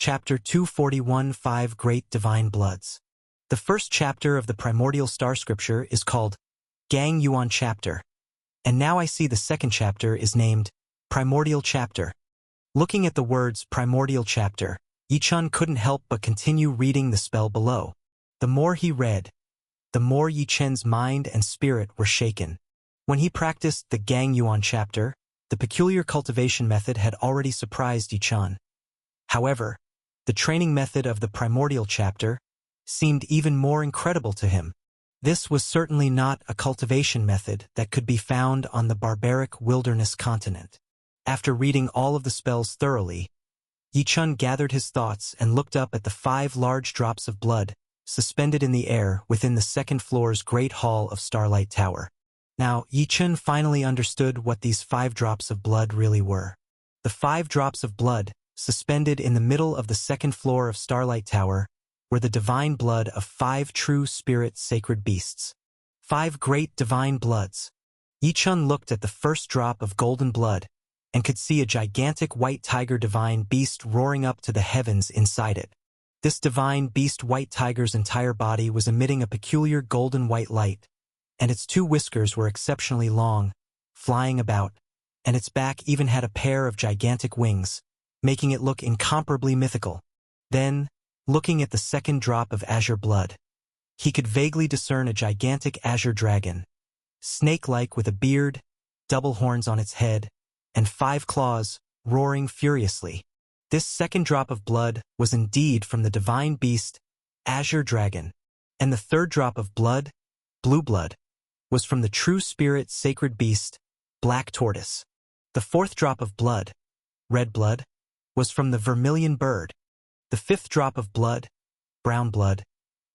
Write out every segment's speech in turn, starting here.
Chapter 241 5 Great Divine Bloods. The first chapter of the Primordial Star Scripture is called Gang Yuan Chapter, and now I see the second chapter is named Primordial Chapter. Looking at the words Primordial Chapter, Yichun couldn't help but continue reading the spell below. The more he read, the more Yichen's mind and spirit were shaken. When he practiced the Gang Yuan Chapter, the peculiar cultivation method had already surprised Yichun. However, the training method of the Primordial Chapter seemed even more incredible to him. This was certainly not a cultivation method that could be found on the barbaric wilderness continent. After reading all of the spells thoroughly, Yichun gathered his thoughts and looked up at the 5 large drops of blood suspended in the air within the second floor's great hall of Starlight Tower. Now, Yichun finally understood what these 5 drops of blood really were. The 5 drops of blood, suspended in the middle of the second floor of Starlight Tower, were the divine blood of 5 true spirit sacred beasts. 5 great divine bloods. Yichun looked at the first drop of golden blood and could see a gigantic white tiger divine beast roaring up to the heavens inside it. This divine beast white tiger's entire body was emitting a peculiar golden white light, and its 2 whiskers were exceptionally long, flying about, and its back even had a pair of gigantic wings, making it look incomparably mythical. Then, looking at the second drop of azure blood, he could vaguely discern a gigantic azure dragon, snake-like with a beard, double horns on its head, and 5 claws, roaring furiously. This second drop of blood was indeed from the divine beast, Azure Dragon, and the third drop of blood, Blue Blood, was from the true spirit sacred beast, Black Tortoise. The 4th drop of blood, Red Blood, was from the Vermilion Bird. The 5th drop of blood, Brown Blood,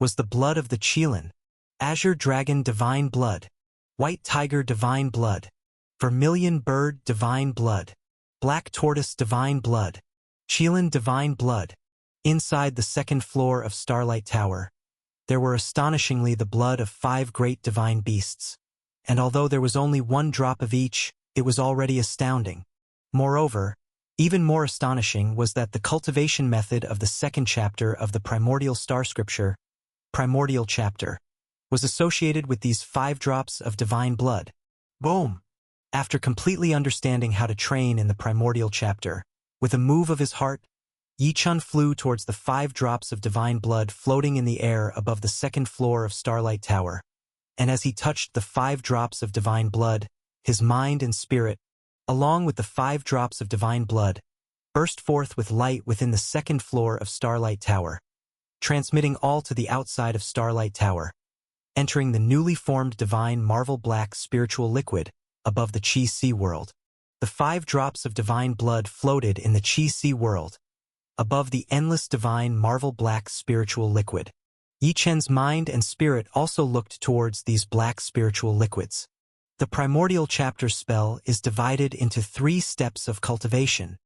was the blood of the Qilin, Azure Dragon Divine Blood, White Tiger Divine Blood, Vermilion Bird Divine Blood, Black Tortoise Divine Blood, Qilin Divine Blood. Inside the second floor of Starlight Tower, there were astonishingly the blood of 5 great divine beasts, and although there was only 1 drop of each, it was already astounding. Moreover, even more astonishing was that the cultivation method of the second chapter of the Primordial Star Scripture, Primordial Chapter, was associated with these 5 drops of divine blood. Boom! After completely understanding how to train in the Primordial Chapter, with a move of his heart, Yichun flew towards the 5 drops of divine blood floating in the air above the second floor of Starlight Tower, and as he touched the 5 drops of divine blood, his mind and spirit, along with the 5 drops of divine blood, burst forth with light within the second floor of Starlight Tower, transmitting all to the outside of Starlight Tower, entering the newly formed divine marvel black spiritual liquid above the Qi Sea world. The 5 drops of divine blood floated in the Qi Sea world, above the endless divine marvel black spiritual liquid. Yichen's mind and spirit also looked towards these black spiritual liquids. The Primordial Chapter spell is divided into 3 steps of cultivation.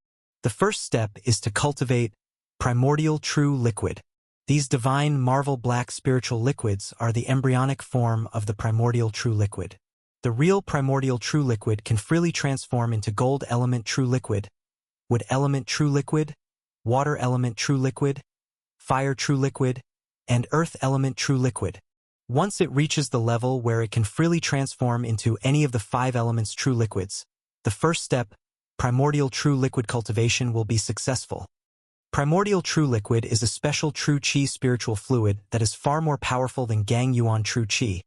The first step is to cultivate Primordial True Liquid. These divine marvel black spiritual liquids are the embryonic form of the Primordial True Liquid. The real Primordial True Liquid can freely transform into Gold Element True Liquid, Wood Element True Liquid, Water Element True Liquid, Fire True Liquid, and Earth Element True Liquid. Once it reaches the level where it can freely transform into any of the 5 elements true liquids, the first step, Primordial True Liquid cultivation, will be successful. Primordial True Liquid is a special True Qi spiritual fluid that is far more powerful than Gang Yuan True Qi,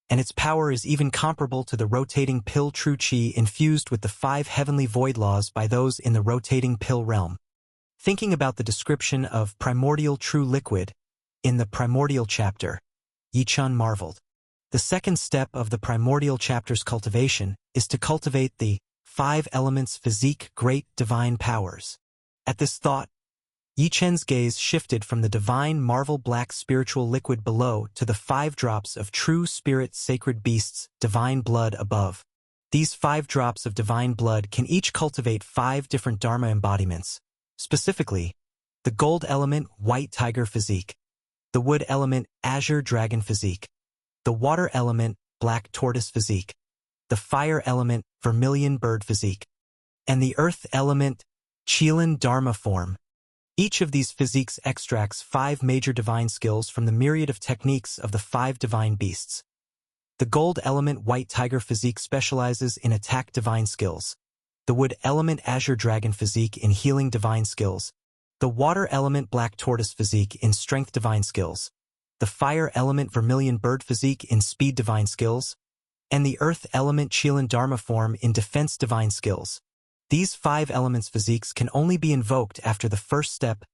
and its power is even comparable to the rotating pill True Qi infused with the 5 heavenly void laws by those in the rotating pill realm. Thinking about the description of Primordial True Liquid in the Primordial Chapter, Yichun marveled. The second step of the Primordial Chapter's cultivation is to cultivate the 5 elements physique great divine powers. At this thought, Yichen's gaze shifted from the divine marvel black spiritual liquid below to the 5 drops of true spirit sacred beasts divine blood above. These 5 drops of divine blood can each cultivate 5 different Dharma embodiments, specifically, the gold element white tiger physique, the wood element azure dragon physique, the water element black tortoise physique, the fire element vermilion bird physique, and the earth element Qilin Dharma form. Each of these physiques extracts 5 major divine skills from the myriad of techniques of the 5 divine beasts. The gold element white tiger physique specializes in attack divine skills. The wood element azure dragon physique in healing divine skills. The water element black tortoise physique in strength divine skills. The fire element vermilion bird physique in speed divine skills. And the earth element Chilan Dharma form in defense divine skills. These 5 elements physiques can only be invoked after the first step,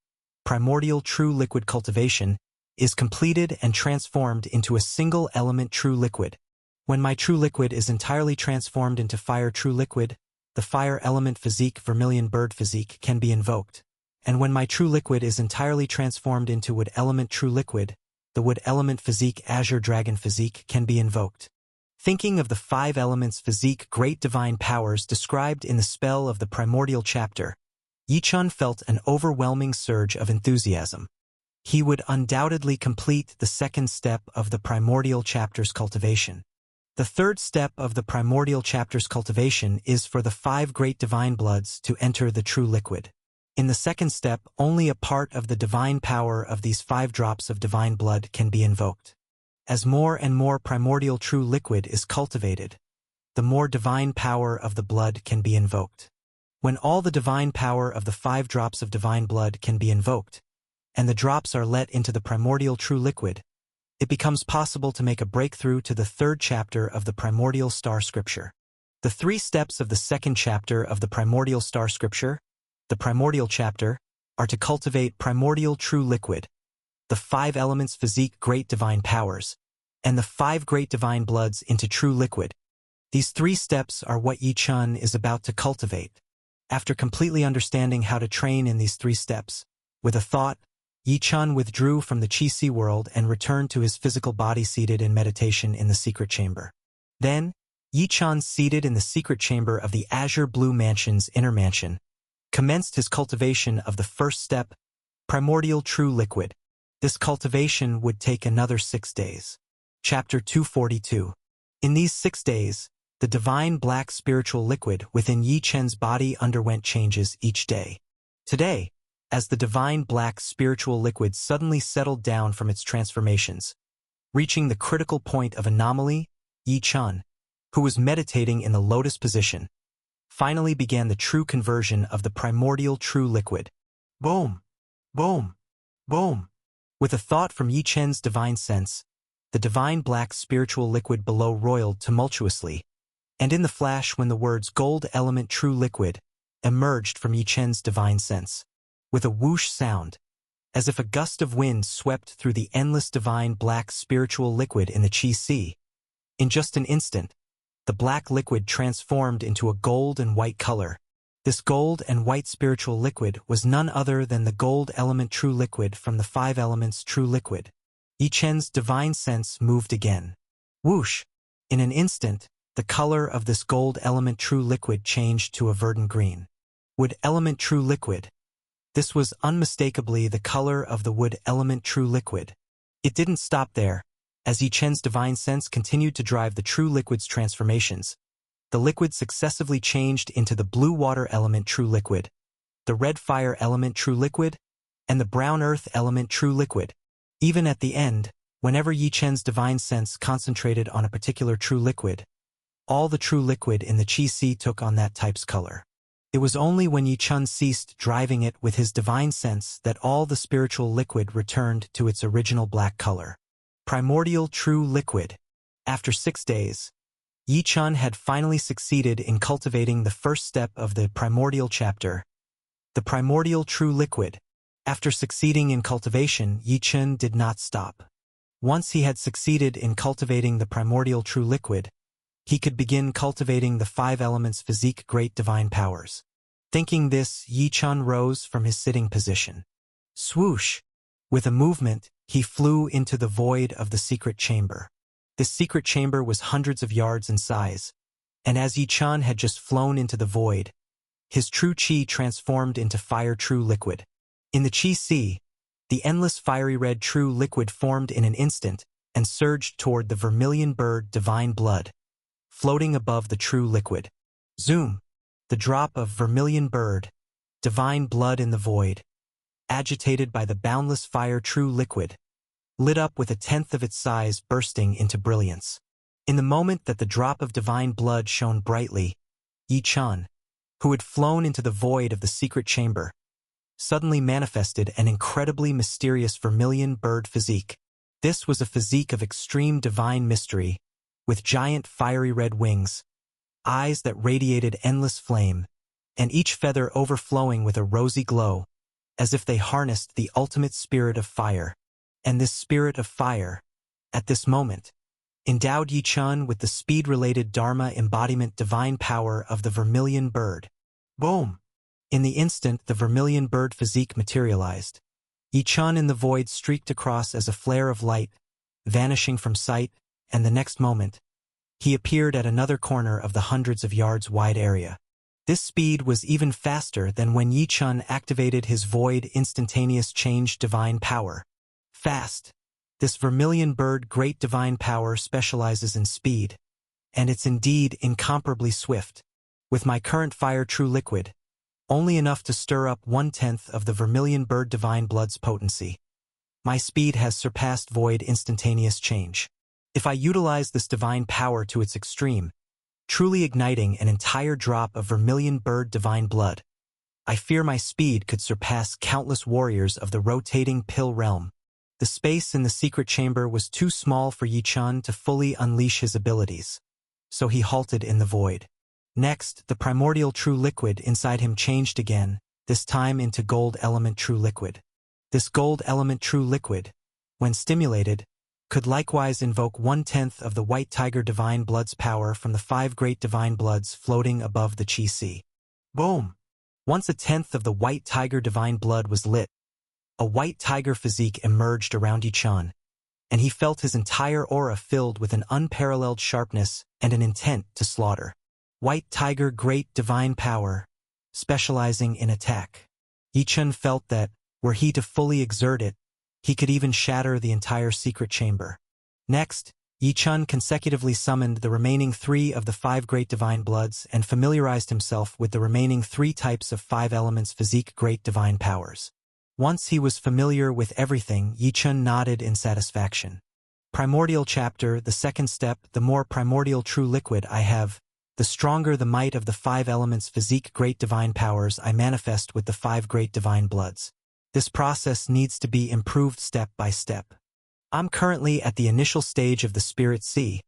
primordial true liquid cultivation, is completed and transformed into a single element true liquid. When my true liquid is entirely transformed into fire true liquid, the fire element physique vermilion bird physique can be invoked. And when my true liquid is entirely transformed into wood element true liquid, the wood element physique azure dragon physique can be invoked. Thinking of the 5 elements physique great divine powers described in the spell of the primordial chapter, Yichun felt an overwhelming surge of enthusiasm. He would undoubtedly complete the second step of the primordial chapter's cultivation. The third step of the primordial chapter's cultivation is for the 5 great divine bloods to enter the true liquid. In the second step, only a part of the divine power of these 5 drops of divine blood can be invoked. As more and more primordial true liquid is cultivated, the more divine power of the blood can be invoked. When all the divine power of the 5 drops of divine blood can be invoked, and the drops are let into the primordial true liquid, it becomes possible to make a breakthrough to the third chapter of the primordial star scripture. The 3 steps of the second chapter of the primordial star scripture, the primordial chapter, are to cultivate primordial true liquid, the 5 elements physique great divine powers, and the 5 great divine bloods into true liquid. These 3 steps are what Yichun is about to cultivate. After completely understanding how to train in these 3 steps, with a thought, Yichun withdrew from the Qi world and returned to his physical body seated in meditation in the secret chamber. Then, Yichun, seated in the secret chamber of the Azure Blue Mansion's inner mansion, commenced his cultivation of the first step, primordial true liquid. This cultivation would take another 6 days. Chapter 242. In these 6 days, the divine black spiritual liquid within Yi Chen's body underwent changes each day. Today, as the divine black spiritual liquid suddenly settled down from its transformations, reaching the critical point of anomaly, Yi Chen, who was meditating in the lotus position, finally began the true conversion of the primordial true liquid. Boom! Boom! Boom! With a thought from Yi Chen's divine sense, the divine black spiritual liquid below roiled tumultuously, and in the flash when the words gold element true liquid emerged from Yi Chen's divine sense, with a whoosh sound, as if a gust of wind swept through the endless divine black spiritual liquid in the Qi Sea. In just an instant, the black liquid transformed into a gold and white color. This gold and white spiritual liquid was none other than the gold element true liquid from the 5 elements true liquid. Yi Chen's divine sense moved again. Whoosh! In an instant, the color of this gold element true liquid changed to a verdant green. Wood element true liquid. This was unmistakably the color of the wood element true liquid. It didn't stop there. As Yi Chen's divine sense continued to drive the true liquid's transformations, the liquid successively changed into the blue water element true liquid, the red fire element true liquid, and the brown earth element true liquid. Even at the end, whenever Yi Chen's divine sense concentrated on a particular true liquid, all the true liquid in the Qi Sea took on that type's color. It was only when Yi Chen ceased driving it with his divine sense that all the spiritual liquid returned to its original black color. Primordial true liquid. After 6 days, Yi Chen had finally succeeded in cultivating the first step of the primordial chapter, the primordial true liquid. After succeeding in cultivation, Yi Chen did not stop. Once he had succeeded in cultivating the primordial true liquid, he could begin cultivating the 5 elements physique great divine powers. Thinking this, Yi Chen rose from his sitting position. Swoosh! With a movement, he flew into the void of the secret chamber. This secret chamber was hundreds of yards in size, and as Yi Chen had just flown into the void, his true qi transformed into fire true liquid. In the Qi Sea, the endless fiery red true liquid formed in an instant and surged toward the vermilion bird divine blood, floating above the true liquid. Zoom! The drop of vermilion bird, divine blood in the void. agitated by the boundless fire true liquid, lit up with a tenth of its size bursting into brilliance. In the moment that the drop of divine blood shone brightly, Yi Chun, who had flown into the void of the secret chamber, suddenly manifested an incredibly mysterious vermilion bird physique. This was a physique of extreme divine mystery, with giant fiery red wings, eyes that radiated endless flame, and each feather overflowing with a rosy glow, as if they harnessed the ultimate spirit of fire. And this spirit of fire, at this moment, endowed Yi Chun with the speed-related Dharma embodiment divine power of the vermilion bird. Boom! In the instant the vermilion bird physique materialized, Yi Chun in the void streaked across as a flare of light, vanishing from sight, and the next moment, he appeared at another corner of the hundreds of yards wide area. This speed was even faster than when Yi Chun activated his void instantaneous change divine power. Fast. This vermilion bird great divine power specializes in speed, and it's indeed incomparably swift. With my current fire true liquid, only enough to stir up 1/10 of the vermilion bird divine blood's potency. My speed has surpassed void instantaneous change. If I utilize this divine power to its extreme, truly igniting an entire drop of vermilion bird divine blood, I fear my speed could surpass countless warriors of the rotating pill realm. The space in the secret chamber was too small for Yi Chun to fully unleash his abilities, so he halted in the void. Next, the primordial true liquid inside him changed again, this time into gold element true liquid. This gold element true liquid, when stimulated, could likewise invoke 1/10 of the white tiger divine blood's power from the 5 great divine bloods floating above the Chi Sea. Boom! Once 1/10 of the white tiger divine blood was lit, a white tiger physique emerged around Yi Chun, and he felt his entire aura filled with an unparalleled sharpness and an intent to slaughter. White tiger great divine power, specializing in attack. Yi Chun felt that, were he to fully exert it, he could even shatter the entire secret chamber. Next, Yi Chun consecutively summoned the remaining 3 of the 5 great divine bloods and familiarized himself with the remaining 3 types of 5 elements physique great divine powers. Once he was familiar with everything, Yi Chun nodded in satisfaction. Primordial chapter, the second step, the more primordial true liquid I have, the stronger the might of the 5 elements physique great divine powers I manifest with the 5 great divine bloods. This process needs to be improved step by step. I'm currently at the initial stage of the Spirit Sea,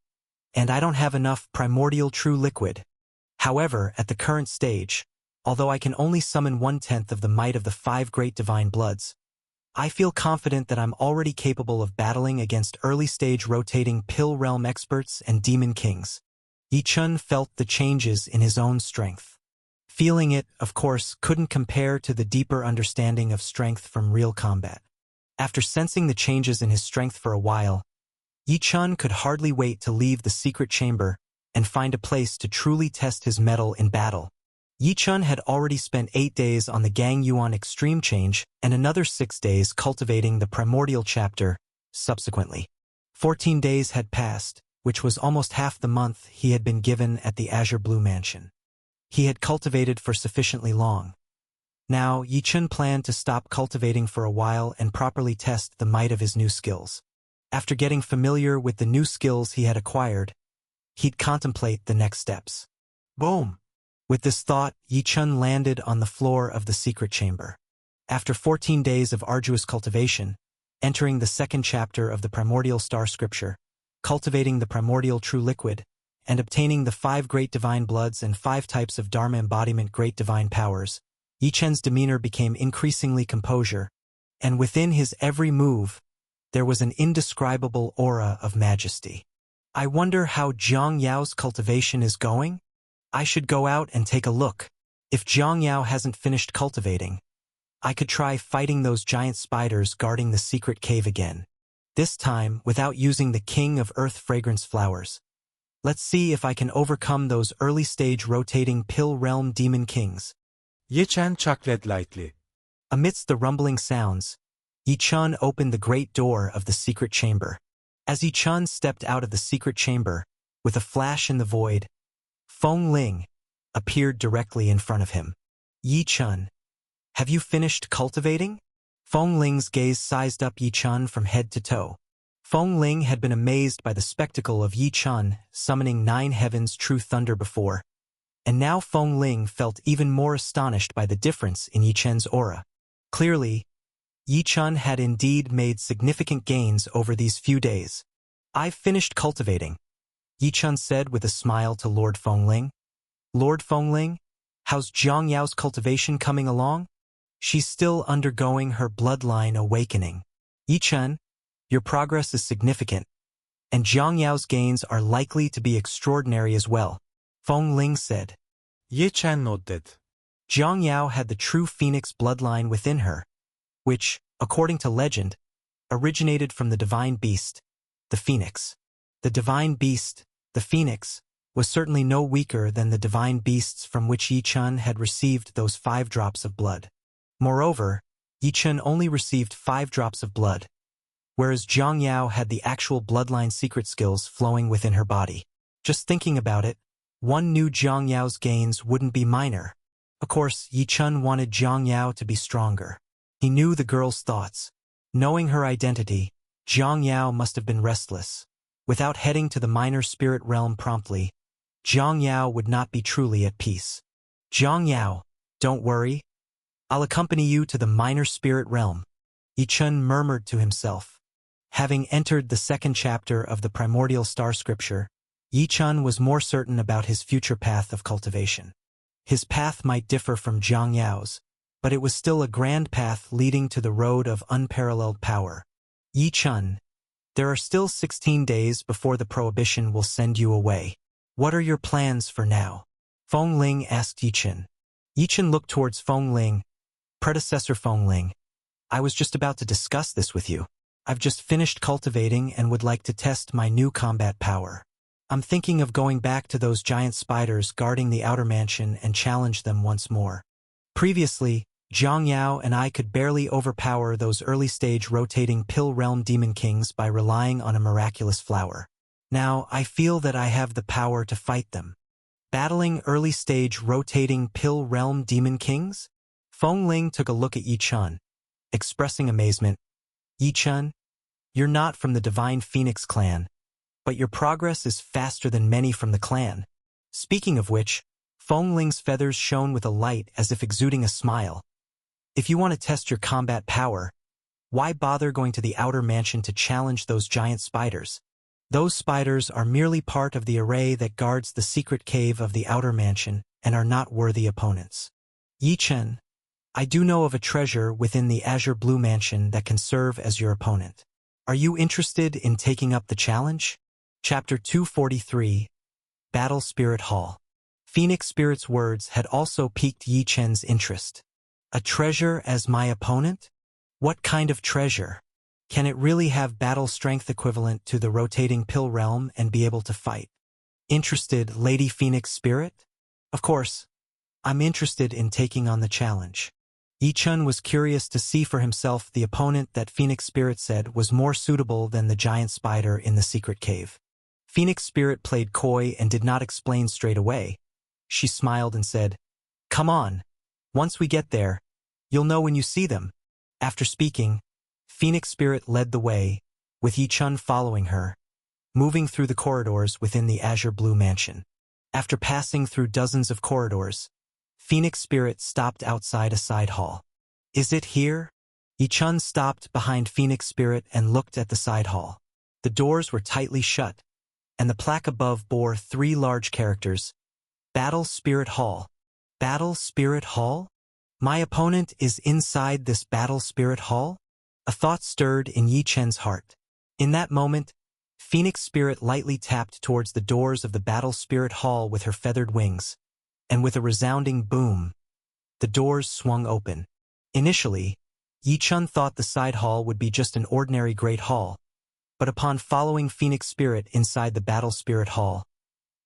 and I don't have enough primordial true liquid. However, at the current stage, although I can only summon 1/10 of the might of the 5 great divine bloods, I feel confident that I'm already capable of battling against early-stage rotating pill realm experts and demon kings. Yi Chun felt the changes in his own strength. Feeling it, of course, couldn't compare to the deeper understanding of strength from real combat. After sensing the changes in his strength for a while, Yi Chun could hardly wait to leave the secret chamber and find a place to truly test his mettle in battle. Yi Chun had already spent 8 days on the Gang Yuan Extreme Change and another 6 days cultivating the Primordial Chapter. Subsequently, 14 days had passed, which was almost half the month he had been given at the Azure Blue Mansion. He had cultivated for sufficiently long. Now, Yi Chun planned to stop cultivating for a while and properly test the might of his new skills. After getting familiar with the new skills he had acquired, he'd contemplate the next steps. Boom! With this thought, Yi Chun landed on the floor of the secret chamber. After 14 days of arduous cultivation, entering the second chapter of the Primordial Star Scripture, cultivating the primordial true liquid, and obtaining the 5 great divine bloods and 5 types of Dharma embodiment great divine powers, Yi Chun's demeanor became increasingly composure, and within his every move, there was an indescribable aura of majesty. I wonder how Zhang Yao's cultivation is going? I should go out and take a look. If Zhang Yao hasn't finished cultivating, I could try fighting those giant spiders guarding the secret cave again. This time, without using the King of Earth fragrance flowers. Let's see if I can overcome those early-stage rotating pill realm demon kings. Yi Chun chuckled lightly. Amidst the rumbling sounds, Yi Chun opened the great door of the secret chamber. As Yi Chun stepped out of the secret chamber, with a flash in the void, Feng Ling appeared directly in front of him. Yi Chun, have you finished cultivating? Feng Ling's gaze sized up Yi Chun from head to toe. Feng Ling had been amazed by the spectacle of Yi Chun summoning 9 heavens' true thunder before, and now Feng Ling felt even more astonished by the difference in Yi Chun's aura. Clearly, Yi Chun had indeed made significant gains over these few days. "I've finished cultivating," Yi Chun said with a smile to Lord Feng Ling. "Lord Feng Ling, how's Jiang Yao's cultivation coming along? She's still undergoing her bloodline awakening. Yi Chun, your progress is significant, and Jiang Yao's gains are likely to be extraordinary as well," Feng Ling said. Ye Chen nodded. Jiang Yao had the true phoenix bloodline within her, which, according to legend, originated from the divine beast, the phoenix. The divine beast, the phoenix, was certainly no weaker than the divine beasts from which Yi Chun had received those 5 drops of blood. Moreover, Yi Chun only received 5 drops of blood, whereas Jiang Yao had the actual bloodline secret skills flowing within her body. Just thinking about it, one knew Jiang Yao's gains wouldn't be minor. Of course, Yi Chun wanted Jiang Yao to be stronger. He knew the girl's thoughts. Knowing her identity, Jiang Yao must have been restless. Without heading to the minor spirit realm promptly, Jiang Yao would not be truly at peace. "Jiang Yao, don't worry. I'll accompany you to the minor spirit realm," Yi Chun murmured to himself. Having entered the 2nd chapter of the primordial star scripture, Yi Chun was more certain about his future path of cultivation. His path might differ from Jiang Yao's, but it was still a grand path leading to the road of unparalleled power. "Yi Chun, there are still 16 days before the prohibition will send you away. What are your plans for now?" Feng Ling asked Yi Chun. Yi Chun looked towards Feng Ling. "Predecessor Feng Ling, I was just about to discuss this with you. I've just finished cultivating and would like to test my new combat power. I'm thinking of going back to those giant spiders guarding the outer mansion and challenge them once more. Previously, Jiang Yao and I could barely overpower those early-stage rotating pill realm demon kings by relying on a miraculous flower. Now, I feel that I have the power to fight them." Battling early-stage rotating pill realm demon kings? Feng Ling took a look at Yi Chun, expressing amazement. "Yi Chun, you're not from the Divine Phoenix clan, but your progress is faster than many from the clan." Speaking of which, Feng Ling's feathers shone with a light as if exuding a smile. "If you want to test your combat power, why bother going to the outer mansion to challenge those giant spiders? Those spiders are merely part of the array that guards the secret cave of the outer mansion and are not worthy opponents. Yi Chun, I do know of a treasure within the Azure Blue Mansion that can serve as your opponent. Are you interested in taking up the challenge?" Chapter 243, Battle Spirit Hall. Phoenix Spirit's words had also piqued Yi Chun's interest. "A treasure as my opponent? What kind of treasure? Can it really have battle strength equivalent to the rotating pill realm and be able to fight? Interested, Lady Phoenix Spirit? Of course, I'm interested in taking on the challenge." Yi Chun was curious to see for himself the opponent that Phoenix Spirit said was more suitable than the giant spider in the secret cave. Phoenix Spirit played coy and did not explain straight away. She smiled and said, "Come on. Once we get there, you'll know when you see them." After speaking, Phoenix Spirit led the way, with Yi Chun following her, moving through the corridors within the Azure Blue Mansion. After passing through dozens of corridors, Phoenix Spirit stopped outside a side hall. "Is it here?" Yi Chun stopped behind Phoenix Spirit and looked at the side hall. The doors were tightly shut, and the plaque above bore 3 large characters: Battle Spirit Hall. Battle Spirit Hall? My opponent is inside this Battle Spirit Hall? A thought stirred in Yi Chun's heart. In that moment, Phoenix Spirit lightly tapped towards the doors of the Battle Spirit Hall with her feathered wings, and with a resounding boom, the doors swung open. Initially, Yi Chun thought the side hall would be just an ordinary great hall, but upon following Phoenix Spirit inside the Battle Spirit Hall,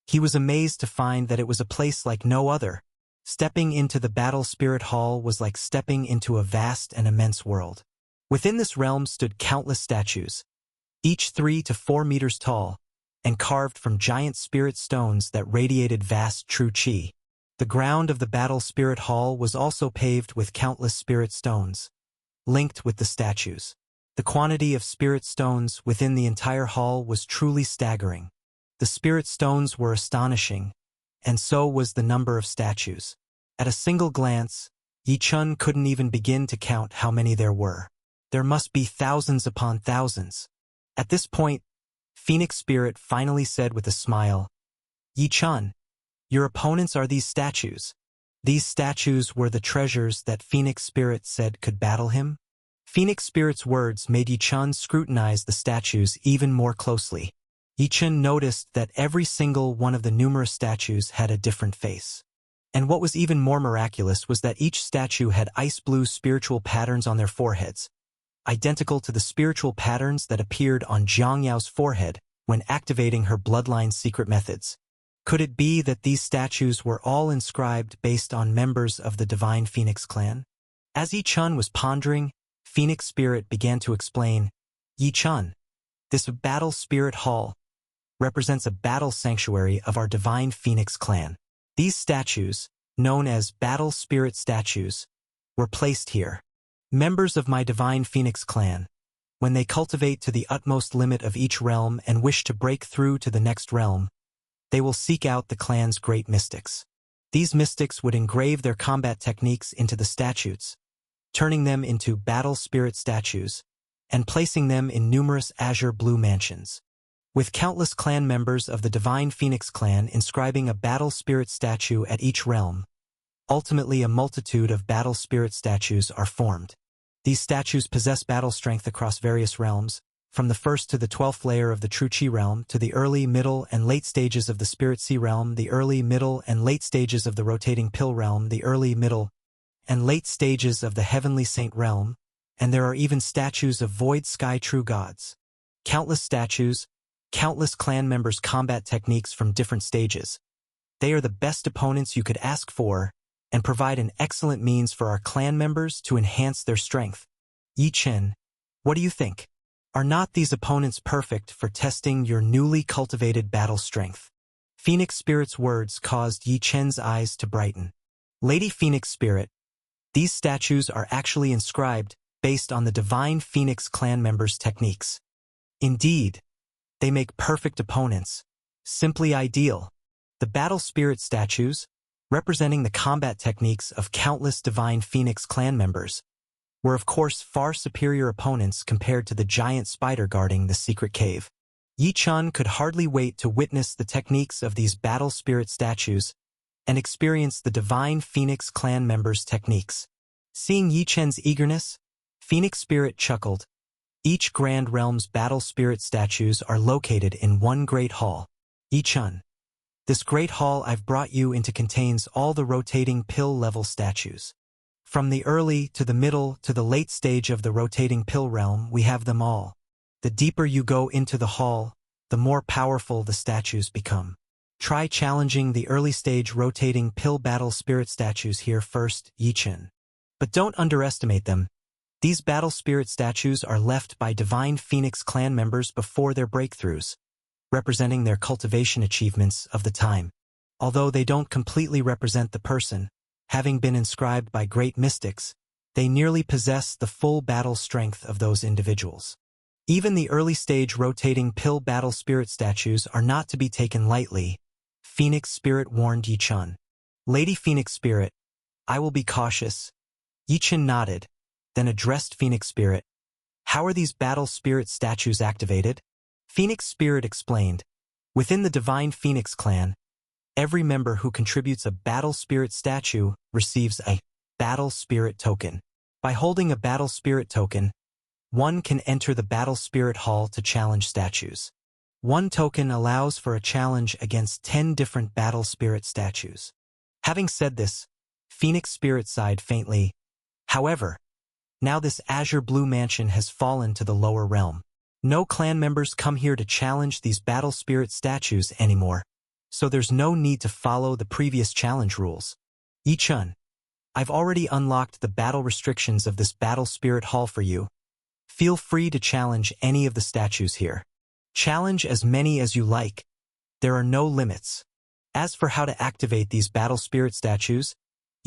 he was amazed to find that it was a place like no other. Stepping into the Battle Spirit Hall was like stepping into a vast and immense world. Within this realm stood countless statues, each 3 to 4 meters tall, and carved from giant spirit stones that radiated vast true chi. The ground of the Battle Spirit Hall was also paved with countless spirit stones. linked with the statues. The quantity of spirit stones within the entire hall was truly staggering. The spirit stones were astonishing, and so was the number of statues. At a single glance, Yi-chun couldn't even begin to count how many there were. There must be thousands upon thousands. At this point, Phoenix Spirit finally said with a smile, "Yi-chun, your opponents are these statues." These statues were the treasures that Phoenix Spirit said could battle him. Phoenix Spirit's words made Yi-chun scrutinize the statues even more closely. Yi-chun noticed that every single one of the numerous statues had a different face. And what was even more miraculous was that each statue had ice blue spiritual patterns on their foreheads, identical to the spiritual patterns that appeared on Jiang Yao's forehead when activating her bloodline's secret methods. Could it be that these statues were all inscribed based on members of the Divine Phoenix clan? As Yi-chun was pondering, Phoenix Spirit began to explain, "Yi-chun, this Battle Spirit Hall represents a battle sanctuary of our Divine Phoenix clan. These statues, known as Battle Spirit statues, were placed here. Members of my Divine Phoenix clan, when they cultivate to the utmost limit of each realm and wish to break through to the next realm, they will seek out the clan's great mystics. These mystics would engrave their combat techniques into the statues, turning them into battle spirit statues, and placing them in numerous azure blue mansions. With countless clan members of the Divine Phoenix clan inscribing a battle spirit statue at each realm, ultimately a multitude of battle spirit statues are formed. These statues possess battle strength across various realms, from the first to the 12th layer of the True Chi realm to the early, middle, and late stages of the Spirit Sea realm, the early, middle, and late stages of the Rotating Pill realm, the early, middle, and late stages of the Heavenly Saint realm, and there are even statues of Void Sky True Gods. Countless statues, countless clan members' combat techniques from different stages. They are the best opponents you could ask for and provide an excellent means for our clan members to enhance their strength. Yi-chun, what do you think? Are not these opponents perfect for testing your newly cultivated battle strength? Phoenix Spirit's words caused Yi-chun's eyes to brighten. Lady Phoenix Spirit, these statues are actually inscribed based on the Divine Phoenix clan members' techniques. Indeed, they make perfect opponents. Simply ideal. The battle spirit statues, representing the combat techniques of countless Divine Phoenix clan members, were of course far superior opponents compared to the giant spider guarding the secret cave. Yi-chun could hardly wait to witness the techniques of these battle spirit statues and experience the Divine Phoenix clan members' techniques. Seeing Yi-chun's eagerness, Phoenix Spirit chuckled. Each Grand Realm's battle spirit statues are located in one great hall. Yi-chun, this great hall I've brought you into contains all the rotating pill-level statues. From the early to the middle to the late stage of the rotating pill realm, we have them all. The deeper you go into the hall, the more powerful the statues become. Try challenging the early stage rotating pill battle spirit statues here first, Yi-chun. But don't underestimate them. These battle spirit statues are left by Divine Phoenix clan members before their breakthroughs, representing their cultivation achievements of the time. Although they don't completely represent the person, having been inscribed by great mystics, they nearly possess the full battle strength of those individuals. Even the early-stage rotating pill battle spirit statues are not to be taken lightly, Phoenix Spirit warned Yi-chun. Lady Phoenix Spirit, I will be cautious. Yi-chun nodded, then addressed Phoenix Spirit. How are these battle spirit statues activated? Phoenix Spirit explained. Within the Divine Phoenix clan, every member who contributes a battle spirit statue receives a battle spirit token. By holding a battle spirit token, one can enter the battle spirit hall to challenge statues. One token allows for a challenge against 10 different battle spirit statues. Having said this, Phoenix Spirit sighed faintly. However, now this azure blue mansion has fallen to the lower realm. No clan members come here to challenge these battle spirit statues anymore, so there's no need to follow the previous challenge rules. Yi-chun, I've already unlocked the battle restrictions of this battle spirit hall for you. Feel free to challenge any of the statues here. Challenge as many as you like. There are no limits. As for how to activate these battle spirit statues,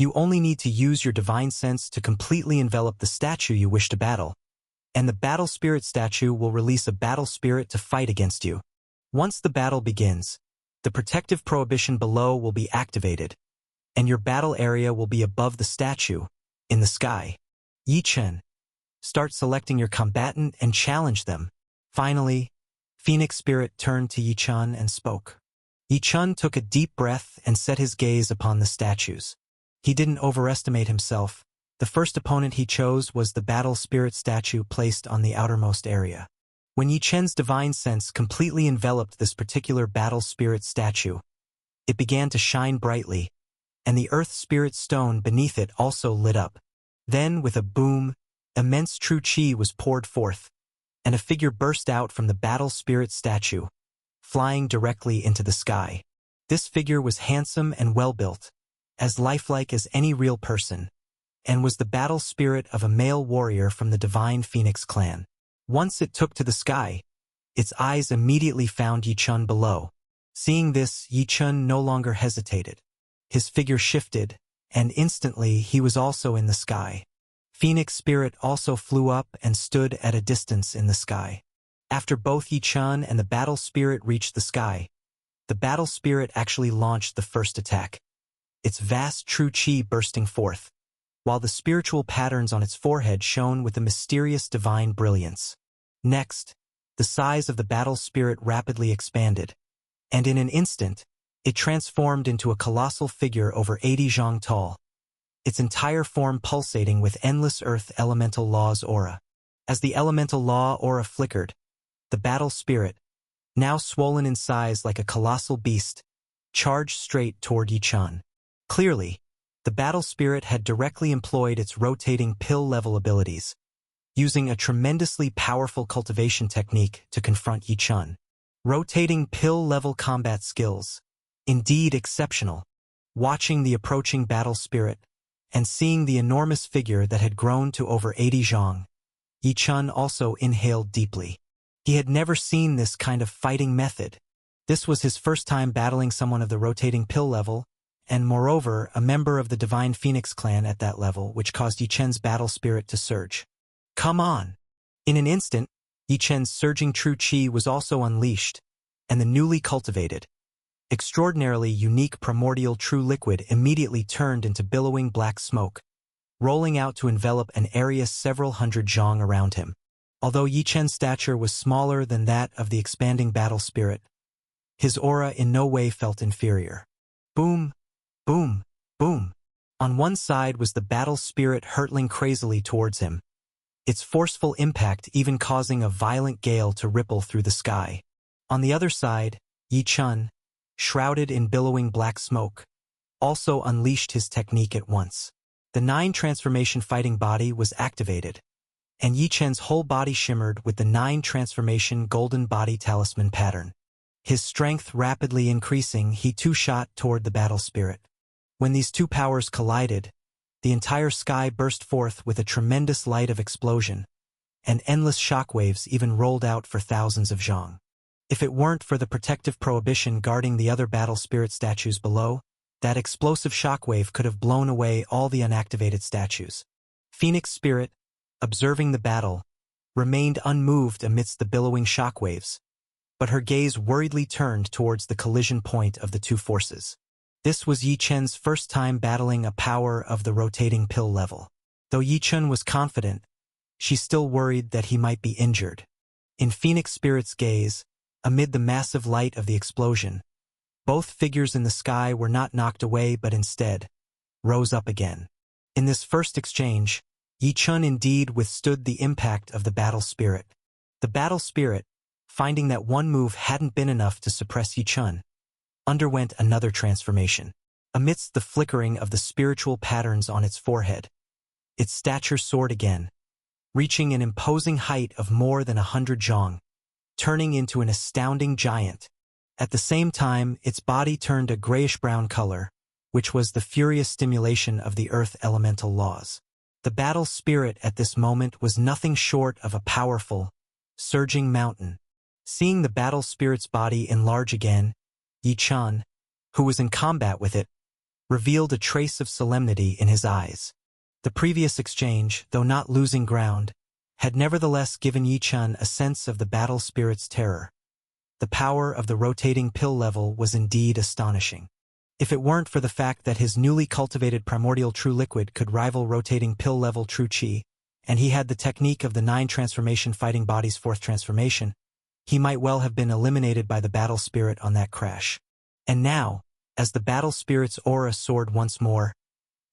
You only need to use your divine sense to completely envelop the statue you wish to battle, and the battle spirit statue will release a battle spirit to fight against you. Once the battle begins, the protective prohibition below will be activated, and your battle area will be above the statue, in the sky. Yi Chen, start selecting your combatant and challenge them. Finally, Phoenix Spirit turned to Yi Chen and spoke. Yi Chen took a deep breath and set his gaze upon the statues. He didn't overestimate himself. The first opponent he chose was the battle spirit statue placed on the outermost area. When Yi Chen's divine sense completely enveloped this particular battle spirit statue, it began to shine brightly, and the earth spirit stone beneath it also lit up. Then, with a boom, immense true chi was poured forth, and a figure burst out from the battle spirit statue, flying directly into the sky. This figure was handsome and well-built, as lifelike as any real person, and was the battle spirit of a male warrior from the divine Phoenix clan. Once it took to the sky, its eyes immediately found Yi Chen below. Seeing this, Yi Chen no longer hesitated. His figure shifted, and instantly he was also in the sky. Phoenix Spirit also flew up and stood at a distance in the sky. After both Yi Chen and the battle spirit reached the sky, the battle spirit actually launched the first attack, its vast true chi bursting forth, while the spiritual patterns on its forehead shone with a mysterious divine brilliance. Next, the size of the battle spirit rapidly expanded, and in an instant, it transformed into a colossal figure over 80 zhang tall, its entire form pulsating with endless earth elemental law's aura. As the elemental law aura flickered, the battle spirit, now swollen in size like a colossal beast, charged straight toward Yi Chen. Clearly, the battle spirit had directly employed its rotating pill-level abilities, using a tremendously powerful cultivation technique to confront Yi Chen. Rotating pill-level combat skills, indeed exceptional. Watching the approaching battle spirit, and seeing the enormous figure that had grown to over 80 zhang, Yi Chen also inhaled deeply. He had never seen this kind of fighting method. This was his first time battling someone of the rotating pill level, and moreover, a member of the Divine Phoenix clan at that level, which caused Yi Chen's battle spirit to surge. Come on! In an instant, Yi Chen's surging true chi was also unleashed, and the newly cultivated, extraordinarily unique primordial true liquid immediately turned into billowing black smoke, rolling out to envelop an area several hundred zhang around him. Although Yi Chen's stature was smaller than that of the expanding battle spirit, his aura in no way felt inferior. Boom! Boom! Boom! On one side was the battle spirit hurtling crazily towards him, its forceful impact even causing a violent gale to ripple through the sky. On the other side, Yi Chen, shrouded in billowing black smoke, also unleashed his technique at once. The 9 transformation fighting body was activated, and Yi Chen's whole body shimmered with the 9 transformation golden body talisman pattern. His strength rapidly increasing, he too shot toward the battle spirit. When these two powers collided, the entire sky burst forth with a tremendous light of explosion, and endless shockwaves even rolled out for thousands of zhang. If it weren't for the protective prohibition guarding the other battle spirit statues below, that explosive shockwave could have blown away all the unactivated statues. Phoenix Spirit, observing the battle, remained unmoved amidst the billowing shockwaves, but her gaze worriedly turned towards the collision point of the two forces. This was Yi Chen's first time battling a power of the rotating pill level. Though Yi Chen was confident, she still worried that he might be injured. In Phoenix Spirit's gaze, amid the massive light of the explosion, both figures in the sky were not knocked away but instead rose up again. In this first exchange, Yi Chen indeed withstood the impact of the battle spirit. The battle spirit, finding that one move hadn't been enough to suppress Yi Chen, underwent another transformation. Amidst the flickering of the spiritual patterns on its forehead, its stature soared again, reaching an imposing height of more than 100 zhang, turning into an astounding giant. At the same time, its body turned a grayish-brown color, which was the furious stimulation of the earth elemental laws. The battle spirit at this moment was nothing short of a powerful, surging mountain. Seeing the battle spirit's body enlarge again, Yi Chen, who was in combat with it, revealed a trace of solemnity in his eyes. The previous exchange, though not losing ground, had nevertheless given Yi Chun a sense of the battle spirit's terror. The power of the rotating pill level was indeed astonishing. If it weren't for the fact that his newly cultivated primordial true liquid could rival rotating pill level true chi, and he had the technique of the 9 transformation fighting body's 4th transformation, he might well have been eliminated by the battle spirit on that crash. And now, as the battle spirit's aura soared once more,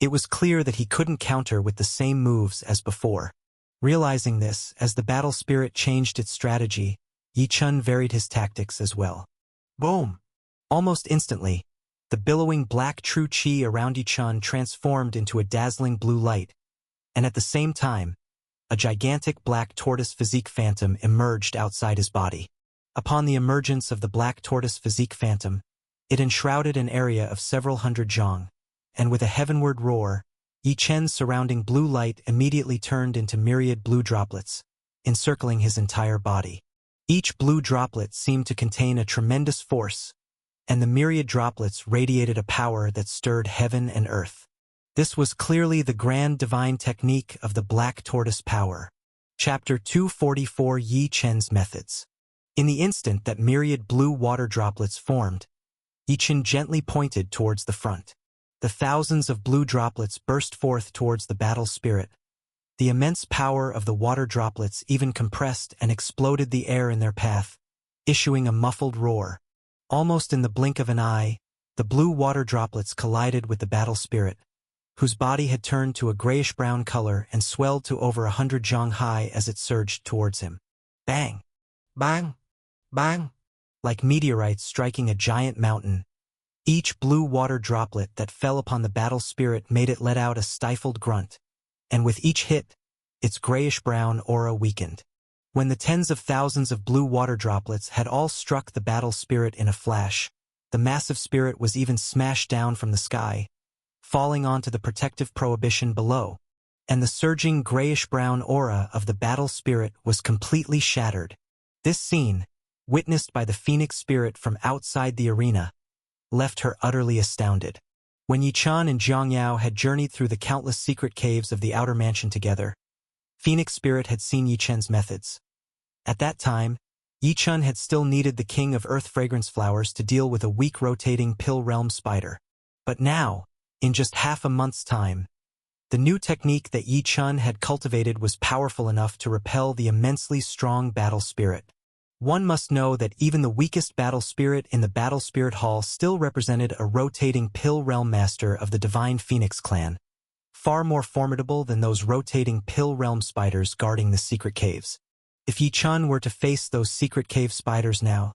it was clear that he couldn't counter with the same moves as before. Realizing this, as the battle spirit changed its strategy, Yi Chun varied his tactics as well. Boom! Almost instantly, the billowing black true chi around Yi Chun transformed into a dazzling blue light, and at the same time, a gigantic black tortoise physique phantom emerged outside his body. Upon the emergence of the black tortoise physique phantom, it enshrouded an area of several hundred zhang, and with a heavenward roar, Yi Chen's surrounding blue light immediately turned into myriad blue droplets, encircling his entire body. Each blue droplet seemed to contain a tremendous force, and the myriad droplets radiated a power that stirred heaven and earth. This was clearly the grand divine technique of the Black Tortoise power. Chapter 244 Yi Chen's Methods. In the instant that myriad blue water droplets formed, Yi Chen gently pointed towards the front. The thousands of blue droplets burst forth towards the battle spirit. The immense power of the water droplets even compressed and exploded the air in their path, issuing a muffled roar. Almost in the blink of an eye, the blue water droplets collided with the battle spirit, whose body had turned to a grayish-brown color and swelled to over 100 zhang high as it surged towards him. Bang! Bang! Bang! Like meteorites striking a giant mountain, each blue water droplet that fell upon the battle spirit made it let out a stifled grunt, and with each hit, its grayish-brown aura weakened. When the tens of thousands of blue water droplets had all struck the battle spirit in a flash, the massive spirit was even smashed down from the sky, falling onto the protective prohibition below, and the surging grayish-brown aura of the battle spirit was completely shattered. This scene, witnessed by the phoenix spirit from outside the arena, left her utterly astounded. When Yi Chun and Jiang Yao had journeyed through the countless secret caves of the outer mansion together, Phoenix Spirit had seen Yi Chen's methods. At that time, Yi Chun had still needed the king of earth fragrance flowers to deal with a weak rotating pill realm spider. But now, in just half a month's time, the new technique that Yi Chun had cultivated was powerful enough to repel the immensely strong battle spirit. One must know that even the weakest battle spirit in the Battle Spirit Hall still represented a rotating pill realm master of the Divine Phoenix clan, far more formidable than those rotating pill realm spiders guarding the secret caves. If Yi Chun were to face those secret cave spiders now,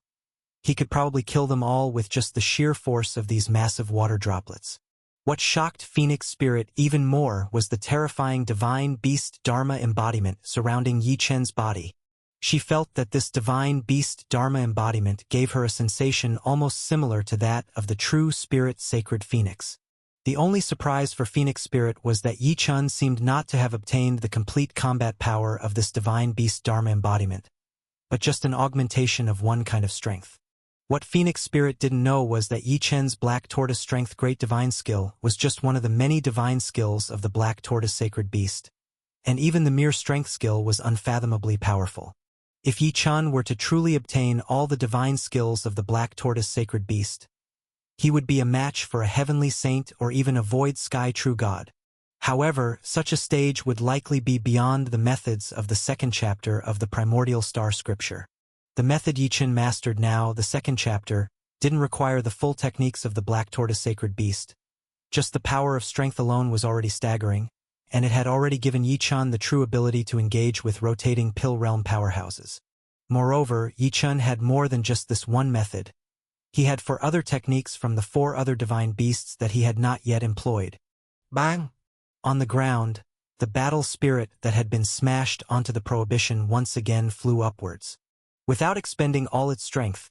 he could probably kill them all with just the sheer force of these massive water droplets. What shocked Phoenix Spirit even more was the terrifying divine beast Dharma embodiment surrounding Yi Chen's body. She felt that this divine beast Dharma embodiment gave her a sensation almost similar to that of the true spirit sacred phoenix. The only surprise for Phoenix Spirit was that Yi Chun seemed not to have obtained the complete combat power of this divine beast Dharma embodiment, but just an augmentation of one kind of strength. What Phoenix Spirit didn't know was that Yi Chen's Black Tortoise Strength Great Divine Skill was just one of the many divine skills of the Black Tortoise Sacred Beast, and even the mere strength skill was unfathomably powerful. If Yi Chun were to truly obtain all the divine skills of the Black Tortoise Sacred Beast, he would be a match for a heavenly saint or even a void sky true god. However, such a stage would likely be beyond the methods of the second chapter of the Primordial Star Scripture. The method Yi Chun mastered now, the second chapter, didn't require the full techniques of the Black Tortoise Sacred Beast. Just the power of strength alone was already staggering, and it had already given Yi Chun the true ability to engage with rotating pill realm powerhouses. Moreover, Yi Chun had more than just this one method. He had 4 other techniques from the 4 other divine beasts that he had not yet employed. Bang! On the ground, the battle spirit that had been smashed onto the prohibition once again flew upwards. Without expending all its strength,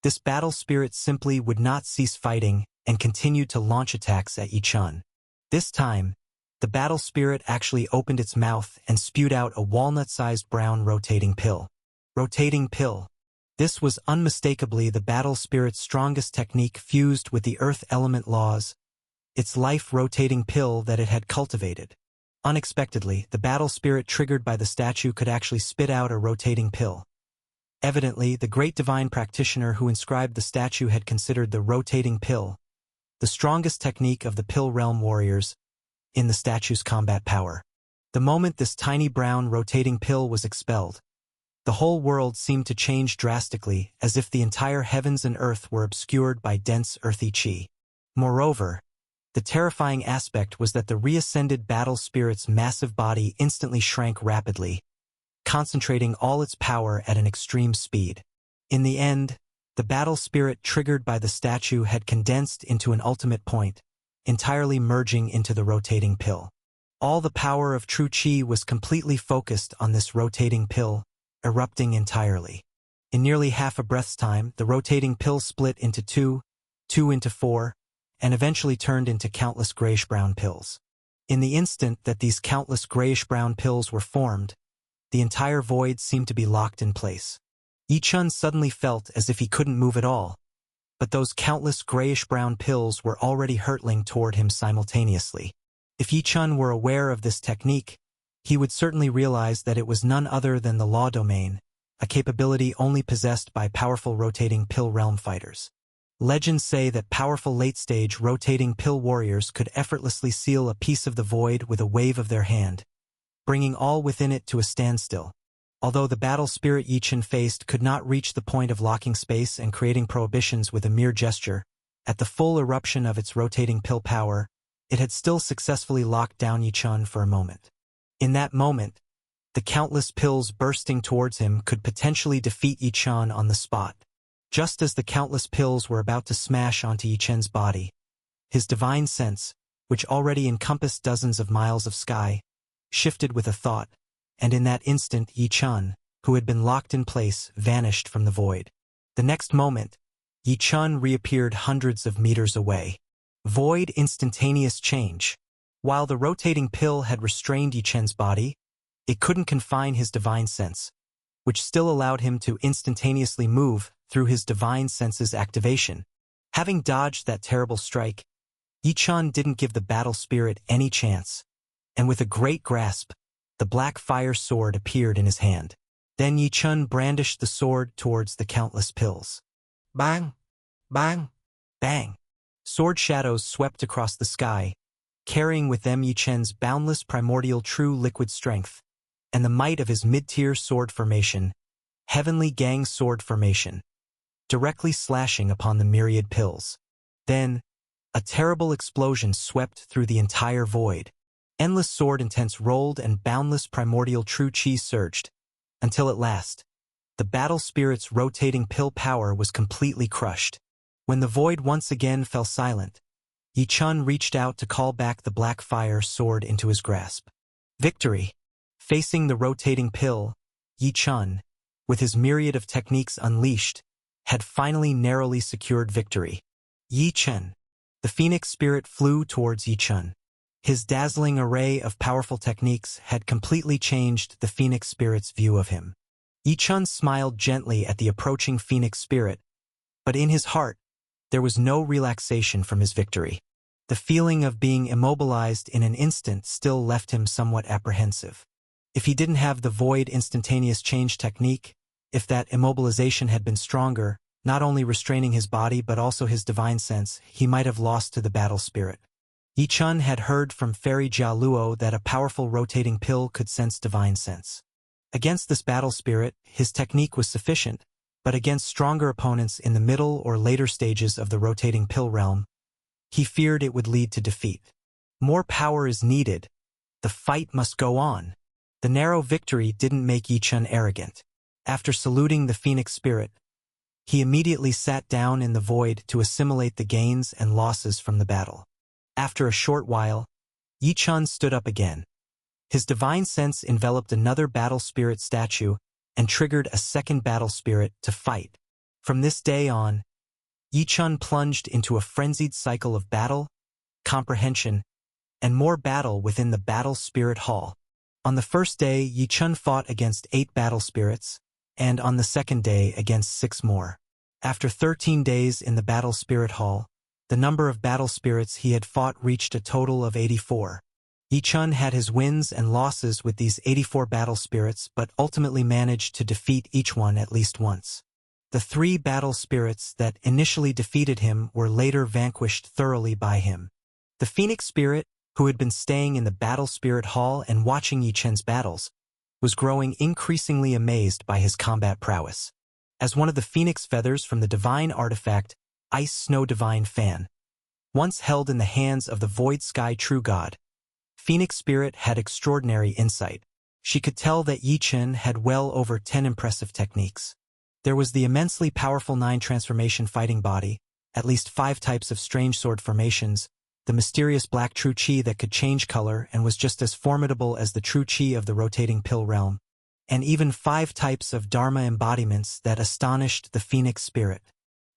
this battle spirit simply would not cease fighting and continued to launch attacks at Yi Chun. This time, the battle spirit actually opened its mouth and spewed out a walnut-sized brown rotating pill. Rotating pill. This was unmistakably the battle spirit's strongest technique fused with the earth element laws. its life-rotating pill that it had cultivated. Unexpectedly, the battle spirit triggered by the statue could actually spit out a rotating pill. Evidently, the great divine practitioner who inscribed the statue had considered the rotating pill the strongest technique of the pill realm warriors in the statue's combat power. The moment this tiny brown rotating pill was expelled, the whole world seemed to change drastically, as if the entire heavens and earth were obscured by dense earthy chi. Moreover, the terrifying aspect was that the reascended battle spirit's massive body instantly shrank rapidly, concentrating all its power at an extreme speed. In the end, the battle spirit triggered by the statue had condensed into an ultimate point, entirely merging into the rotating pill. All the power of true chi was completely focused on this rotating pill, erupting entirely. In nearly half a breath's time, the rotating pill split into two into four, and eventually turned into countless grayish-brown pills. In the instant that these countless grayish-brown pills were formed, the entire void seemed to be locked in place. Yi-chun suddenly felt as if he couldn't move at all, but those countless grayish-brown pills were already hurtling toward him simultaneously. If Yi-chun were aware of this technique, he would certainly realize that it was none other than the law domain, a capability only possessed by powerful rotating pill realm fighters. Legends say that powerful late-stage rotating pill warriors could effortlessly seal a piece of the void with a wave of their hand, bringing all within it to a standstill. Although the battle spirit Yi-chun faced could not reach the point of locking space and creating prohibitions with a mere gesture, at the full eruption of its rotating pill power, it had still successfully locked down Yi-chun for a moment. In that moment, the countless pills bursting towards him could potentially defeat Yi-chun on the spot. Just as the countless pills were about to smash onto Yi-chun's body, his divine sense, which already encompassed dozens of miles of sky, shifted with a thought, and in that instant Yi-chun, who had been locked in place, vanished from the void. The next moment, Yi-chun reappeared hundreds of meters away. Void instantaneous change. While the rotating pill had restrained Yi-chun's body, it couldn't confine his divine sense, which still allowed him to instantaneously move through his divine sense's activation. Having dodged that terrible strike, Yi-chun didn't give the battle spirit any chance, and with a great grasp, the black fire sword appeared in his hand. Then Yi-chun brandished the sword towards the countless pills. Bang! Bang! Bang! Sword shadows swept across the sky, carrying with them Yi-chun's boundless primordial true liquid strength, and the might of his mid-tier sword formation, Heavenly Gang Sword Formation, directly slashing upon the myriad pills. Then, a terrible explosion swept through the entire void. Endless sword intents rolled and boundless primordial true chi surged, until at last, the battle spirit's rotating pill power was completely crushed. When the void once again fell silent, Yi-chun reached out to call back the black fire sword into his grasp. Victory! Facing the rotating pill, Yi-chun, with his myriad of techniques unleashed, had finally narrowly secured victory. Yi-chun. The phoenix spirit flew towards Yi-chun. His dazzling array of powerful techniques had completely changed the phoenix spirit's view of him. Yi-chun smiled gently at the approaching phoenix spirit, but in his heart, there was no relaxation from his victory. The feeling of being immobilized in an instant still left him somewhat apprehensive. If he didn't have the void instantaneous change technique, if that immobilization had been stronger, not only restraining his body but also his divine sense, he might have lost to the battle spirit. Yi-chun had heard from Fairy Jialuo that a powerful rotating pill could sense divine sense. Against this battle spirit, his technique was sufficient, but against stronger opponents in the middle or later stages of the rotating pill realm, he feared it would lead to defeat. More power is needed. The fight must go on. The narrow victory didn't make Yi-chun arrogant. After saluting the phoenix spirit, he immediately sat down in the void to assimilate the gains and losses from the battle. After a short while, Yi-chun stood up again. His divine sense enveloped another battle spirit statue and triggered a second battle spirit to fight. From this day on, Yi-chun plunged into a frenzied cycle of battle, comprehension, and more battle within the battle spirit hall. On the first day, Yi-chun fought against 8 battle spirits, and on the second day against 6 more. After 13 days in the battle spirit hall, The number of battle spirits he had fought reached a total of 84. Yi-chun had his wins and losses with these 84 battle spirits but ultimately managed to defeat each one at least once. The 3 battle spirits that initially defeated him were later vanquished thoroughly by him. The Phoenix Spirit, who had been staying in the Battle Spirit Hall and watching Yi-chun's battles, was growing increasingly amazed by his combat prowess. As one of the phoenix feathers from the divine artifact Ice Snow Divine Fan, once held in the hands of the Void Sky True God, Phoenix Spirit had extraordinary insight. She could tell that Yi-chun had well over 10 impressive techniques. There was the immensely powerful 9 transformation fighting body, at least 5 types of strange sword formations, the mysterious black true chi that could change color and was just as formidable as the true chi of the rotating pill realm, and even 5 types of Dharma embodiments that astonished the Phoenix Spirit.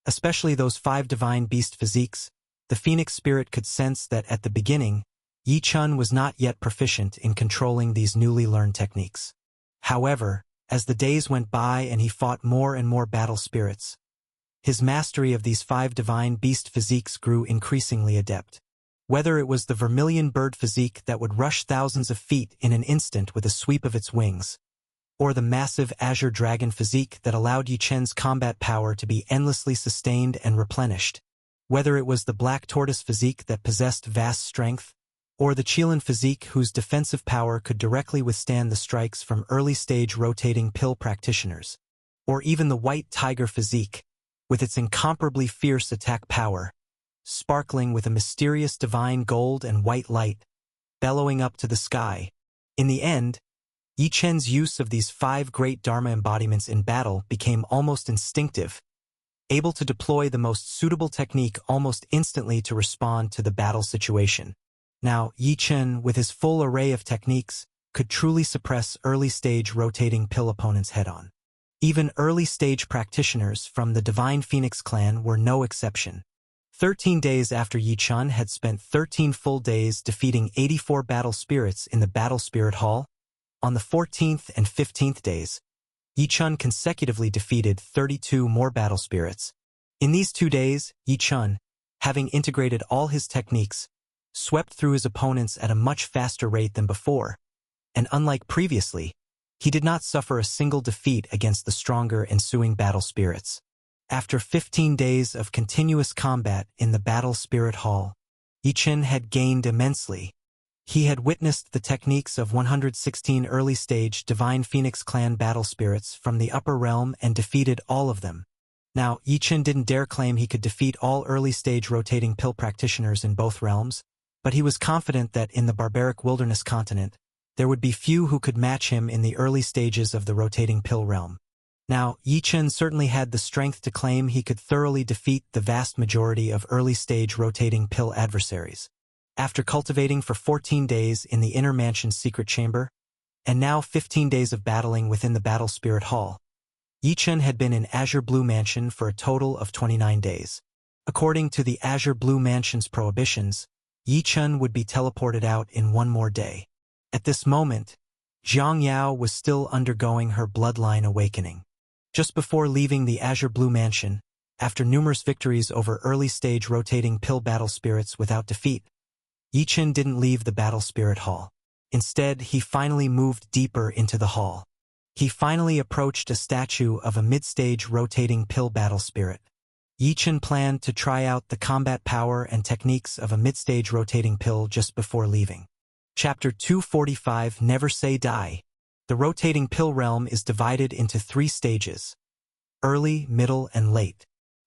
Especially those 5 divine beast physiques, the Phoenix Spirit could sense that at the beginning, Yi-chun was not yet proficient in controlling these newly learned techniques. However, as the days went by and he fought more and more battle spirits, his mastery of these 5 divine beast physiques grew increasingly adept. Whether it was the vermilion bird physique that would rush thousands of feet in an instant with a sweep of its wings, or the massive azure dragon physique that allowed Yi-chun's combat power to be endlessly sustained and replenished, whether it was the black tortoise physique that possessed vast strength, or the Qilin physique whose defensive power could directly withstand the strikes from early-stage rotating pill practitioners, or even the white tiger physique, with its incomparably fierce attack power, sparkling with a mysterious divine gold and white light, bellowing up to the sky. In the end, Yi-chun's use of these 5 great Dharma embodiments in battle became almost instinctive, able to deploy the most suitable technique almost instantly to respond to the battle situation. Now, Yi-chun, with his full array of techniques, could truly suppress early-stage rotating pill opponents head-on. Even early-stage practitioners from the Divine Phoenix clan were no exception. 13 days after Yi-chun had spent 13 full days defeating 84 battle spirits in the Battle Spirit Hall, on the 14th and 15th days, Yi-chun consecutively defeated 32 more battle spirits. In these 2 days, Yi-chun, having integrated all his techniques, swept through his opponents at a much faster rate than before, and unlike previously, he did not suffer a single defeat against the stronger ensuing battle spirits. After 15 days of continuous combat in the Battle Spirit Hall, Yi-chun had gained immensely. He had witnessed the techniques of 116 early-stage Divine Phoenix clan battle spirits from the upper realm and defeated all of them. Now, Yi-chun didn't dare claim he could defeat all early-stage rotating pill practitioners in both realms, but he was confident that in the barbaric wilderness continent, there would be few who could match him in the early stages of the rotating pill realm. Now, Yi-chun certainly had the strength to claim he could thoroughly defeat the vast majority of early-stage rotating pill adversaries. After cultivating for 14 days in the Inner Mansion's secret chamber, and now 15 days of battling within the Battle Spirit Hall, Yi-chun had been in Azure Blue Mansion for a total of 29 days. According to the Azure Blue Mansion's prohibitions, Yi-chun would be teleported out in 1 more day. At this moment, Zhang Yao was still undergoing her bloodline awakening. Just before leaving the Azure Blue Mansion, after numerous victories over early-stage rotating pill battle spirits without defeat, Yi-chun didn't leave the Battle Spirit Hall. Instead, he finally moved deeper into the hall. He finally approached a statue of a mid-stage rotating pill battle spirit. Yi-chun planned to try out the combat power and techniques of a mid-stage rotating pill just before leaving. Chapter 245, Never Say Die. The rotating pill realm is divided into 3 stages: early, middle, and late.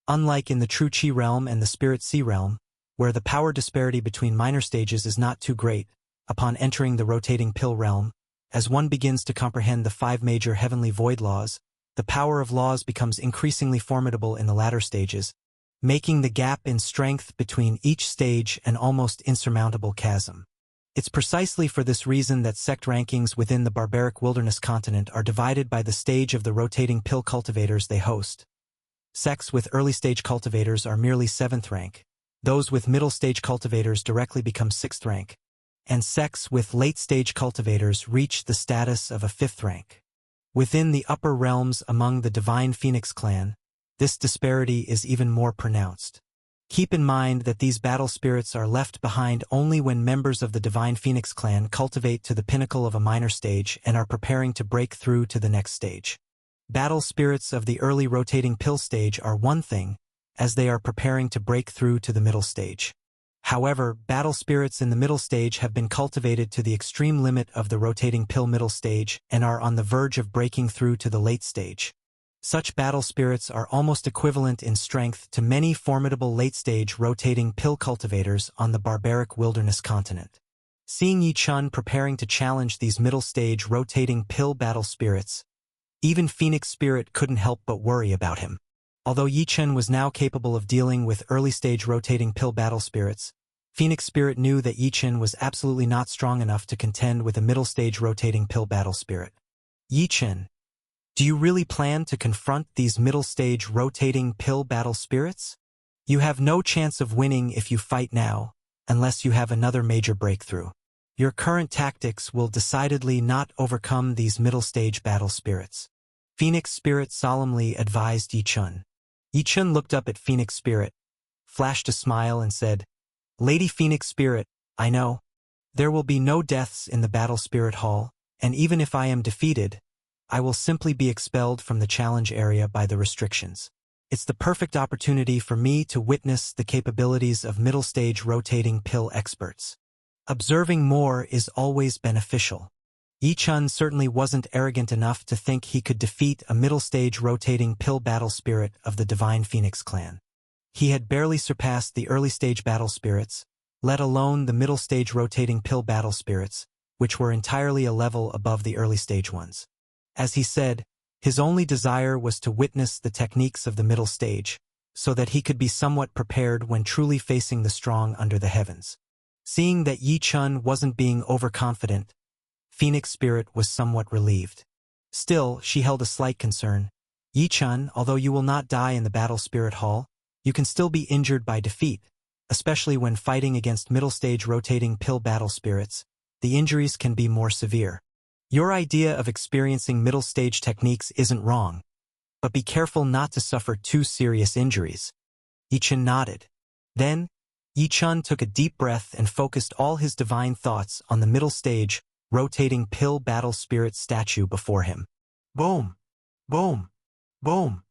Unlike in the True Chi realm and the Spirit Sea realm, where the power disparity between minor stages is not too great, upon entering the rotating pill realm, as one begins to comprehend the 5 major heavenly void laws, the power of laws becomes increasingly formidable in the latter stages, making the gap in strength between each stage an almost insurmountable chasm. It's precisely for this reason that sect rankings within the barbaric wilderness continent are divided by the stage of the rotating pill cultivators they host. Sects with early-stage cultivators are merely 7th rank, those with middle-stage cultivators directly become 6th rank, and sects with late-stage cultivators reach the status of a 5th rank. Within the upper realms among the Divine Phoenix clan, this disparity is even more pronounced. Keep in mind that these battle spirits are left behind only when members of the Divine Phoenix clan cultivate to the pinnacle of a minor stage and are preparing to break through to the next stage. Battle spirits of the early rotating pill stage are one thing, as they are preparing to break through to the middle stage. However, battle spirits in the middle stage have been cultivated to the extreme limit of the rotating pill middle stage and are on the verge of breaking through to the late stage. Such battle spirits are almost equivalent in strength to many formidable late-stage rotating pill cultivators on the barbaric wilderness continent. Seeing Yi Chun preparing to challenge these middle-stage rotating pill battle spirits, even Phoenix Spirit couldn't help but worry about him. Although Yi Chun was now capable of dealing with early-stage rotating pill battle spirits, Phoenix Spirit knew that Yi Chun was absolutely not strong enough to contend with a middle-stage rotating pill battle spirit. Yi Chun, do you really plan to confront these middle-stage rotating pill battle spirits? You have no chance of winning if you fight now, unless you have another major breakthrough. Your current tactics will decidedly not overcome these middle-stage battle spirits. Phoenix Spirit solemnly advised Yi Chun. Yi Chun looked up at Phoenix Spirit, flashed a smile and said, "Lady Phoenix Spirit, I know. There will be no deaths in the Battle Spirit Hall, and even if I am defeated, I will simply be expelled from the challenge area by the restrictions. It's the perfect opportunity for me to witness the capabilities of middle-stage rotating pill experts. Observing more is always beneficial." Yi Chun certainly wasn't arrogant enough to think he could defeat a middle-stage rotating pill battle spirit of the Divine Phoenix clan. He had barely surpassed the early-stage battle spirits, let alone the middle-stage rotating pill battle spirits, which were entirely a level above the early-stage ones. As he said, his only desire was to witness the techniques of the middle stage, so that he could be somewhat prepared when truly facing the strong under the heavens. Seeing that Yi Chun wasn't being overconfident, Phoenix Spirit was somewhat relieved. Still, she held a slight concern. Yi Chun, although you will not die in the Battle Spirit Hall, you can still be injured by defeat, especially when fighting against middle-stage rotating pill battle spirits. The injuries can be more severe. Your idea of experiencing middle-stage techniques isn't wrong, but be careful not to suffer too serious injuries. Yi Chun nodded. Then, Yi Chun took a deep breath and focused all his divine thoughts on the middle-stage, rotating pill battle spirit statue before him. Boom! Boom! Boom!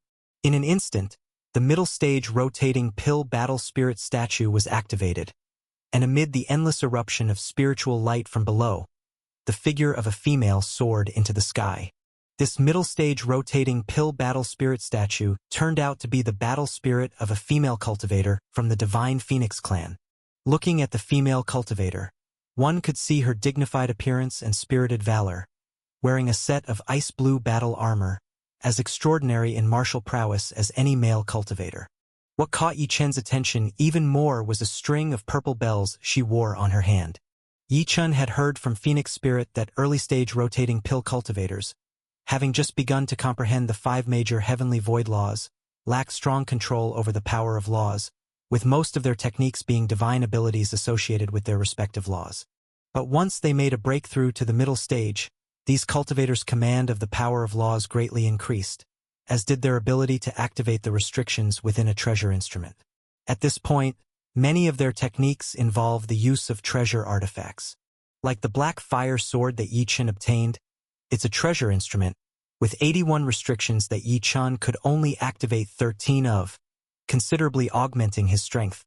In an instant, the middle-stage rotating pill battle spirit statue was activated, and amid the endless eruption of spiritual light from below, the figure of a female soared into the sky. This middle-stage rotating pill battle spirit statue turned out to be the battle spirit of a female cultivator from the Divine Phoenix clan. Looking at the female cultivator, one could see her dignified appearance and spirited valor, wearing a set of ice-blue battle armor, as extraordinary in martial prowess as any male cultivator. What caught Yi Chun's attention even more was a string of purple bells she wore on her hand. Yi Chun had heard from Phoenix Spirit that early-stage rotating pill cultivators, having just begun to comprehend the 5 major heavenly void laws, lack strong control over the power of laws, with most of their techniques being divine abilities associated with their respective laws. But once they made a breakthrough to the middle stage, these cultivators' command of the power of laws greatly increased, as did their ability to activate the restrictions within a treasure instrument. At this point, many of their techniques involve the use of treasure artifacts. Like the black fire sword that Yi Chun obtained, it's a treasure instrument, with 81 restrictions that Yi Chun could only activate 13 of, considerably augmenting his strength.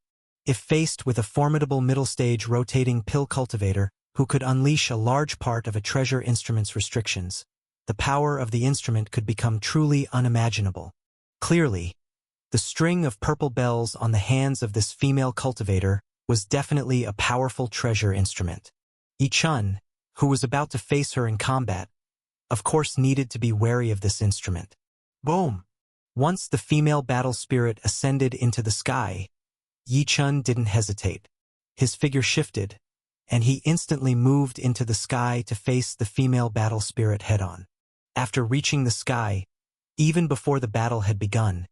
If faced with a formidable middle-stage rotating pill cultivator who could unleash a large part of a treasure instrument's restrictions, the power of the instrument could become truly unimaginable. Clearly, the string of purple bells on the hands of this female cultivator was definitely a powerful treasure instrument. Yi Chun, who was about to face her in combat, of course needed to be wary of this instrument. Boom! Once the female battle spirit ascended into the sky, Yi Chun didn't hesitate. His figure shifted, and he instantly moved into the sky to face the female battle spirit head-on. After reaching the sky, even before the battle had begun,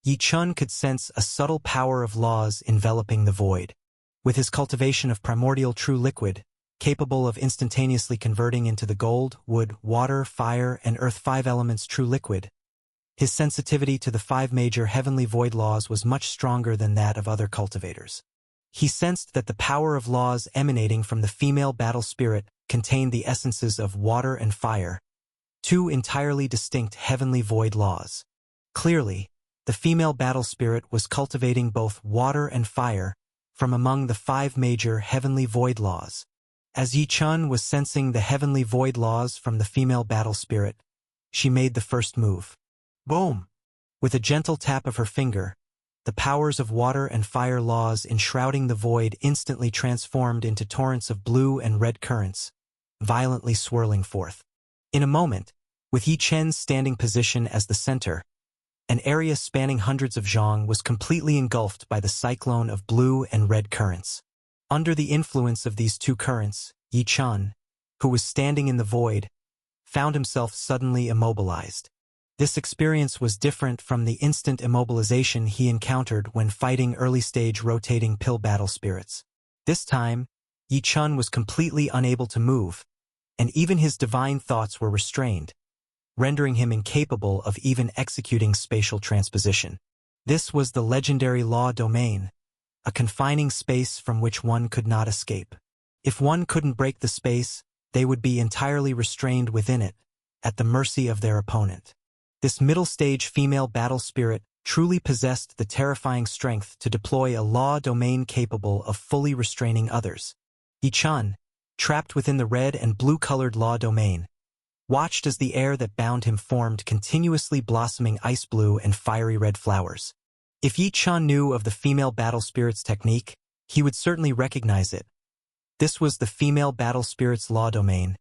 Yi Chun could sense a subtle power of laws enveloping the void. With his cultivation of primordial true liquid, capable of instantaneously converting into the gold, wood, water, fire, and earth 5 elements true liquid, His sensitivity to the 5 major heavenly void laws was much stronger than that of other cultivators. He sensed that the power of laws emanating from the female battle spirit contained the essences of water and fire, 2 entirely distinct heavenly void laws. Clearly, the female battle spirit was cultivating both water and fire from among the 5 major heavenly void laws. As Yi Chun was sensing the heavenly void laws from the female battle spirit, she made the first move. Boom! With a gentle tap of her finger, the powers of water and fire laws enshrouding the void instantly transformed into torrents of blue and red currents, violently swirling forth. In a moment, with Yi Chen's standing position as the center, an area spanning hundreds of zhang was completely engulfed by the cyclone of blue and red currents. Under the influence of these 2 currents, Yi Chen, who was standing in the void, found himself suddenly immobilized. This experience was different from the instant immobilization he encountered when fighting early-stage rotating pill battle spirits. This time, Yi Chun was completely unable to move, and even his divine thoughts were restrained, rendering him incapable of even executing spatial transposition. This was the legendary law domain, a confining space from which one could not escape. If one couldn't break the space, they would be entirely restrained within it, at the mercy of their opponent. This middle-stage female battle spirit truly possessed the terrifying strength to deploy a law domain capable of fully restraining others. Yi Chun, trapped within the red and blue-colored law domain, watched as the air that bound him formed continuously blossoming ice blue and fiery red flowers. If Yi Chun knew of the female battle spirit's technique, he would certainly recognize it. This was the female battle spirit's law domain,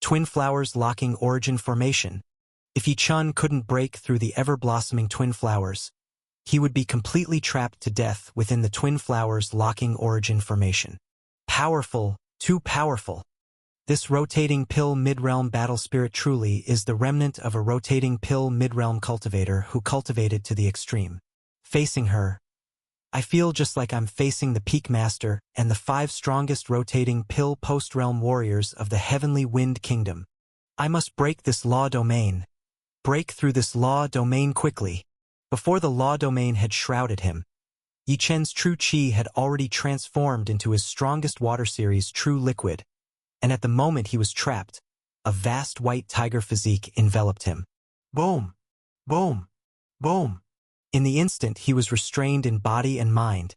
twin flowers locking origin formation. If Yi Chun couldn't break through the ever-blossoming twin flowers, he would be completely trapped to death within the twin flowers locking origin formation. Powerful, too powerful. This rotating pill mid-realm battle spirit truly is the remnant of a rotating pill mid-realm cultivator who cultivated to the extreme. Facing her, I feel just like I'm facing the Peak Master and the 5 strongest rotating pill post-realm warriors of the Heavenly Wind Kingdom. I must break this law domain. Break through this law domain quickly. Before the law domain had shrouded him, Yi Chen's true chi had already transformed into his strongest water series true liquid, and at the moment he was trapped, a vast white tiger physique enveloped him. Boom! Boom! Boom! In the instant he was restrained in body and mind,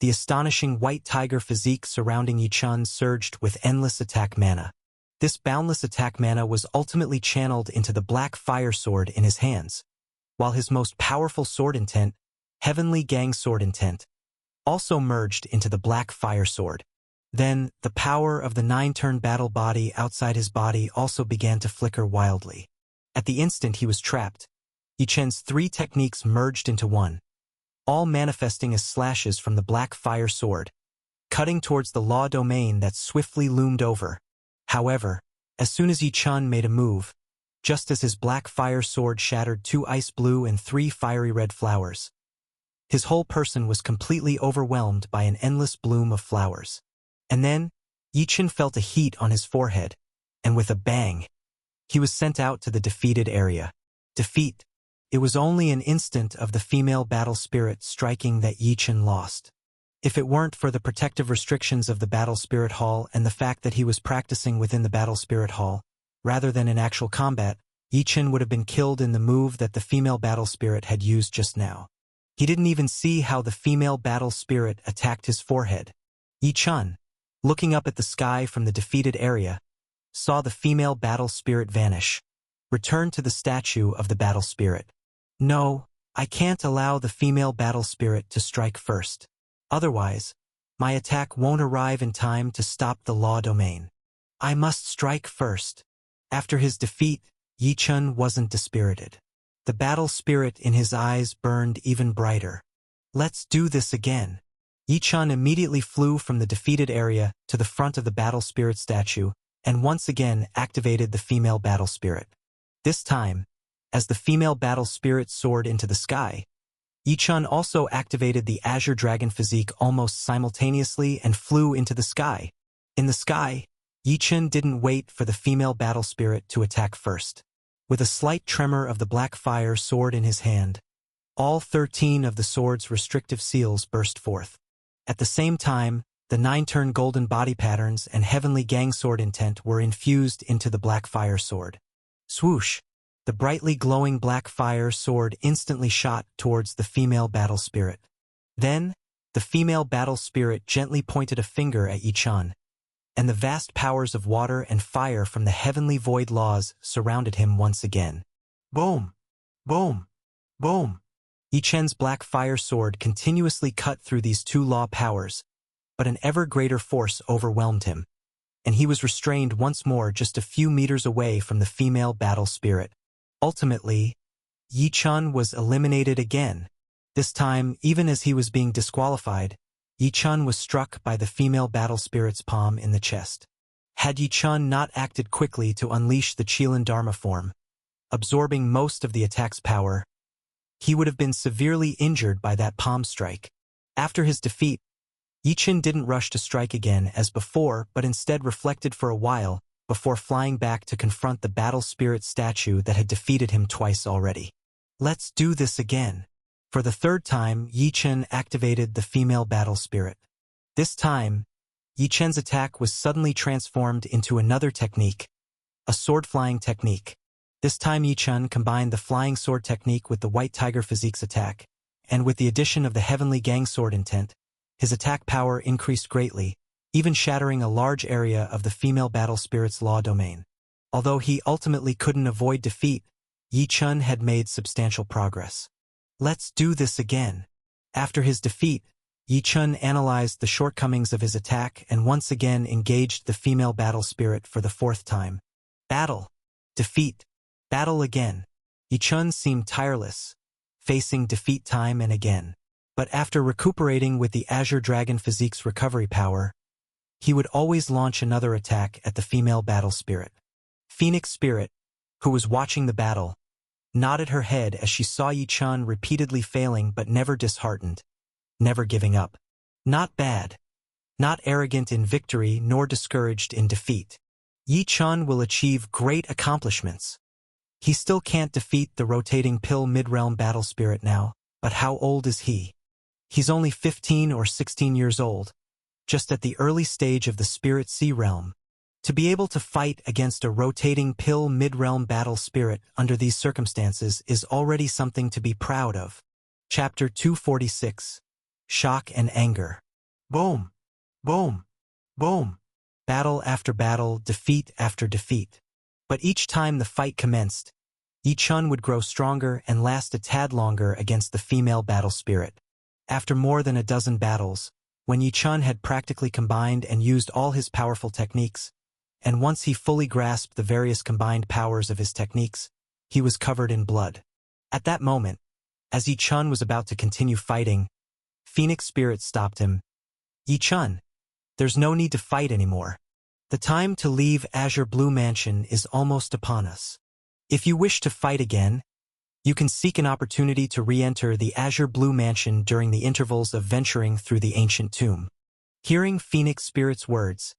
the astonishing white tiger physique surrounding Yi Chun surged with endless attack mana. This boundless attack mana was ultimately channeled into the black fire sword in his hands, while his most powerful sword intent, Heavenly Gang Sword Intent, also merged into the black fire sword. Then, the power of the 9-turn battle body outside his body also began to flicker wildly. At the instant he was trapped, Yi Chen's 3 techniques merged into one, all manifesting as slashes from the black fire sword, cutting towards the law domain that swiftly loomed over. However, as soon as Yi Chun made a move, just as his black fire sword shattered 2 ice blue and 3 fiery red flowers, his whole person was completely overwhelmed by an endless bloom of flowers. And then, Yi Chun felt a heat on his forehead, and with a bang, he was sent out to the defeated area. Defeat. It was only an instant of the female battle spirit striking that Yi Chun lost. If it weren't for the protective restrictions of the Battle Spirit Hall and the fact that he was practicing within the Battle Spirit Hall, rather than in actual combat, Yi Chun would have been killed in the move that the female battle spirit had used just now. He didn't even see how the female battle spirit attacked his forehead. Yi Chun, looking up at the sky from the defeated area, saw the female battle spirit vanish, return to the statue of the battle spirit. No, I can't allow the female battle spirit to strike first. Otherwise, my attack won't arrive in time to stop the law domain. I must strike first. After his defeat, Yi Chun wasn't dispirited. The battle spirit in his eyes burned even brighter. Let's do this again. Yi Chun immediately flew from the defeated area to the front of the battle spirit statue and once again activated the female battle spirit. This time, as the female battle spirit soared into the sky, Yi Chun also activated the Azure Dragon physique almost simultaneously and flew into the sky. In the sky, Yi Chun didn't wait for the female battle spirit to attack first. With a slight tremor of the black fire sword in his hand, all 13 of the sword's restrictive seals burst forth. At the same time, the 9-turn golden body patterns and heavenly gang sword intent were infused into the black fire sword. Swoosh! The brightly glowing black fire sword instantly shot towards the female battle spirit. Then, the female battle spirit gently pointed a finger at Yi-chan, and the vast powers of water and fire from the heavenly void laws surrounded him once again. Boom! Boom! Boom! Yi-chan's black fire sword continuously cut through these two law powers, but an ever greater force overwhelmed him, and he was restrained once more just a few meters away from the female battle spirit. Ultimately, Yi-chan was eliminated again. This time, even as he was being disqualified, Yi-chan was struck by the female battle spirit's palm in the chest. Had Yi-chan not acted quickly to unleash the Qilin Dharma form, absorbing most of the attack's power, he would have been severely injured by that palm strike. After his defeat, Yi-chan didn't rush to strike again as before, but instead reflected for a while before flying back to confront the battle spirit statue that had defeated him twice already. Let's do this again. For the third time, Yi-chan activated the female battle spirit. This time, Yi-chan's attack was suddenly transformed into another technique, a sword-flying technique. This time Yi-chan combined the flying sword technique with the white tiger physique's attack, and with the addition of the heavenly gang sword intent, his attack power increased greatly, even shattering a large area of the female battle spirit's law domain. Although he ultimately couldn't avoid defeat, Yi-chan had made substantial progress. Let's do this again. After his defeat, Yi-chan analyzed the shortcomings of his attack and once again engaged the female battle spirit for the fourth time. Battle. Defeat. Battle again. Yi-chan seemed tireless, facing defeat time and again. But after recuperating with the Azure Dragon Physique's recovery power, he would always launch another attack at the female battle spirit. Phoenix Spirit, who was watching the battle, nodded her head as she saw Yi-chan repeatedly failing but never disheartened, never giving up. Not bad. Not arrogant in victory nor discouraged in defeat. Yi-chan will achieve great accomplishments. He still can't defeat the rotating pill mid-realm battle spirit now, but how old is he? He's only 15 or 16 years old, just at the early stage of the Spirit Sea realm. To be able to fight against a rotating pill mid-realm battle spirit under these circumstances is already something to be proud of. Chapter 246. Shock and Anger. Boom! Boom! Boom! Battle after battle, defeat after defeat. But each time the fight commenced, Yi-chan would grow stronger and last a tad longer against the female battle spirit. After more than a dozen battles, when Yi-chan had practically combined and used all his powerful techniques, and once he fully grasped the various combined powers of his techniques, he was covered in blood. At that moment, as Yi-chan was about to continue fighting, Phoenix Spirit stopped him. Yi-chan, there's no need to fight anymore. The time to leave Azure Blue Mansion is almost upon us. If you wish to fight again, you can seek an opportunity to re-enter the Azure Blue Mansion during the intervals of venturing through the ancient tomb. Hearing Phoenix Spirit's words,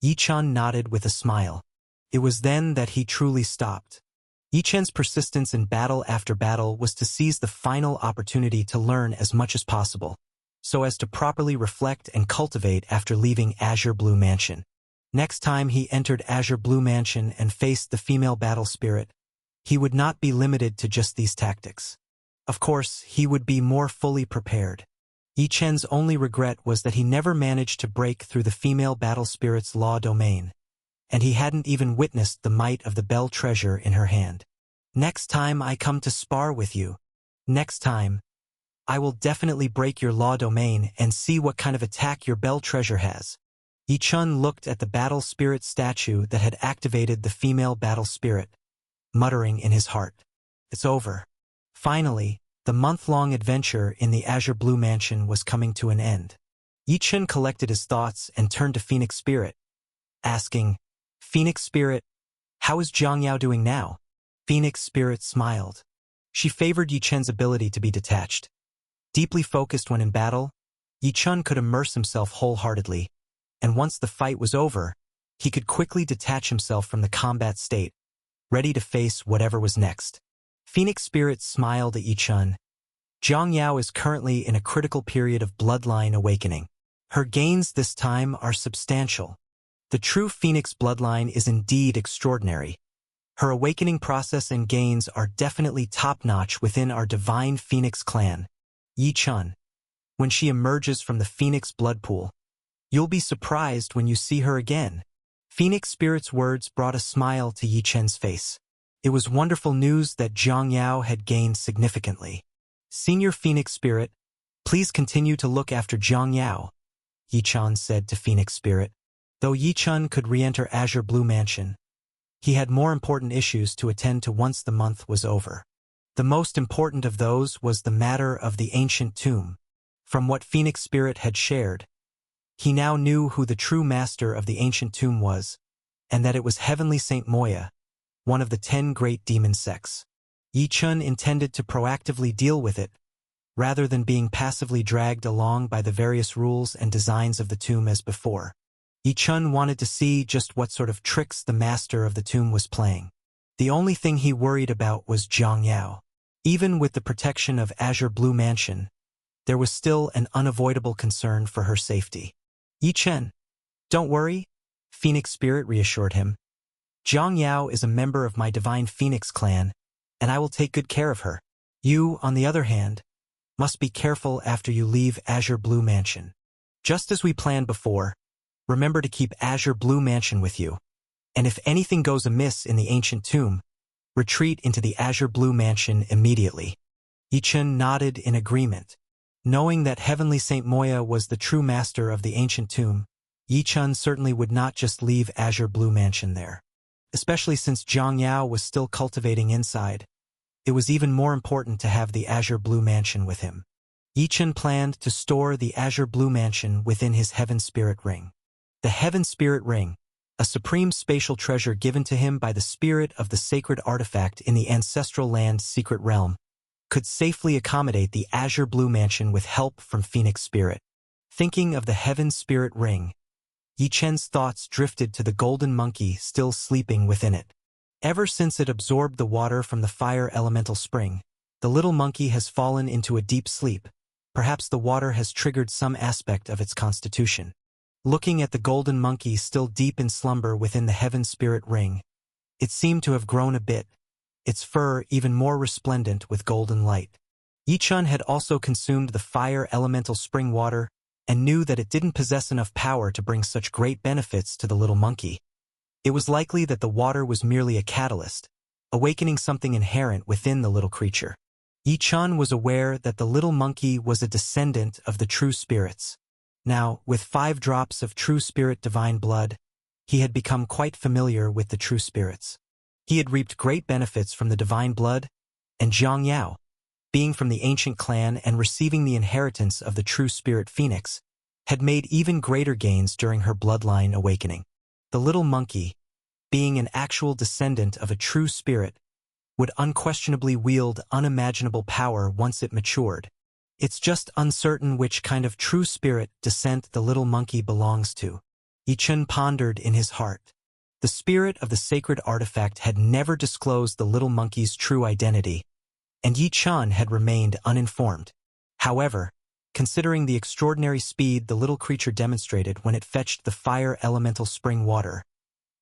Yi-chan nodded with a smile. It was then that he truly stopped. Yi-chan's persistence in battle after battle was to seize the final opportunity to learn as much as possible, so as to properly reflect and cultivate after leaving Azure Blue Mansion. Next time he entered Azure Blue Mansion and faced the female battle spirit, he would not be limited to just these tactics. Of course, he would be more fully prepared. Yi-chan's only regret was that he never managed to break through the female battle spirit's law domain, and he hadn't even witnessed the might of the bell treasure in her hand. Next time I come to spar with you, next time, I will definitely break your law domain and see what kind of attack your bell treasure has. Yi-chan looked at the battle spirit statue that had activated the female battle spirit, muttering in his heart, "It's over." Finally, the month-long adventure in the Azure Blue Mansion was coming to an end. Yi-chan collected his thoughts and turned to Phoenix Spirit, asking, "Phoenix Spirit, how is Jiangyao doing now?" Phoenix Spirit smiled. She favored Yi-chan's ability to be detached. Deeply focused when in battle, Yi-chan could immerse himself wholeheartedly, and once the fight was over, he could quickly detach himself from the combat state, ready to face whatever was next. Phoenix Spirit smiled at Yi-chun. Zhang Yao is currently in a critical period of bloodline awakening. Her gains this time are substantial. The true Phoenix bloodline is indeed extraordinary. Her awakening process and gains are definitely top-notch within our divine Phoenix clan. Yi-chun. When she emerges from the Phoenix blood pool, you'll be surprised when you see her again. Phoenix Spirit's words brought a smile to Yi-chun's face. It was wonderful news that Zhang Yao had gained significantly. Senior Phoenix Spirit, please continue to look after Zhang Yao, Yi-chun said to Phoenix Spirit. Though Yi-chun could re-enter Azure Blue Mansion, he had more important issues to attend to once the month was over. The most important of those was the matter of the ancient tomb. From what Phoenix Spirit had shared, he now knew who the true master of the ancient tomb was, and that it was Heavenly Saint Moya, one of the 10 great demon sects. Yi-chun intended to proactively deal with it, rather than being passively dragged along by the various rules and designs of the tomb as before. Yi-chun wanted to see just what sort of tricks the master of the tomb was playing. The only thing he worried about was Zhang Yao. Even with the protection of Azure Blue Mansion, there was still an unavoidable concern for her safety. Yi-chun, don't worry, Phoenix Spirit reassured him. Zhang Yao is a member of my divine Phoenix clan, and I will take good care of her. You, on the other hand, must be careful after you leave Azure Blue Mansion. Just as we planned before, remember to keep Azure Blue Mansion with you. And if anything goes amiss in the ancient tomb, retreat into the Azure Blue Mansion immediately. Yi-chun nodded in agreement. Knowing that Heavenly Saint Moya was the true master of the ancient tomb, Yi-chun certainly would not just leave Azure Blue Mansion there. Especially since Zhang Yao was still cultivating inside, it was even more important to have the Azure Blue Mansion with him. Yi-chun planned to store the Azure Blue Mansion within his Heaven Spirit Ring. The Heaven Spirit Ring, a supreme spatial treasure given to him by the spirit of the sacred artifact in the ancestral land Secret Realm, could safely accommodate the Azure Blue Mansion with help from Phoenix Spirit. Thinking of the Heaven Spirit Ring, Yi-chun's thoughts drifted to the golden monkey still sleeping within it. Ever since it absorbed the water from the fire elemental spring, the little monkey has fallen into a deep sleep. Perhaps the water has triggered some aspect of its constitution. Looking at the golden monkey still deep in slumber within the Heaven Spirit Ring, it seemed to have grown a bit, its fur even more resplendent with golden light. Yi-chun had also consumed the fire elemental spring water and knew that it didn't possess enough power to bring such great benefits to the little monkey. It was likely that the water was merely a catalyst, awakening something inherent within the little creature. Yi-chun was aware that the little monkey was a descendant of the true spirits. Now, with 5 drops of true spirit divine blood, he had become quite familiar with the true spirits. He had reaped great benefits from the divine blood, and Zhang Yao, being from the ancient clan and receiving the inheritance of the true spirit Phoenix, had made even greater gains during her bloodline awakening. The little monkey, being an actual descendant of a true spirit, would unquestionably wield unimaginable power once it matured. It's just uncertain which kind of true spirit descent the little monkey belongs to. Yi-chun pondered in his heart. The spirit of the sacred artifact had never disclosed the little monkey's true identity, and Yi-chun had remained uninformed. However, considering the extraordinary speed the little creature demonstrated when it fetched the fire elemental spring water,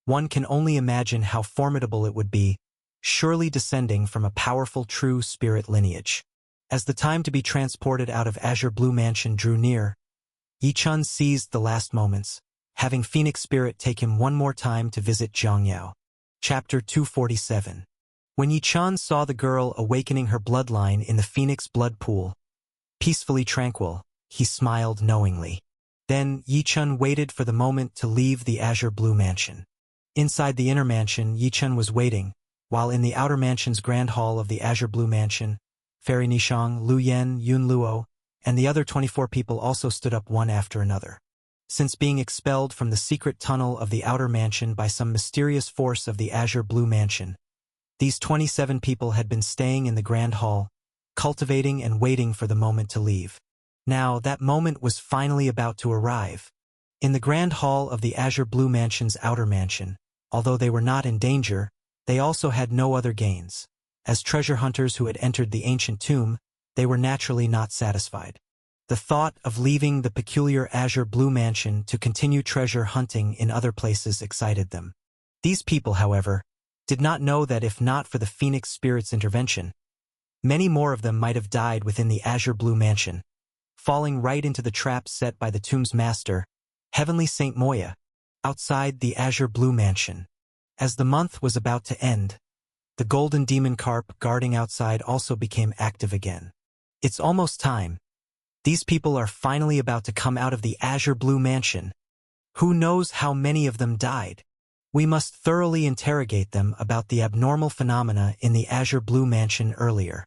one can only imagine how formidable it would be, surely descending from a powerful true spirit lineage. As the time to be transported out of Azure Blue Mansion drew near, Yi-chun seized the last moments, having Phoenix Spirit take him one more time to visit Zhang Yao. Chapter 247. When Yi-chun saw the girl awakening her bloodline in the Phoenix blood pool, peacefully tranquil, he smiled knowingly. Then Yi-chun waited for the moment to leave the Azure Blue Mansion. Inside the inner mansion, Yi-chun was waiting, while in the outer mansion's grand hall of the Azure Blue Mansion, Fairy Nishang, Lu Yen, Yun Luo, and the other 24 people also stood up one after another. Since being expelled from the secret tunnel of the outer mansion by some mysterious force of the Azure Blue Mansion, these 27 people had been staying in the grand hall, cultivating and waiting for the moment to leave. Now, that moment was finally about to arrive. In the grand hall of the Azure Blue Mansion's outer mansion, although they were not in danger, They also had no other gains. As treasure hunters who had entered the ancient tomb, they were naturally not satisfied. The thought of leaving the peculiar azure blue mansion to continue treasure hunting in other places excited them. These people, however, did not know that if not for the Phoenix Spirit's intervention, many more of them might have died within the azure blue mansion, falling right into the trap set by the tomb's master, Heavenly Saint Moya, outside the azure blue mansion. As the month was about to end, the golden demon carp guarding outside also became active again. It's almost time. These people are finally about to come out of the azure blue mansion. Who knows how many of them died? We must thoroughly interrogate them about the abnormal phenomena in the azure blue mansion earlier.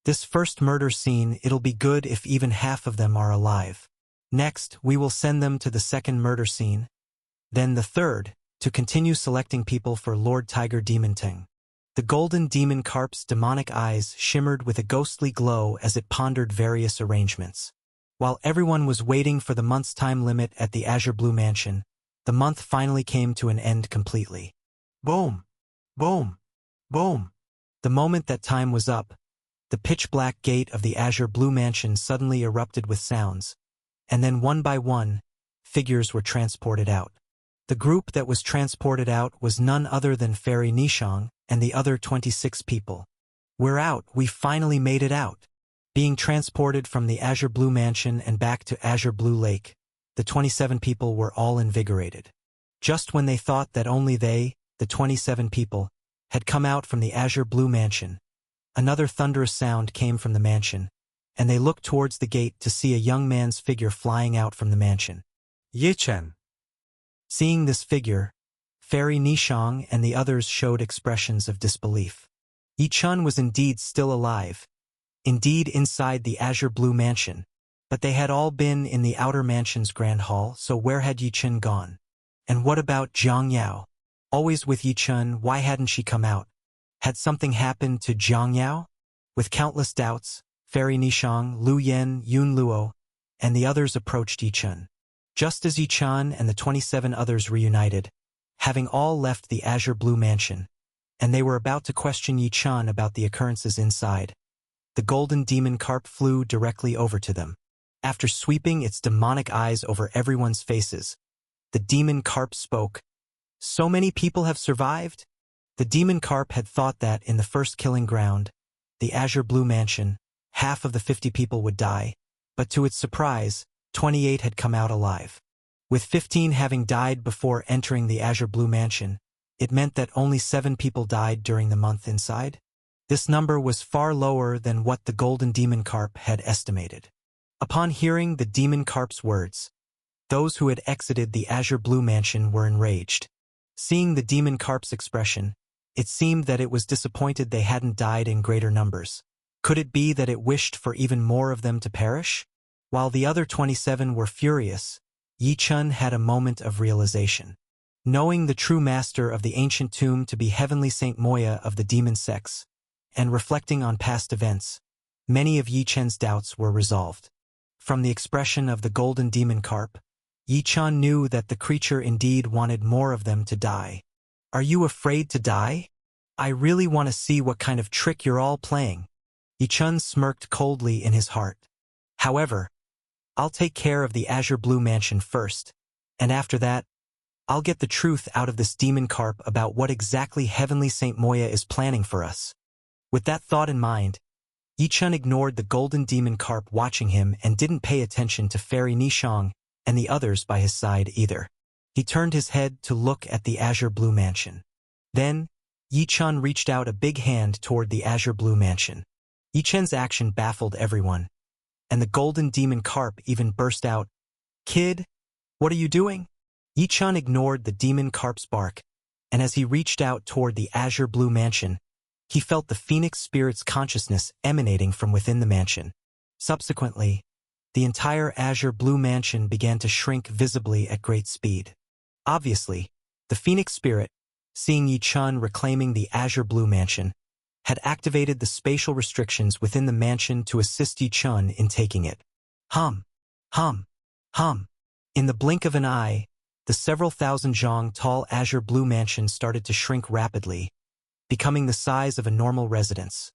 This first murder scene, it'll be good if even half of them are alive. Next, we will send them to the second murder scene, then the third, to continue selecting people for Lord Tiger Demon Ting. The golden demon carp's demonic eyes shimmered with a ghostly glow as it pondered various arrangements. While everyone was waiting for the month's time limit at the azure blue mansion, the month finally came to an end completely. Boom! Boom! Boom! The moment that time was up, the pitch-black gate of the azure blue mansion suddenly erupted with sounds, and then one by one, figures were transported out. The group that was transported out was none other than Fairy Nishang and the other 26 people. We're out, we finally made it out. Being transported from the azure blue mansion and back to azure blue lake, the 27 people were all invigorated. Just when they thought that only they, the 27 people, had come out from the azure blue mansion, another thunderous sound came from the mansion, and they looked towards the gate to see a young man's figure flying out from the mansion. Ye-chan. Seeing this figure, Fairy Nishang and the others showed expressions of disbelief. Yi-chun was indeed still alive, indeed inside the azure blue mansion, but they had all been in the outer mansion's grand hall, so where had Yi-chun gone? And what about Jiang Yao? Always with Yi-chun, why hadn't she come out? Had something happened to Jiang Yao? With countless doubts, Fairy Nishang, Lu Yen, Yun Luo, and the others approached Yi-chun. Just as Yi-chun and the 27 others reunited, having all left the azure blue mansion, and they were about to question Yi-chun about the occurrences inside, the golden demon carp flew directly over to them. After sweeping its demonic eyes over everyone's faces, the demon carp spoke. So many people have survived? The demon carp had thought that in the first killing ground, the azure blue mansion, half of the 50 people would die, but to its surprise, 28 had come out alive. With 15 having died before entering the azure blue mansion, it meant that only 7 people died during the month inside. This number was far lower than what the golden demon carp had estimated. Upon hearing the demon carp's words, those who had exited the azure blue mansion were enraged. Seeing the demon carp's expression, it seemed that it was disappointed they hadn't died in greater numbers. Could it be that it wished for even more of them to perish? While the other 27 were furious, Yi-chun had a moment of realization. Knowing the true master of the ancient tomb to be Heavenly Saint Moya of the demon sex, and reflecting on past events, many of Yi-chun's doubts were resolved. From the expression of the golden demon carp, Yi-chun knew that the creature indeed wanted more of them to die. Are you afraid to die? I really want to see what kind of trick you're all playing. Yi-chun smirked coldly in his heart. However, I'll take care of the azure blue mansion first, and after that, I'll get the truth out of this demon carp about what exactly Heavenly Saint Moya is planning for us. With that thought in mind, Yi-chun ignored the golden demon carp watching him and didn't pay attention to Fairy Nishang and the others by his side either. He turned his head to look at the azure blue mansion. Then, Yi-chun reached out a big hand toward the azure blue mansion. Yi-chun's action baffled everyone, and the golden demon carp even burst out, "Kid, what are you doing?" Yi-chun ignored the demon carp's bark, and as he reached out toward the azure blue mansion, he felt the phoenix spirit's consciousness emanating from within the mansion. Subsequently, the entire azure blue mansion began to shrink visibly at great speed. Obviously, the phoenix spirit, seeing Yi-chun reclaiming the azure blue mansion, had activated the spatial restrictions within the mansion to assist Yi-chun in taking it. Hum, hum, hum. In the blink of an eye, the several thousand zhang tall azure blue mansion started to shrink rapidly, becoming the size of a normal residence.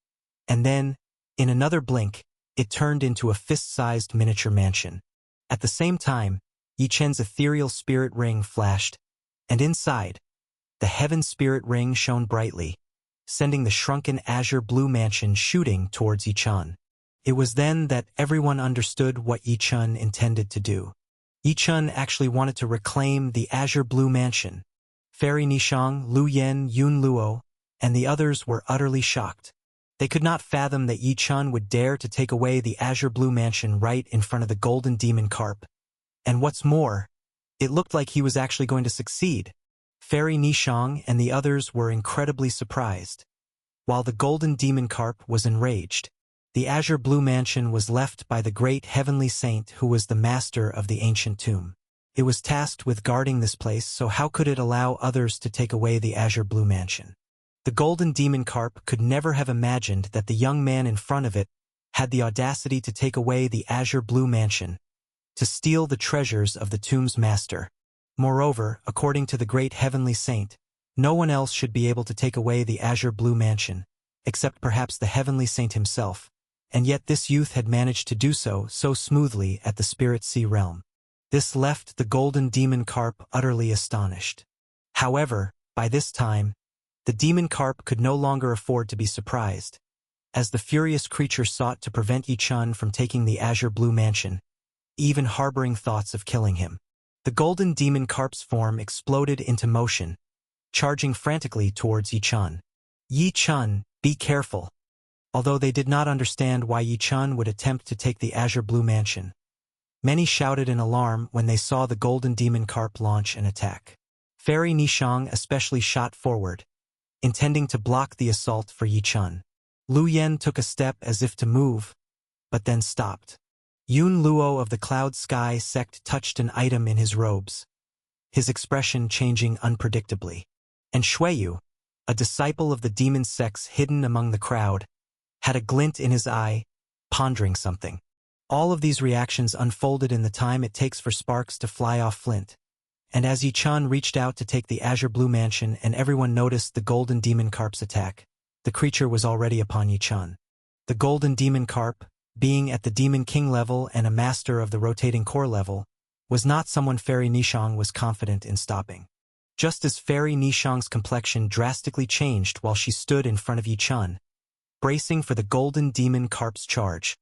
And then, in another blink, it turned into a fist-sized miniature mansion. At the same time, Yi Chen's ethereal spirit ring flashed, and inside, the heaven spirit ring shone brightly, sending the shrunken azure blue mansion shooting towards Yi Chen. It was then that everyone understood what Yi Chen intended to do. Yi Chen actually wanted to reclaim the azure blue mansion. Fairy Nishang, Lu Yen, Yun Luo, and the others were utterly shocked. They could not fathom that Yi Chen would dare to take away the azure blue mansion right in front of the golden demon carp. And what's more, it looked like he was actually going to succeed. Fairy Nishang and the others were incredibly surprised. While the golden demon carp was enraged, the azure blue mansion was left by the great heavenly saint who was the master of the ancient tomb. It was tasked with guarding this place, so how could it allow others to take away the azure blue mansion? The golden demon carp could never have imagined that the young man in front of it had the audacity to take away the azure blue mansion, to steal the treasures of the tomb's master. Moreover, according to the great heavenly saint, no one else should be able to take away the azure blue mansion, except perhaps the heavenly saint himself, and yet this youth had managed to do so smoothly at the spirit sea realm. This left the golden demon carp utterly astonished. However, by this time, the demon carp could no longer afford to be surprised. As the furious creature sought to prevent Yi Chen from taking the azure blue mansion, even harboring thoughts of killing him, the golden demon carp's form exploded into motion, charging frantically towards Yi Chen. Yi Chen, be careful. Although they did not understand why Yi Chen would attempt to take the azure blue mansion, many shouted in alarm when they saw the golden demon carp launch an attack. Fairy Nishang especially shot forward, intending to block the assault for Yi Chen. Lu Yen took a step as if to move, but then stopped. Yun Luo of the Cloud Sky sect touched an item in his robes, his expression changing unpredictably. And Shuiyu, a disciple of the demon sects hidden among the crowd, had a glint in his eye, pondering something. All of these reactions unfolded in the time it takes for sparks to fly off flint. And as Yi Chen reached out to take the azure blue mansion and everyone noticed the golden demon carp's attack, the creature was already upon Yi Chen. The golden demon carp, being at the demon king level and a master of the rotating core level, was not someone Fairy Nishang was confident in stopping. Just as Fairy Nishang's complexion drastically changed while she stood in front of Yi Chen, bracing for the golden demon carp's charge,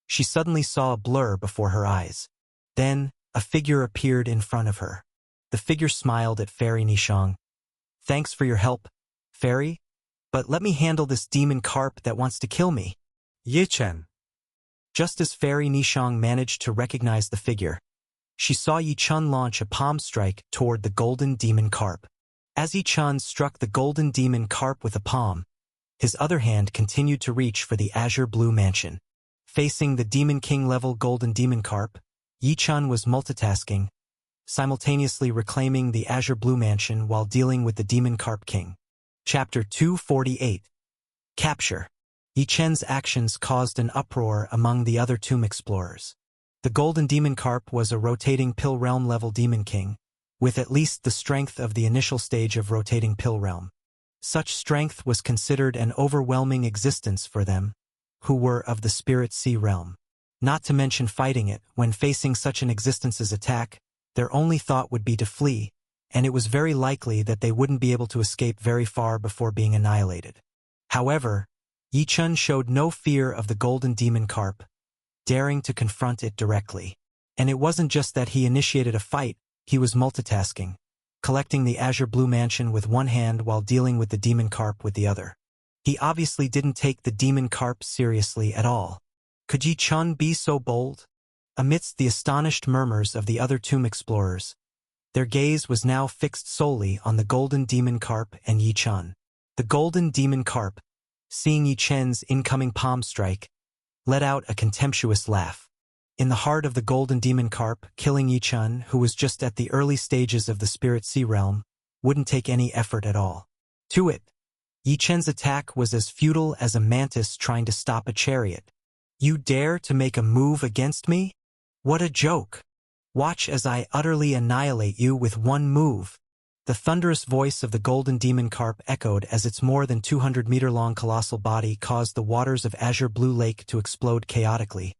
she suddenly saw a blur before her eyes. Then, a figure appeared in front of her. The figure smiled at Fairy Nishang. "Thanks for your help, Fairy, but let me handle this demon carp that wants to kill me." Yi Chen. Just as Fairy Nishang managed to recognize the figure, she saw Yi Chen launch a palm strike toward the golden demon carp. As Yi Chen struck the golden demon carp with a palm, his other hand continued to reach for the azure blue mansion. Facing the demon king level golden demon carp, Yi Chen was multitasking, simultaneously reclaiming the azure blue mansion while dealing with the demon carp king. Chapter 248. Capture. Yi Chen's actions caused an uproar among the other tomb explorers. The golden demon carp was a rotating pill realm level demon king, with at least the strength of the initial stage of rotating pill realm. Such strength was considered an overwhelming existence for them, who were of the spirit sea realm. Not to mention fighting it, when facing such an existence's attack, their only thought would be to flee, and it was very likely that they wouldn't be able to escape very far before being annihilated. However, Yi Chen showed no fear of the golden demon carp, daring to confront it directly. And it wasn't just that he initiated a fight, he was multitasking, collecting the azure blue mansion with one hand while dealing with the demon carp with the other. He obviously didn't take the demon carp seriously at all. Could Yi Chen be so bold? Amidst the astonished murmurs of the other tomb explorers, their gaze was now fixed solely on the golden demon carp and Yi Chen. The golden demon carp, seeing Yi Chen's incoming palm strike, let out a contemptuous laugh. In the heart of the golden demon carp, killing Yi Chen, who was just at the early stages of the spirit sea realm, wouldn't take any effort at all. To it, Yi Chen's attack was as futile as a mantis trying to stop a chariot. "You dare to make a move against me? What a joke! Watch as I utterly annihilate you with one move." The thunderous voice of the golden demon carp echoed as its more than 200-meter-long colossal body caused the waters of Azure Blue Lake to explode chaotically,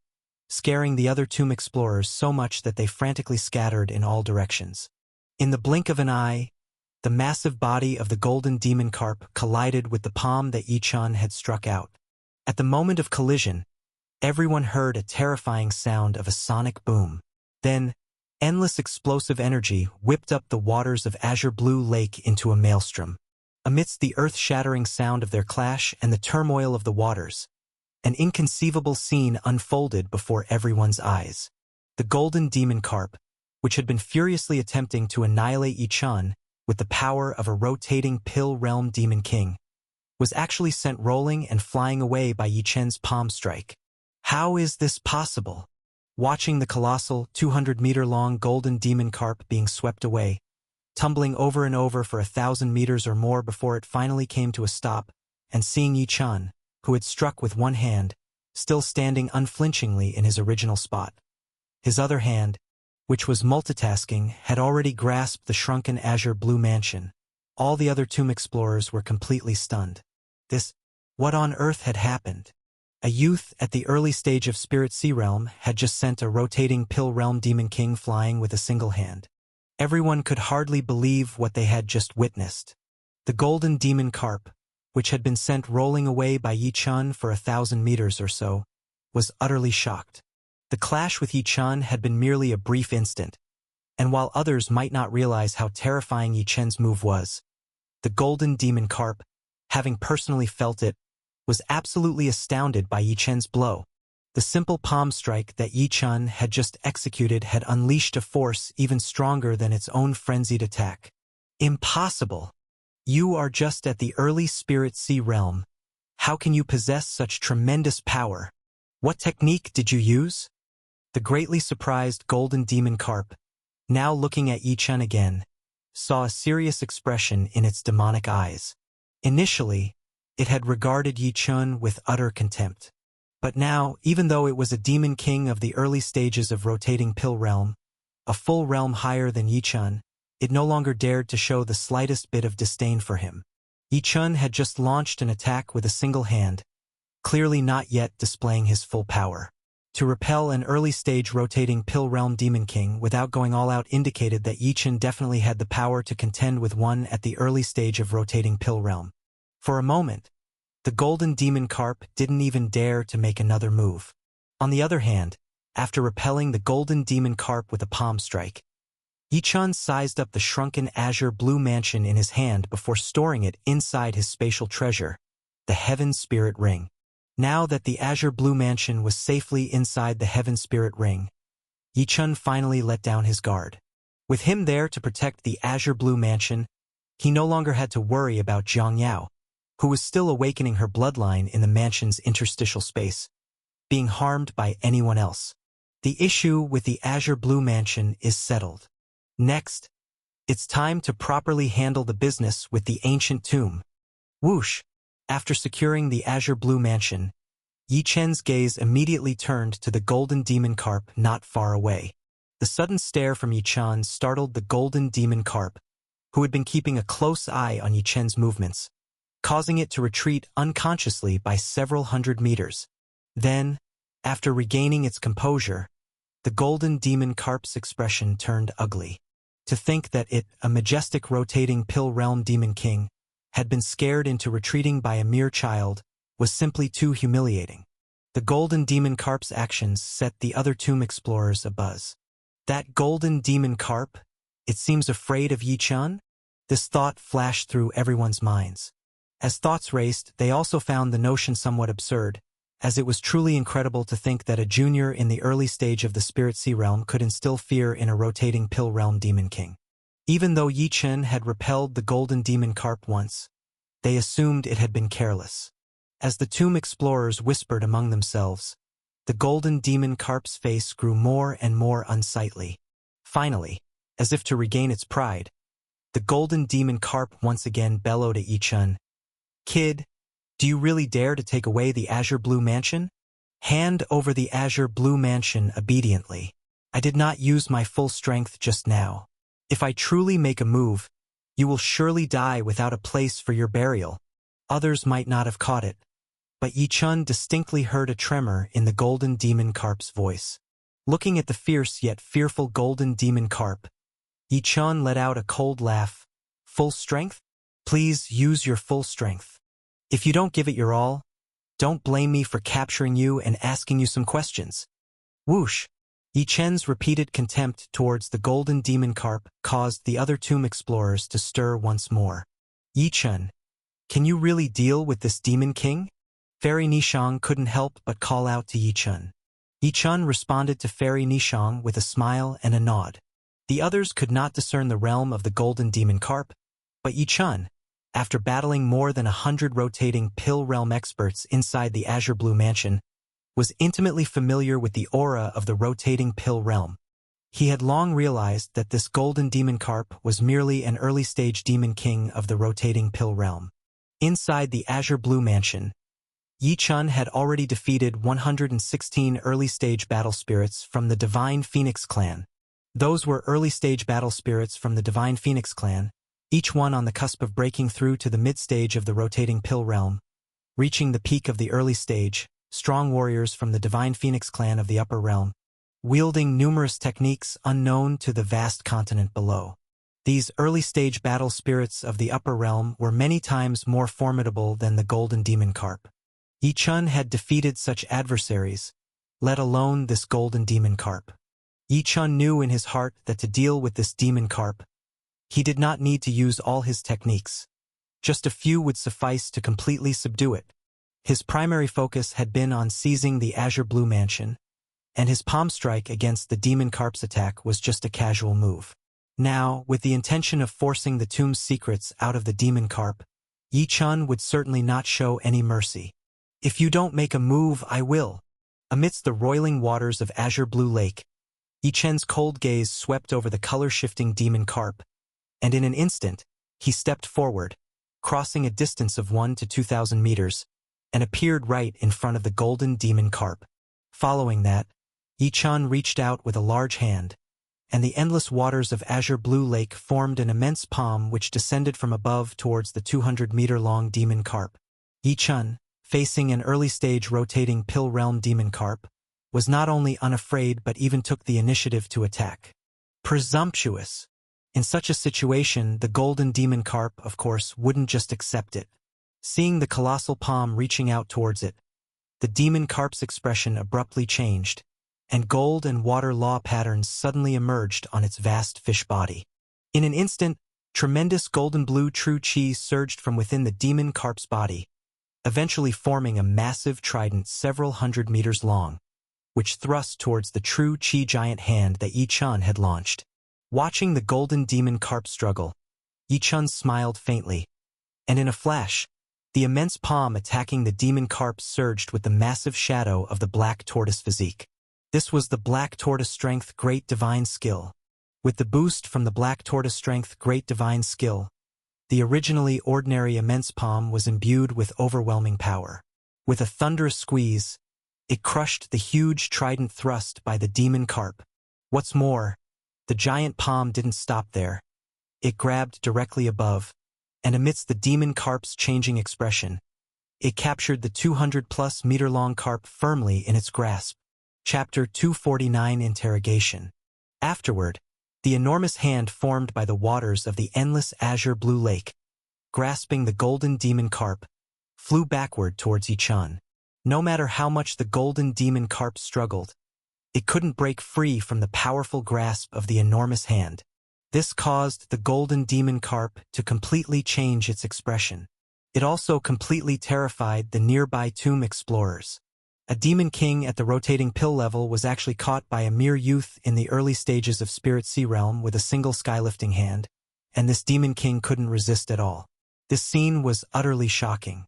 scaring the other tomb explorers so much that they frantically scattered in all directions. In the blink of an eye, the massive body of the golden demon carp collided with the palm that Yi-chan had struck out. At the moment of collision, everyone heard a terrifying sound of a sonic boom. Then, endless explosive energy whipped up the waters of Azure Blue Lake into a maelstrom. Amidst the earth-shattering sound of their clash and the turmoil of the waters, an inconceivable scene unfolded before everyone's eyes. The golden demon carp, which had been furiously attempting to annihilate Yi-chan with the power of a rotating pill realm demon king, was actually sent rolling and flying away by Yi-chan's palm strike. How is this possible? Watching the colossal, 200-meter-long golden demon carp being swept away, tumbling over and over for 1,000 meters or more before it finally came to a stop, and seeing Yi-chan, who had struck with one hand, still standing unflinchingly in his original spot. His other hand, which was multitasking, had already grasped the shrunken Azure Blue Mansion. All the other tomb explorers were completely stunned. What on earth had happened? A youth at the early stage of Spirit Sea Realm had just sent a rotating Pill Realm Demon King flying with a single hand. Everyone could hardly believe what they had just witnessed. The golden demon carp, which had been sent rolling away by Yi-chan for 1,000 meters or so, was utterly shocked. The clash with Yi-chan had been merely a brief instant, and while others might not realize how terrifying Yi-chan's move was, the golden demon carp, having personally felt it, was absolutely astounded by Yi-chan's blow. The simple palm strike that Yi-chan had just executed had unleashed a force even stronger than its own frenzied attack. Impossible! You are just at the early Spirit Sea Realm. How can you possess such tremendous power? What technique did you use? The greatly surprised golden demon carp, now looking at Yi-chan again, saw a serious expression in its demonic eyes. Initially, it had regarded Yi-chan with utter contempt. But now, even though it was a demon king of the early stages of rotating Pill Realm, a full realm higher than Yi-chan, it no longer dared to show the slightest bit of disdain for him. Yi-chan had just launched an attack with a single hand, clearly not yet displaying his full power. To repel an early-stage rotating Pill Realm Demon King without going all out indicated that Yi-chan definitely had the power to contend with one at the early stage of rotating Pill Realm. For a moment, the golden demon carp didn't even dare to make another move. On the other hand, after repelling the golden demon carp with a palm strike, Yi-chan sized up the shrunken Azure Blue Mansion in his hand before storing it inside his spatial treasure, the Heaven Spirit Ring. Now that the Azure Blue Mansion was safely inside the Heaven Spirit Ring, Yi-chan finally let down his guard. With him there to protect the Azure Blue Mansion, he no longer had to worry about Zhang Yao, who was still awakening her bloodline in the mansion's interstitial space, being harmed by anyone else. The issue with the Azure Blue Mansion is settled. Next, it's time to properly handle the business with the ancient tomb. Whoosh! After securing the Azure Blue Mansion, Yi-chan's gaze immediately turned to the golden demon carp not far away. The sudden stare from Yi-chan startled the golden demon carp, who had been keeping a close eye on Yi-chan's movements, causing it to retreat unconsciously by several hundred meters. Then, after regaining its composure, the golden demon carp's expression turned ugly. To think that it, a majestic rotating Pill Realm Demon King, had been scared into retreating by a mere child was simply too humiliating. The golden demon carp's actions set the other tomb explorers abuzz. That golden demon carp, it seems afraid of Yi-chan? This thought flashed through everyone's minds. As thoughts raced, they also found the notion somewhat absurd, as it was truly incredible to think that a junior in the early stage of the Spirit Sea Realm could instill fear in a rotating Pill Realm Demon King. Even though Yi-chan had repelled the golden demon carp once, they assumed it had been careless. As the tomb explorers whispered among themselves, the golden demon carp's face grew more and more unsightly. Finally, as if to regain its pride, the golden demon carp once again bellowed at Yi-chan. "Kid, do you really dare to take away the Azure Blue Mansion? Hand over the Azure Blue Mansion obediently. I did not use my full strength just now. If I truly make a move, You will surely die without a place for your burial. Others might not have caught it, but Yi Chun distinctly heard a tremor in the golden demon carp's voice. Looking at the fierce yet fearful golden demon carp, Yi Chun let out a cold laugh. Full strength? Please use your full strength. If you don't give it your all, don't blame me for capturing you and asking you some questions. Whoosh! Yi Chen's repeated contempt towards the golden demon carp caused the other tomb explorers to stir once more. Yi Chen, can you really deal with this demon king? Fairy Nishang couldn't help but call out to Yi Chun. Yi Chun responded to Fairy Nishang with a smile and a nod. The others could not discern the realm of the golden demon carp, but Yi Chun, after battling more than 100 rotating pill realm experts inside the Azure Blue Mansion, was intimately familiar with the aura of the rotating pill realm. He had long realized that this golden demon carp was merely an early-stage demon king of the rotating pill realm. Inside the Azure Blue Mansion, Yi Chun had already defeated 116 early-stage battle spirits from the Divine Phoenix clan. Those were early-stage battle spirits from the Divine Phoenix clan, each one on the cusp of breaking through to the mid-stage of the rotating pill realm. Reaching the peak of the early stage, strong warriors from the Divine Phoenix clan of the upper realm, wielding numerous techniques unknown to the vast continent below. These early-stage battle spirits of the upper realm were many times more formidable than the golden demon carp. Yi Chun had defeated such adversaries, let alone this golden demon carp. Yi Chun knew in his heart that to deal with this demon carp, he did not need to use all his techniques. Just a few would suffice to completely subdue it. His primary focus had been on seizing the Azure Blue Mansion, and his palm strike against the demon carp's attack was just a casual move. Now, with the intention of forcing the tomb's secrets out of the demon carp, Yi Chun would certainly not show any mercy. If you don't make a move, I will. Amidst the roiling waters of Azure Blue Lake, Yi Chen's cold gaze swept over the color-shifting demon carp, and in an instant, he stepped forward, crossing a distance of 1 to 2,000 meters, and appeared right in front of the golden demon carp. Following that, Yi Chun reached out with a large hand, and the endless waters of Azure Blue Lake formed an immense palm which descended from above towards the 200-meter-long demon carp. Yi Chun, facing an early-stage rotating pill realm demon carp, was not only unafraid but even took the initiative to attack. Presumptuous! In such a situation, the golden demon carp, of course, wouldn't just accept it. Seeing the colossal palm reaching out towards it, the demon carp's expression abruptly changed, and gold and water law patterns suddenly emerged on its vast fish body. In an instant, tremendous golden blue true chi surged from within the demon carp's body, eventually forming a massive trident several hundred meters long, which thrust towards the true chi giant hand that Yi Chun had launched. Watching the golden demon carp struggle, Yi Chun smiled faintly, and in a flash, the immense palm attacking the demon carp surged with the massive shadow of the black tortoise physique. This was the Black Tortoise Strength Great Divine Skill. With the boost from the Black Tortoise Strength Great Divine Skill, the originally ordinary immense palm was imbued with overwhelming power. With a thunderous squeeze, it crushed the huge trident thrust by the demon carp. What's more, the giant palm didn't stop there. It grabbed directly above, and amidst the demon carp's changing expression, it captured the 200-plus meter-long carp firmly in its grasp. Chapter 249 Interrogation. Afterward, the enormous hand formed by the waters of the endless Azure Blue Lake, grasping the golden demon carp, flew backward towards Yi Chun. No matter how much the golden demon carp struggled, it couldn't break free from the powerful grasp of the enormous hand. This caused the golden demon carp to completely change its expression. It also completely terrified the nearby tomb explorers. A demon king at the rotating pill level was actually caught by a mere youth in the early stages of Spirit Sea Realm with a single skylifting hand, and this demon king couldn't resist at all. This scene was utterly shocking.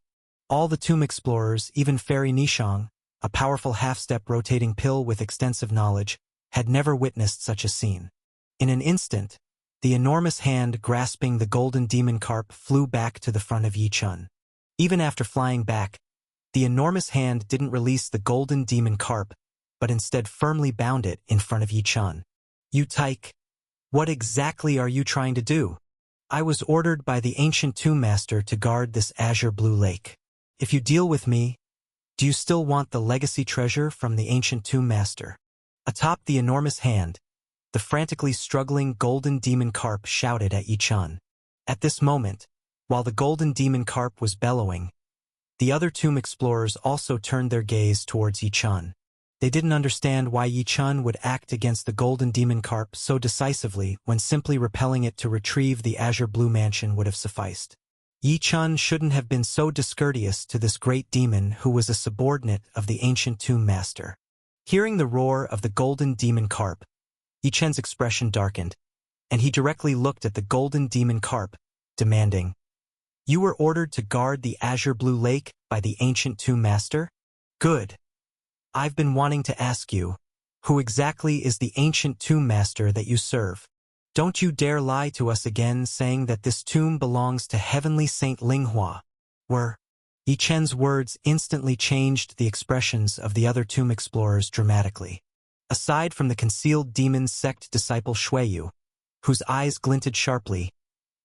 All the tomb explorers, even Fairy Nishang, a powerful half-step rotating pill with extensive knowledge, had never witnessed such a scene. In an instant, the enormous hand grasping the golden demon carp flew back to the front of Yi Chun. Even after flying back, the enormous hand didn't release the golden demon carp, but instead firmly bound it in front of Yi Chun. "You tyke, what exactly are you trying to do?" I was ordered by the ancient tomb master to guard this azure blue lake. If you deal with me, do you still want the legacy treasure from the ancient tomb master? Atop the enormous hand, the frantically struggling golden demon carp shouted at Yi Chun. At this moment, while the golden demon carp was bellowing, the other tomb explorers also turned their gaze towards Yi Chun. They didn't understand why Yi Chun would act against the golden demon carp so decisively when simply repelling it to retrieve the azure blue mansion would have sufficed. Yi Chun shouldn't have been so discourteous to this great demon who was a subordinate of the ancient tomb master. Hearing the roar of the golden demon carp, Yi Chun's expression darkened, and he directly looked at the golden demon carp, demanding, "You were ordered to guard the azure blue lake by the ancient tomb master? Good. I've been wanting to ask you, who exactly is the ancient tomb master that you serve? Don't you dare lie to us again saying that this tomb belongs to heavenly Saint Linghua." Yi Chen's words instantly changed the expressions of the other tomb explorers dramatically. Aside from the concealed demon sect disciple Shuiyu, whose eyes glinted sharply,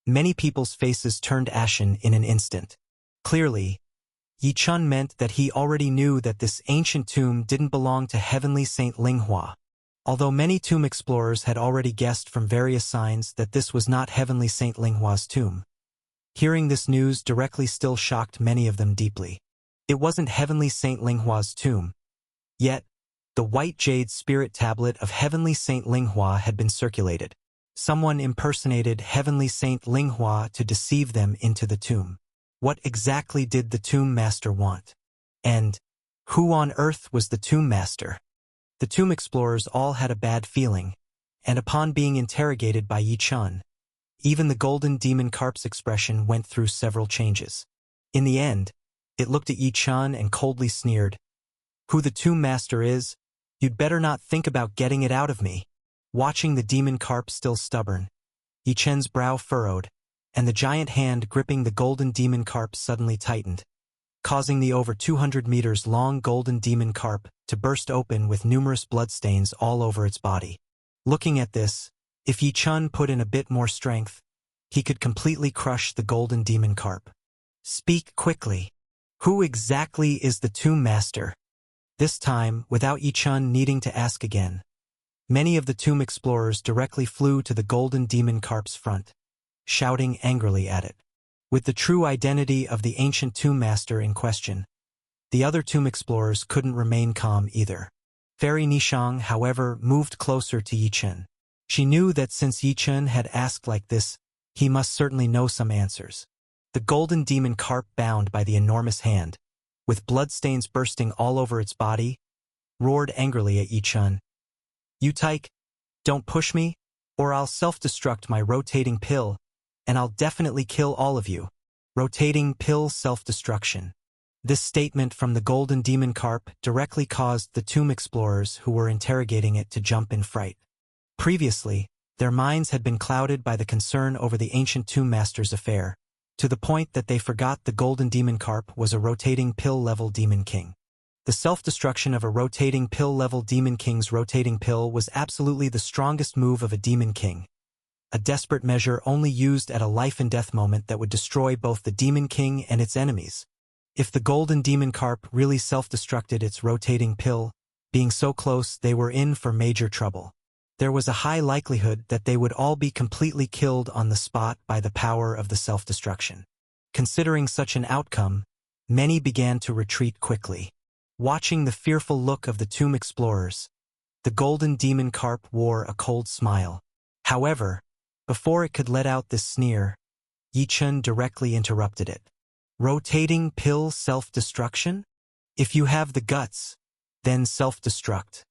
many people's faces turned ashen in an instant. Clearly, Yi Chun meant that he already knew that this ancient tomb didn't belong to heavenly Saint Linghua. Although many tomb explorers had already guessed from various signs that this was not heavenly Saint Linghua's tomb, hearing this news directly still shocked many of them deeply. It wasn't heavenly Saint Linghua's tomb. Yet, the white jade spirit tablet of heavenly Saint Linghua had been circulated. Someone impersonated heavenly Saint Linghua to deceive them into the tomb. What exactly did the tomb master want? And who on earth was the tomb master? The tomb explorers all had a bad feeling, and upon being interrogated by Yi Chun, even the golden demon carp's expression went through several changes. In the end, it looked at Yi Chun and coldly sneered, "Who the tomb master is, you'd better not think about getting it out of me." Watching the demon carp still stubborn, Yi Chen's brow furrowed, and the giant hand gripping the golden demon carp suddenly tightened, causing the over 200 meters long golden demon carp to burst open with numerous bloodstains all over its body. Looking at this, if Yi Chun put in a bit more strength, he could completely crush the golden demon carp. "Speak quickly. Who exactly is the tomb master?" This time, without Yi Chun needing to ask again, many of the tomb explorers directly flew to the golden demon carp's front, shouting angrily at it. With the true identity of the ancient tomb master in question, the other tomb explorers couldn't remain calm either. Fairy Nishang, however, moved closer to Yi Chun. She knew that since Yi Chun had asked like this, he must certainly know some answers. The golden demon carp, bound by the enormous hand, with bloodstains bursting all over its body, roared angrily at Yi Chun. "You tyke, don't push me, or I'll self-destruct my rotating pill, and I'll definitely kill all of you." Rotating pill self-destruction. This statement from the golden demon carp directly caused the tomb explorers who were interrogating it to jump in fright. Previously, their minds had been clouded by the concern over the ancient tomb master's affair, to the point that they forgot the golden demon carp was a rotating pill-level demon king. The self-destruction of a rotating pill-level demon king's rotating pill was absolutely the strongest move of a demon king, a desperate measure only used at a life-and-death moment that would destroy both the demon king and its enemies. If the golden demon carp really self-destructed its rotating pill, being so close, they were in for major trouble. There was a high likelihood that they would all be completely killed on the spot by the power of the self-destruction. Considering such an outcome, many began to retreat quickly. Watching the fearful look of the tomb explorers, the golden demon carp wore a cold smile. However, before it could let out this sneer, Yi Chun directly interrupted it. "Rotating pill self-destruction? If you have the guts, then self-destruct.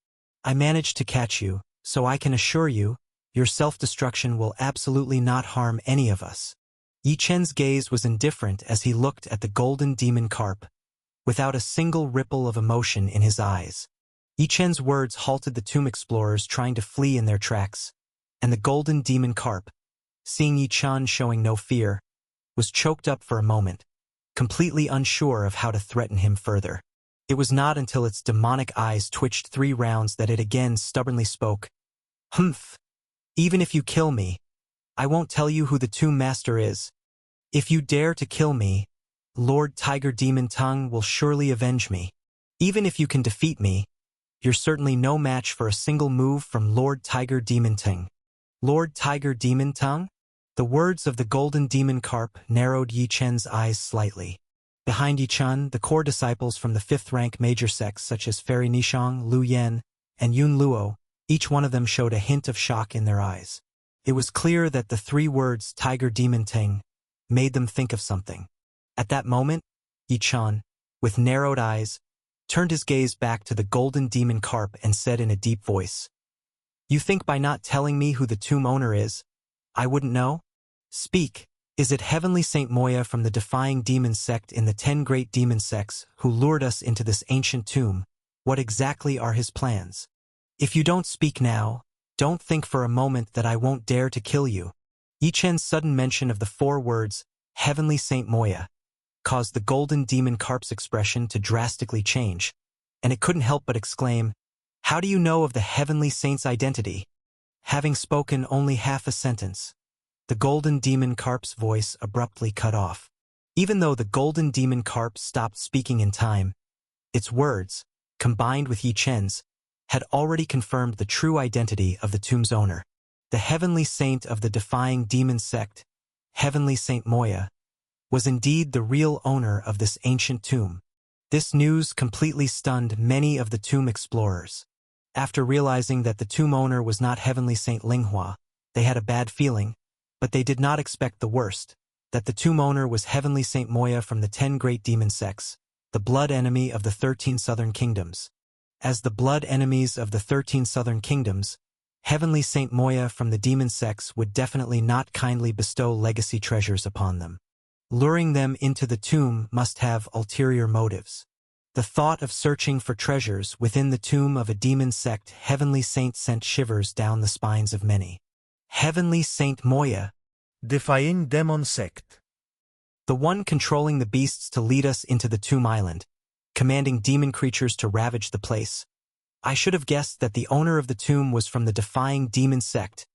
I managed to catch you, so I can assure you, your self-destruction will absolutely not harm any of us." Yi Chen's gaze was indifferent as he looked at the golden demon carp, without a single ripple of emotion in his eyes. Yi Chen's words halted the tomb explorers trying to flee in their tracks, and the golden demon carp, seeing Yi Chen showing no fear, was choked up for a moment, completely unsure of how to threaten him further. It was not until its demonic eyes twitched 3 rounds that it again stubbornly spoke. "Humph! Even if you kill me, I won't tell you who the tomb master is. If you dare to kill me, Lord Tiger Demon Tongue will surely avenge me. Even if you can defeat me, you're certainly no match for a single move from Lord Tiger Demon Tongue. Lord Tiger Demon Tongue? The words of the golden demon carp narrowed Yi Chen's eyes slightly. Behind Yi Chen, the core disciples from the fifth-rank major sects such as Fairy Nishang, Lu Yen, and Yun Luo, each one of them showed a hint of shock in their eyes. It was clear that the three words Tiger Demon Tongue made them think of something. At that moment, Yi Chen, with narrowed eyes, turned his gaze back to the golden demon carp and said in a deep voice, "You think by not telling me who the tomb owner is, I wouldn't know? Speak, is it Heavenly Saint Moya from the Defying Demon sect in the 10 great demon sects who lured us into this ancient tomb? What exactly are his plans? If you don't speak now, don't think for a moment that I won't dare to kill you." Yi Chen's sudden mention of the 4 words, Heavenly Saint Moya, caused the golden demon carp's expression to drastically change, and it couldn't help but exclaim, "How do you know of the Heavenly Saint's identity?" Having spoken only half a sentence, the golden demon carp's voice abruptly cut off. Even though the golden demon carp stopped speaking in time, its words, combined with Yi Chen's, had already confirmed the true identity of the tomb's owner. The Heavenly Saint of the Defying Demon sect, Heavenly Saint Moya, was indeed the real owner of this ancient tomb. This news completely stunned many of the tomb explorers. After realizing that the tomb owner was not Heavenly Saint Linghua, they had a bad feeling, but they did not expect the worst, that the tomb owner was Heavenly Saint Moya from the 10 great demon sects, the blood enemy of the 13 southern kingdoms. As the blood enemies of the 13 southern kingdoms, Heavenly Saint Moya from the demon sects would definitely not kindly bestow legacy treasures upon them. Luring them into the tomb must have ulterior motives. The thought of searching for treasures within the tomb of a demon sect Heavenly Saint sent shivers down the spines of many. Heavenly Saint Moya, Defying Demon Sect. the one controlling the beasts to lead us into the tomb island, commanding demon creatures to ravage the place. I should have guessed that the owner of the tomb was from the Defying Demon sect,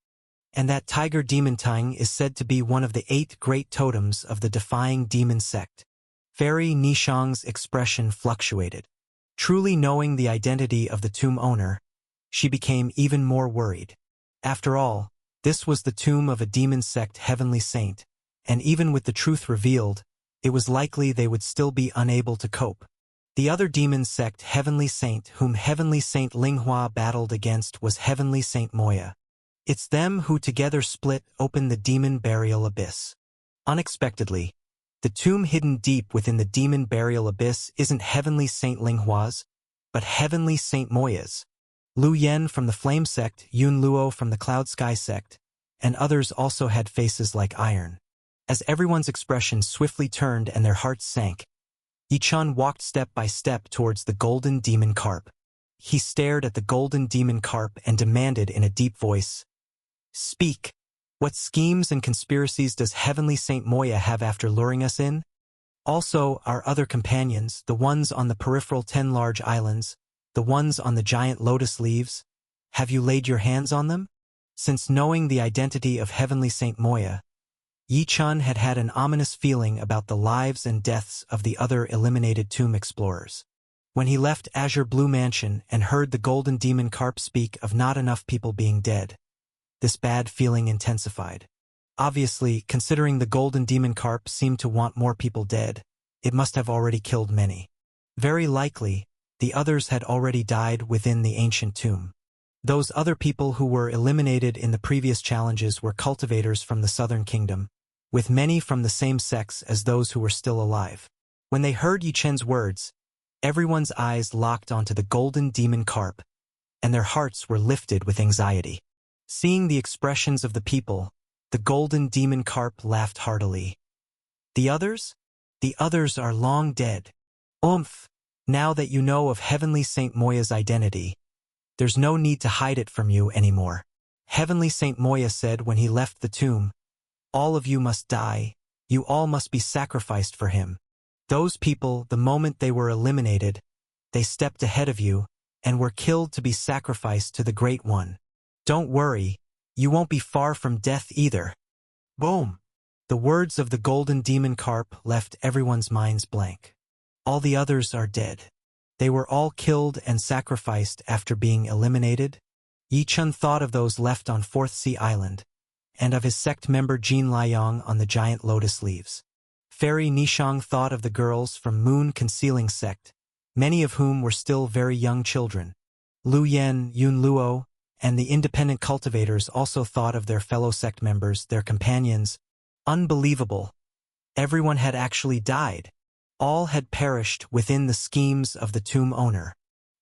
and that Tiger Demon Tongue is said to be one of the 8 great totems of the Defying Demon sect. Fairy Nishang's expression fluctuated. Truly knowing the identity of the tomb owner, she became even more worried. After all, this was the tomb of a demon sect Heavenly Saint, and even with the truth revealed, it was likely they would still be unable to cope. The other demon sect Heavenly Saint whom Heavenly Saint Linghua battled against was Heavenly Saint Moya. It's them who together split open the demon burial abyss. Unexpectedly, the tomb hidden deep within the demon burial abyss isn't Heavenly Saint Linghua's, but Heavenly Saint Moya's. Lu Yen from the Flame sect, Yun Luo from the Cloud Sky sect, and others also had faces like iron. As everyone's expressions swiftly turned and their hearts sank, Yi Chen walked step by step towards the golden demon carp. He stared at the golden demon carp and demanded in a deep voice, "Speak. What schemes and conspiracies does Heavenly Saint Moya have after luring us in? Also, our other companions, the ones on the peripheral 10 large islands, the ones on the giant lotus leaves, have you laid your hands on them?" Since knowing the identity of Heavenly Saint Moya, Yi Chen had had an ominous feeling about the lives and deaths of the other eliminated tomb explorers. When he left Azure Blue Mansion and heard the golden demon carp speak of not enough people being dead, this bad feeling intensified. Obviously, considering the golden demon carp seemed to want more people dead, it must have already killed many. Very likely, the others had already died within the ancient tomb. Those other people who were eliminated in the previous challenges were cultivators from the Southern Kingdom, with many from the same sex as those who were still alive. When they heard Yi Chen's words, everyone's eyes locked onto the golden demon carp, and their hearts were lifted with anxiety. Seeing the expressions of the people, the golden demon carp laughed heartily. The others? The others are long dead. Oomph! Now that you know of Heavenly Saint Moya's identity, there's no need to hide it from you anymore. Heavenly Saint Moya said when he left the tomb, "All of you must die, you all must be sacrificed for him." Those people, the moment they were eliminated, they stepped ahead of you, and were killed to be sacrificed to the Great One. Don't worry, you won't be far from death either. Boom! The words of the golden demon carp left everyone's minds blank. All the others are dead. They were all killed and sacrificed after being eliminated. Yi Chun thought of those left on Fourth Sea Island, and of his sect member Jin Liang on the giant lotus leaves. Fairy Nishang thought of the girls from Moon Concealing Sect, many of whom were still very young children. Lu Yen, Yun Luo, and the independent cultivators also thought of their fellow sect members, their companions. Unbelievable. Everyone had actually died. All had perished within the schemes of the tomb owner.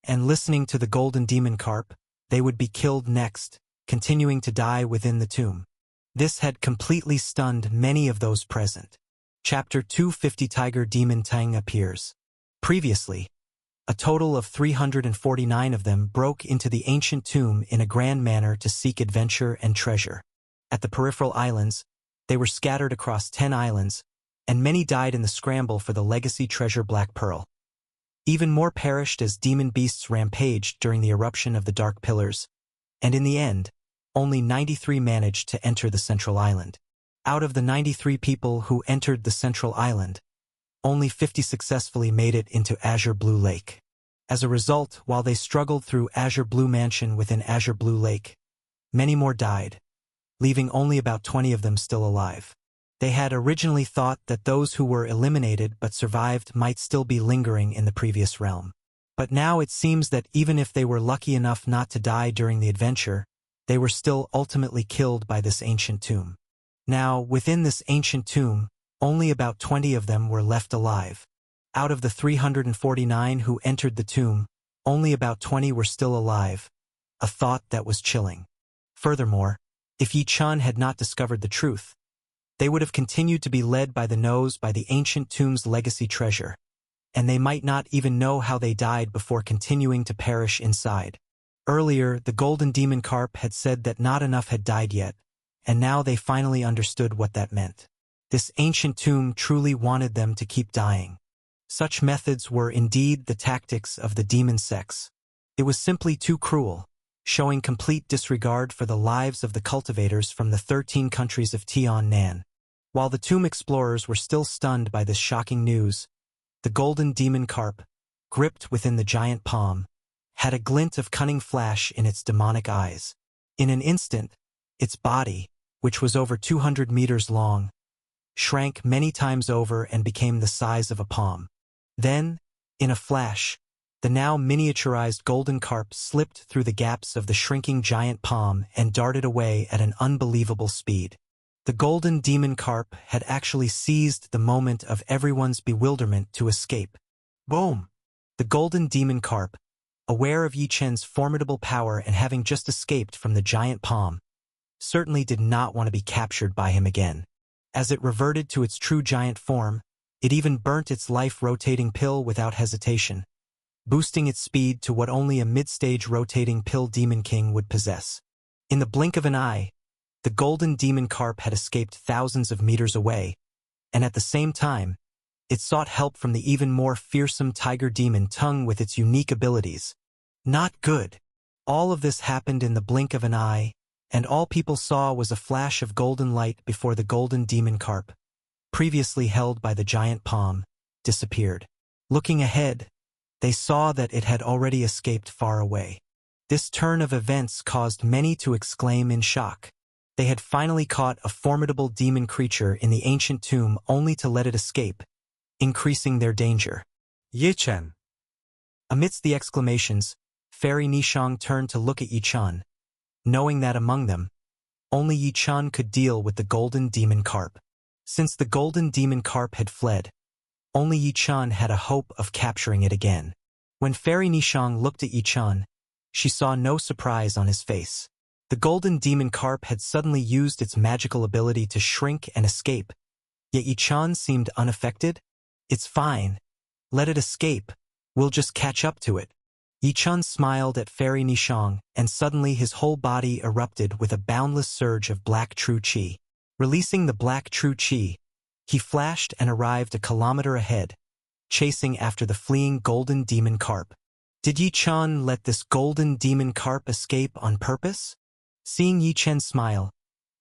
And listening to the golden demon carp, they would be killed next, continuing to die within the tomb. This had completely stunned many of those present. Chapter 250 Tiger Demon Tang appears. Previously, a total of 349 of them broke into the ancient tomb in a grand manner to seek adventure and treasure. At the peripheral islands, they were scattered across 10 islands, and many died in the scramble for the legacy treasure Black Pearl. Even more perished as demon beasts rampaged during the eruption of the Dark Pillars, and in the end, only 93 managed to enter the central island. Out of the 93 people who entered the central island, only 50 successfully made it into Azure Blue Lake. As a result, while they struggled through Azure Blue Mansion within Azure Blue Lake, many more died, leaving only about 20 of them still alive. They had originally thought that those who were eliminated but survived might still be lingering in the previous realm. But now it seems that even if they were lucky enough not to die during the adventure, they were still ultimately killed by this ancient tomb. Now, within this ancient tomb, only about 20 of them were left alive. Out of the 349 who entered the tomb, only about 20 were still alive, a thought that was chilling. Furthermore, if Yi Chun had not discovered the truth, they would have continued to be led by the nose by the ancient tomb's legacy treasure, and they might not even know how they died before continuing to perish inside. Earlier, the golden demon carp had said that not enough had died yet, and now they finally understood what that meant. This ancient tomb truly wanted them to keep dying. Such methods were indeed the tactics of the demon sects. It was simply too cruel, showing complete disregard for the lives of the cultivators from the 13 countries of Tian Nan. While the tomb explorers were still stunned by this shocking news, the golden demon carp, gripped within the giant palm, had a glint of cunning flash in its demonic eyes. In an instant, its body, which was over 200 meters long, shrank many times over and became the size of a palm. Then, in a flash, the now miniaturized golden carp slipped through the gaps of the shrinking giant palm and darted away at an unbelievable speed. The golden demon carp had actually seized the moment of everyone's bewilderment to escape. Boom! The golden demon carp, aware of Yi Chen's formidable power and having just escaped from the giant palm, certainly did not want to be captured by him again. As it reverted to its true giant form, it even burnt its life-rotating pill without hesitation, boosting its speed to what only a mid-stage rotating pill demon king would possess. In the blink of an eye, the golden demon carp had escaped thousands of meters away, and at the same time, it sought help from the even more fearsome tiger demon Tung with its unique abilities. Not good. All of this happened in the blink of an eye, and all people saw was a flash of golden light before the golden demon carp, previously held by the giant palm, disappeared. Looking ahead, they saw that it had already escaped far away. This turn of events caused many to exclaim in shock. They had finally caught a formidable demon creature in the ancient tomb only to let it escape, increasing their danger. Yi Chen. Amidst the exclamations, Fairy Nishang turned to look at Yi Chun, knowing that among them, only Yi Chun could deal with the golden demon carp. Since the golden demon carp had fled, only Yi Chun had a hope of capturing it again. When Fairy Nishang looked at Yi Chun, she saw no surprise on his face. The golden demon carp had suddenly used its magical ability to shrink and escape, yet Yi Chun seemed unaffected. It's fine. Let it escape. We'll just catch up to it. Yi Chun smiled at Fairy Nishang, and suddenly his whole body erupted with a boundless surge of black true qi. Releasing the black true qi, he flashed and arrived a kilometer ahead, chasing after the fleeing golden demon carp. Did Yi Chun let this golden demon carp escape on purpose? Seeing Yi Chen smile,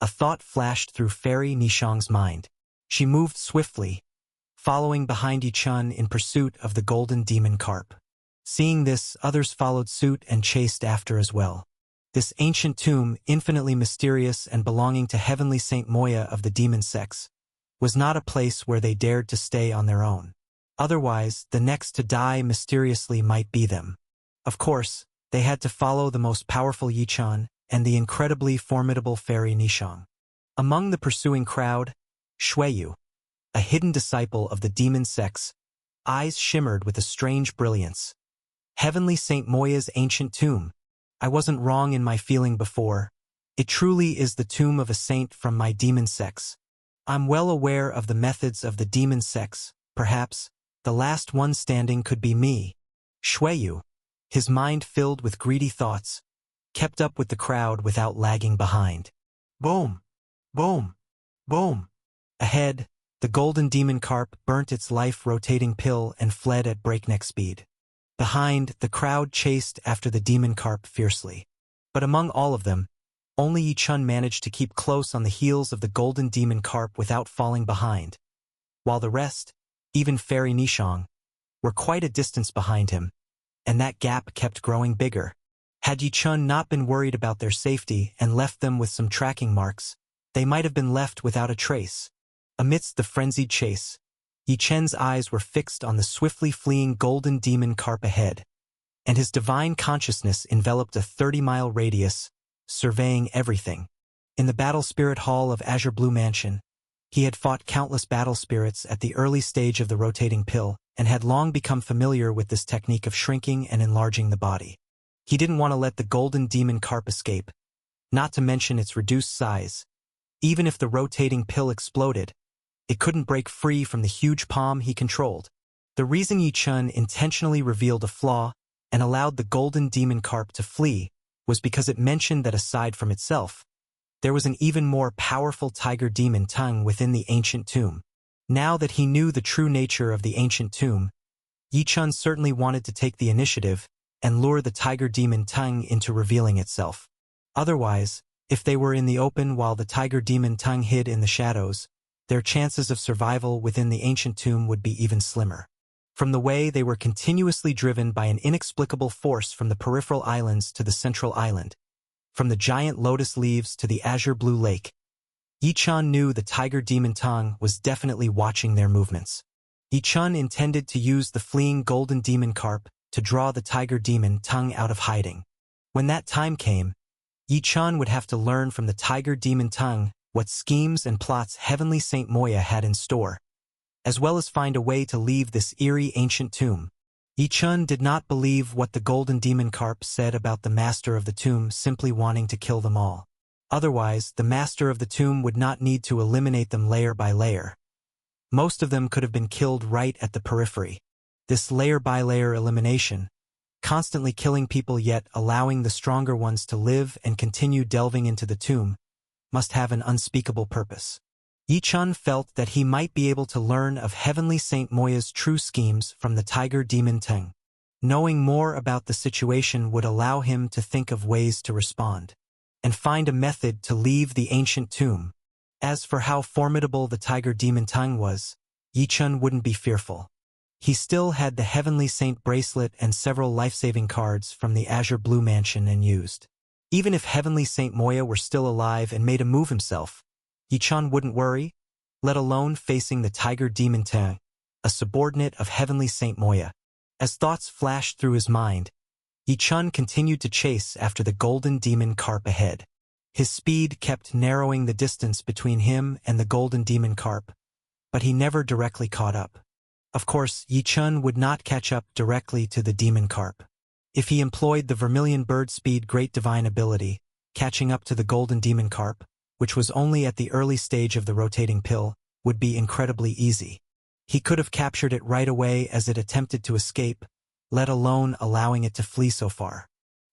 A thought flashed through Fairy Nishang's mind. She moved swiftly, following behind Yi-chun in pursuit of the golden demon carp. Seeing this, others followed suit and chased after as well. This ancient tomb, infinitely mysterious and belonging to heavenly Saint Moya of the demon sex, was not a place where they dared to stay on their own. Otherwise, the next to die mysteriously might be them. Of course, they had to follow the most powerful Yi-chun and the incredibly formidable Fairy Nishang. Among the pursuing crowd, Shuiyu, a hidden disciple of the demon sex, eyes shimmered with a strange brilliance. Heavenly Saint Moya's ancient tomb. I wasn't wrong in my feeling before. It truly is the tomb of a saint from my demon sex. I'm well aware of the methods of the demon sex. Perhaps the last one standing could be me. Shuiyu, his mind filled with greedy thoughts, kept up with the crowd without lagging behind. Boom! Boom! Boom! Ahead, the golden demon carp burnt its life-rotating pill and fled at breakneck speed. Behind, the crowd chased after the demon carp fiercely. But among all of them, only Yi-chun managed to keep close on the heels of the golden demon carp without falling behind, while the rest, even Fairy Nishang, were quite a distance behind him, and that gap kept growing bigger. Had Yi-chun not been worried about their safety and left them with some tracking marks, they might have been left without a trace. Amidst the frenzied chase, Yi-chun's eyes were fixed on the swiftly fleeing golden demon carp ahead, and his divine consciousness enveloped a 30-mile radius, surveying everything. In the battle spirit hall of Azure Blue Mansion, he had fought countless battle spirits at the early stage of the rotating pill and had long become familiar with this technique of shrinking and enlarging the body. He didn't want to let the golden demon carp escape, not to mention its reduced size. Even if the rotating pill exploded, it couldn't break free from the huge palm he controlled. The reason Yi-chun intentionally revealed a flaw and allowed the golden demon carp to flee was because it mentioned that aside from itself, there was an even more powerful tiger demon tongue within the ancient tomb. Now that he knew the true nature of the ancient tomb, Yi-chun certainly wanted to take the initiative and lure the tiger demon tongue into revealing itself. Otherwise, if they were in the open while the tiger demon tongue hid in the shadows, their chances of survival within the ancient tomb would be even slimmer. From the way they were continuously driven by an inexplicable force from the peripheral islands to the central island, from the giant lotus leaves to the azure blue lake, Yi-chun knew the tiger demon tongue was definitely watching their movements. Yi-chun intended to use the fleeing golden demon carp to draw the tiger demon tongue out of hiding. When that time came, Yi-chun would have to learn from the tiger demon tongue what schemes and plots heavenly Saint Moya had in store, as well as find a way to leave this eerie ancient tomb. Yi-chun did not believe what the golden demon carp said about the master of the tomb simply wanting to kill them all. Otherwise, the master of the tomb would not need to eliminate them layer by layer. Most of them could have been killed right at the periphery. This layer-by-layer elimination, constantly killing people yet allowing the stronger ones to live and continue delving into the tomb, must have an unspeakable purpose. Yi-chun felt that he might be able to learn of heavenly Saint Moya's true schemes from the tiger demon tongue. Knowing more about the situation would allow him to think of ways to respond, and find a method to leave the ancient tomb. As for how formidable the tiger demon tongue was, Yi-chun wouldn't be fearful. He still had the heavenly saint bracelet and several life-saving cards from the Azure Blue Mansion unused. Even if heavenly Saint Moya were still alive and made a move himself, Yi-chun wouldn't worry, let alone facing the tiger demon tongue, a subordinate of heavenly Saint Moya. As thoughts flashed through his mind, Yi-chun continued to chase after the golden demon carp ahead. His speed kept narrowing the distance between him and the golden demon carp, but he never directly caught up. Of course, Yi-chun would not catch up directly to the demon carp. If he employed the vermilion bird speed great divine ability, catching up to the golden demon carp, which was only at the early stage of the rotating pill, would be incredibly easy. He could have captured it right away as it attempted to escape, let alone allowing it to flee so far.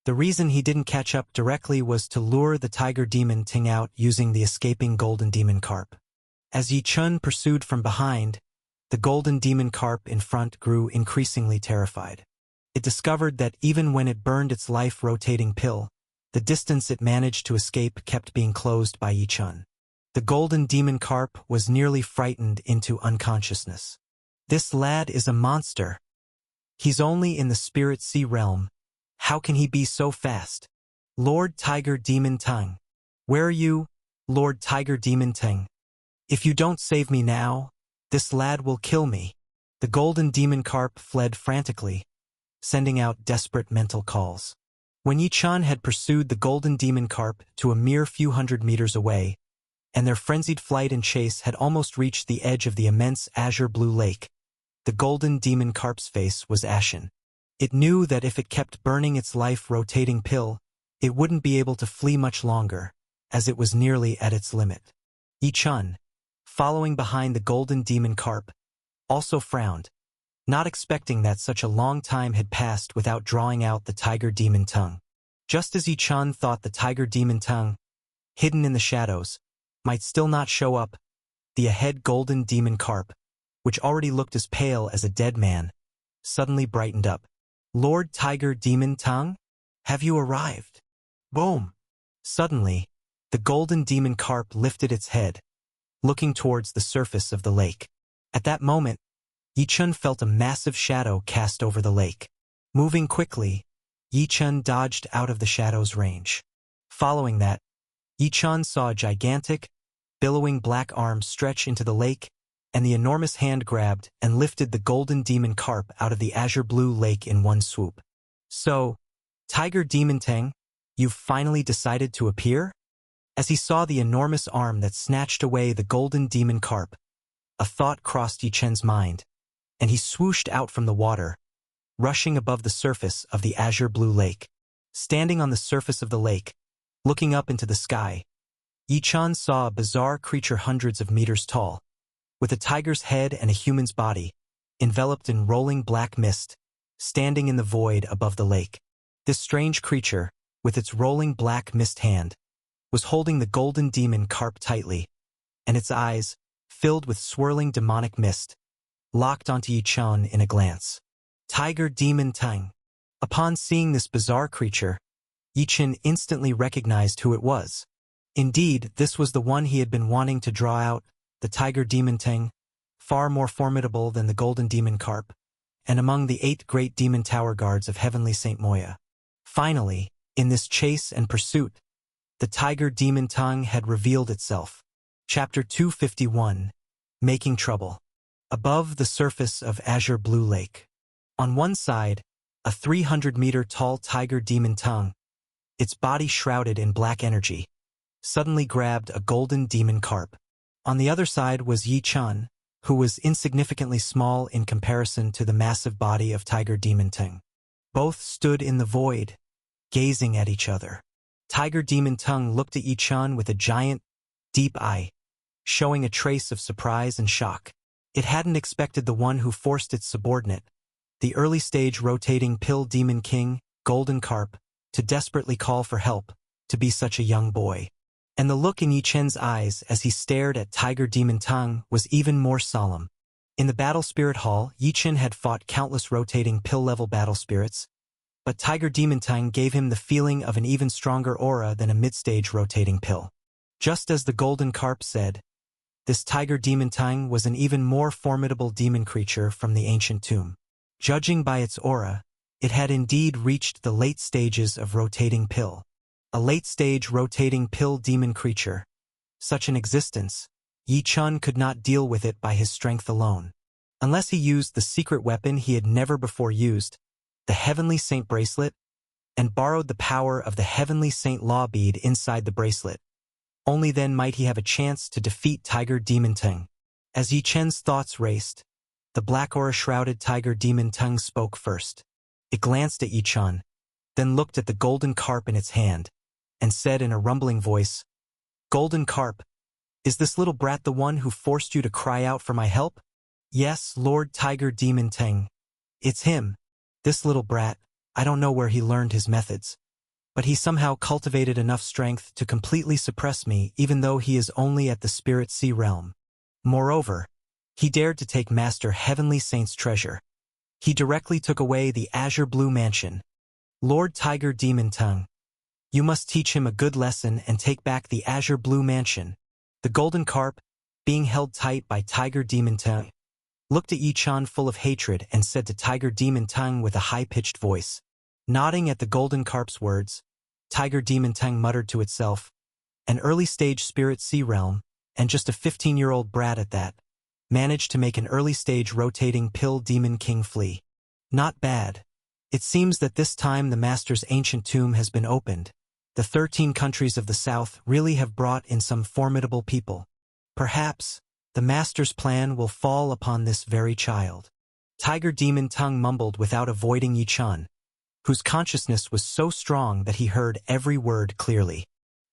The reason he didn't catch up directly was to lure the tiger demon tongue out using the escaping golden demon carp. As Yi-chun pursued from behind, the golden demon carp in front grew increasingly terrified. It discovered that even when it burned its life-rotating pill, The distance it managed to escape kept being closed by Yi-chun. The golden demon carp was nearly frightened into unconsciousness. This lad is a monster. He's only in the spirit sea realm. How can he be so fast? Lord Tiger Demon Tongue. Where are you, Lord Tiger Demon Tongue? If you don't save me now, this lad will kill me. The golden demon carp fled frantically, sending out desperate mental calls. When Yi-chan had pursued the golden demon carp to a mere few hundred meters away, and their frenzied flight and chase had almost reached the edge of the immense azure blue lake, the golden demon carp's face was ashen. It knew that if it kept burning its life-rotating pill, it wouldn't be able to flee much longer, as it was nearly at its limit. Yi-chun, following behind the golden demon carp, also frowned, not expecting that such a long time had passed without drawing out the tiger demon tongue. Just as Yi-chun thought the tiger demon tongue, hidden in the shadows, might still not show up, the ahead golden demon carp, which already looked as pale as a dead man, suddenly brightened up. Lord Tiger Demon Tongue, have you arrived? Boom! Suddenly, the golden demon carp lifted its head, looking towards the surface of the lake. At that moment, Yi-chun felt a massive shadow cast over the lake. Moving quickly, Yi-chun dodged out of the shadow's range. Following that, Yi-chun saw a gigantic, billowing black arm stretch into the lake, and the enormous hand grabbed and lifted the golden demon carp out of the azure blue lake in one swoop. So, Tiger Demon Tang, you've finally decided to appear? As he saw the enormous arm that snatched away the golden demon carp, a thought crossed Yi-chun's mind, and he swooshed out from the water, rushing above the surface of the azure blue lake. Standing on the surface of the lake, looking up into the sky, Yi-chun saw a bizarre creature hundreds of meters tall, with a tiger's head and a human's body, enveloped in rolling black mist, standing in the void above the lake. This strange creature, with its rolling black mist hand, was holding the golden demon carp tightly, and its eyes, filled with swirling demonic mist, locked onto Yi-chun in a glance. Tiger Demon Tongue. Upon seeing this bizarre creature, Yi-chun instantly recognized who it was. Indeed, this was the one he had been wanting to draw out, the Tiger Demon Tongue, far more formidable than the golden demon carp, and among the 8 great demon tower guards of heavenly Saint Moya. Finally, in this chase and pursuit, the Tiger Demon Tongue had revealed itself. Chapter 251, Making Trouble. Above the surface of azure blue lake. On one side, a 300-meter-tall tiger demon tongue, its body shrouded in black energy, suddenly grabbed a golden demon carp. On the other side was Yi-chun, who was insignificantly small in comparison to the massive body of Tiger Demon Tongue. Both stood in the void, gazing at each other. Tiger Demon Tongue looked at Yi-chun with a giant, deep eye, showing a trace of surprise and shock. It hadn't expected the one who forced its subordinate, the early-stage rotating pill demon king, Golden Carp, to desperately call for help, to be such a young boy. And the look in Yi-chun's eyes as he stared at Tiger Demon Tongue was even more solemn. In the Battle Spirit Hall, Yi-chun had fought countless rotating pill-level battle spirits, but Tiger Demon Tongue gave him the feeling of an even stronger aura than a mid-stage rotating pill. Just as the Golden Carp said, this Tiger Demon Tongue was an even more formidable demon creature from the ancient tomb. Judging by its aura, it had indeed reached the late stages of rotating pill. A late-stage rotating pill demon creature. Such an existence, Yi-chun could not deal with it by his strength alone. Unless he used the secret weapon he had never before used, the Heavenly Saint Bracelet, and borrowed the power of the Heavenly Saint Law Bead inside the bracelet. Only then might he have a chance to defeat Tiger Demon Tongue. As Yi-chun's thoughts raced, the black aura-shrouded Tiger Demon Tongue spoke first. It glanced at Yi-chun, then looked at the golden carp in its hand, and said in a rumbling voice, "Golden Carp, is this little brat the one who forced you to cry out for my help?" "Yes, Lord Tiger Demon Tongue. It's him. This little brat, I don't know where he learned his methods, but he somehow cultivated enough strength to completely suppress me even though he is only at the Spirit Sea realm. Moreover, he dared to take Master Heavenly Saint's treasure. He directly took away the Azure Blue Mansion. Lord Tiger Demon Tongue, You must teach him a good lesson and take back the azure blue mansion. The golden carp, being held tight by Tiger Demon Tongue, looked at Yi-chan full of hatred and said to Tiger Demon Tongue with a high-pitched voice. Nodding at the golden carp's words, Tiger Demon Tongue muttered to itself, an early-stage spirit sea realm, and just a 15-year-old brat at that, managed to make an early-stage rotating pill demon king flee. Not bad. It seems that this time the master's ancient tomb has been opened. The 13 countries of the south really have brought in some formidable people. Perhaps the master's plan will fall upon this very child. Tiger Demon Tongue mumbled without avoiding Yi-chan, whose consciousness was so strong that he heard every word clearly.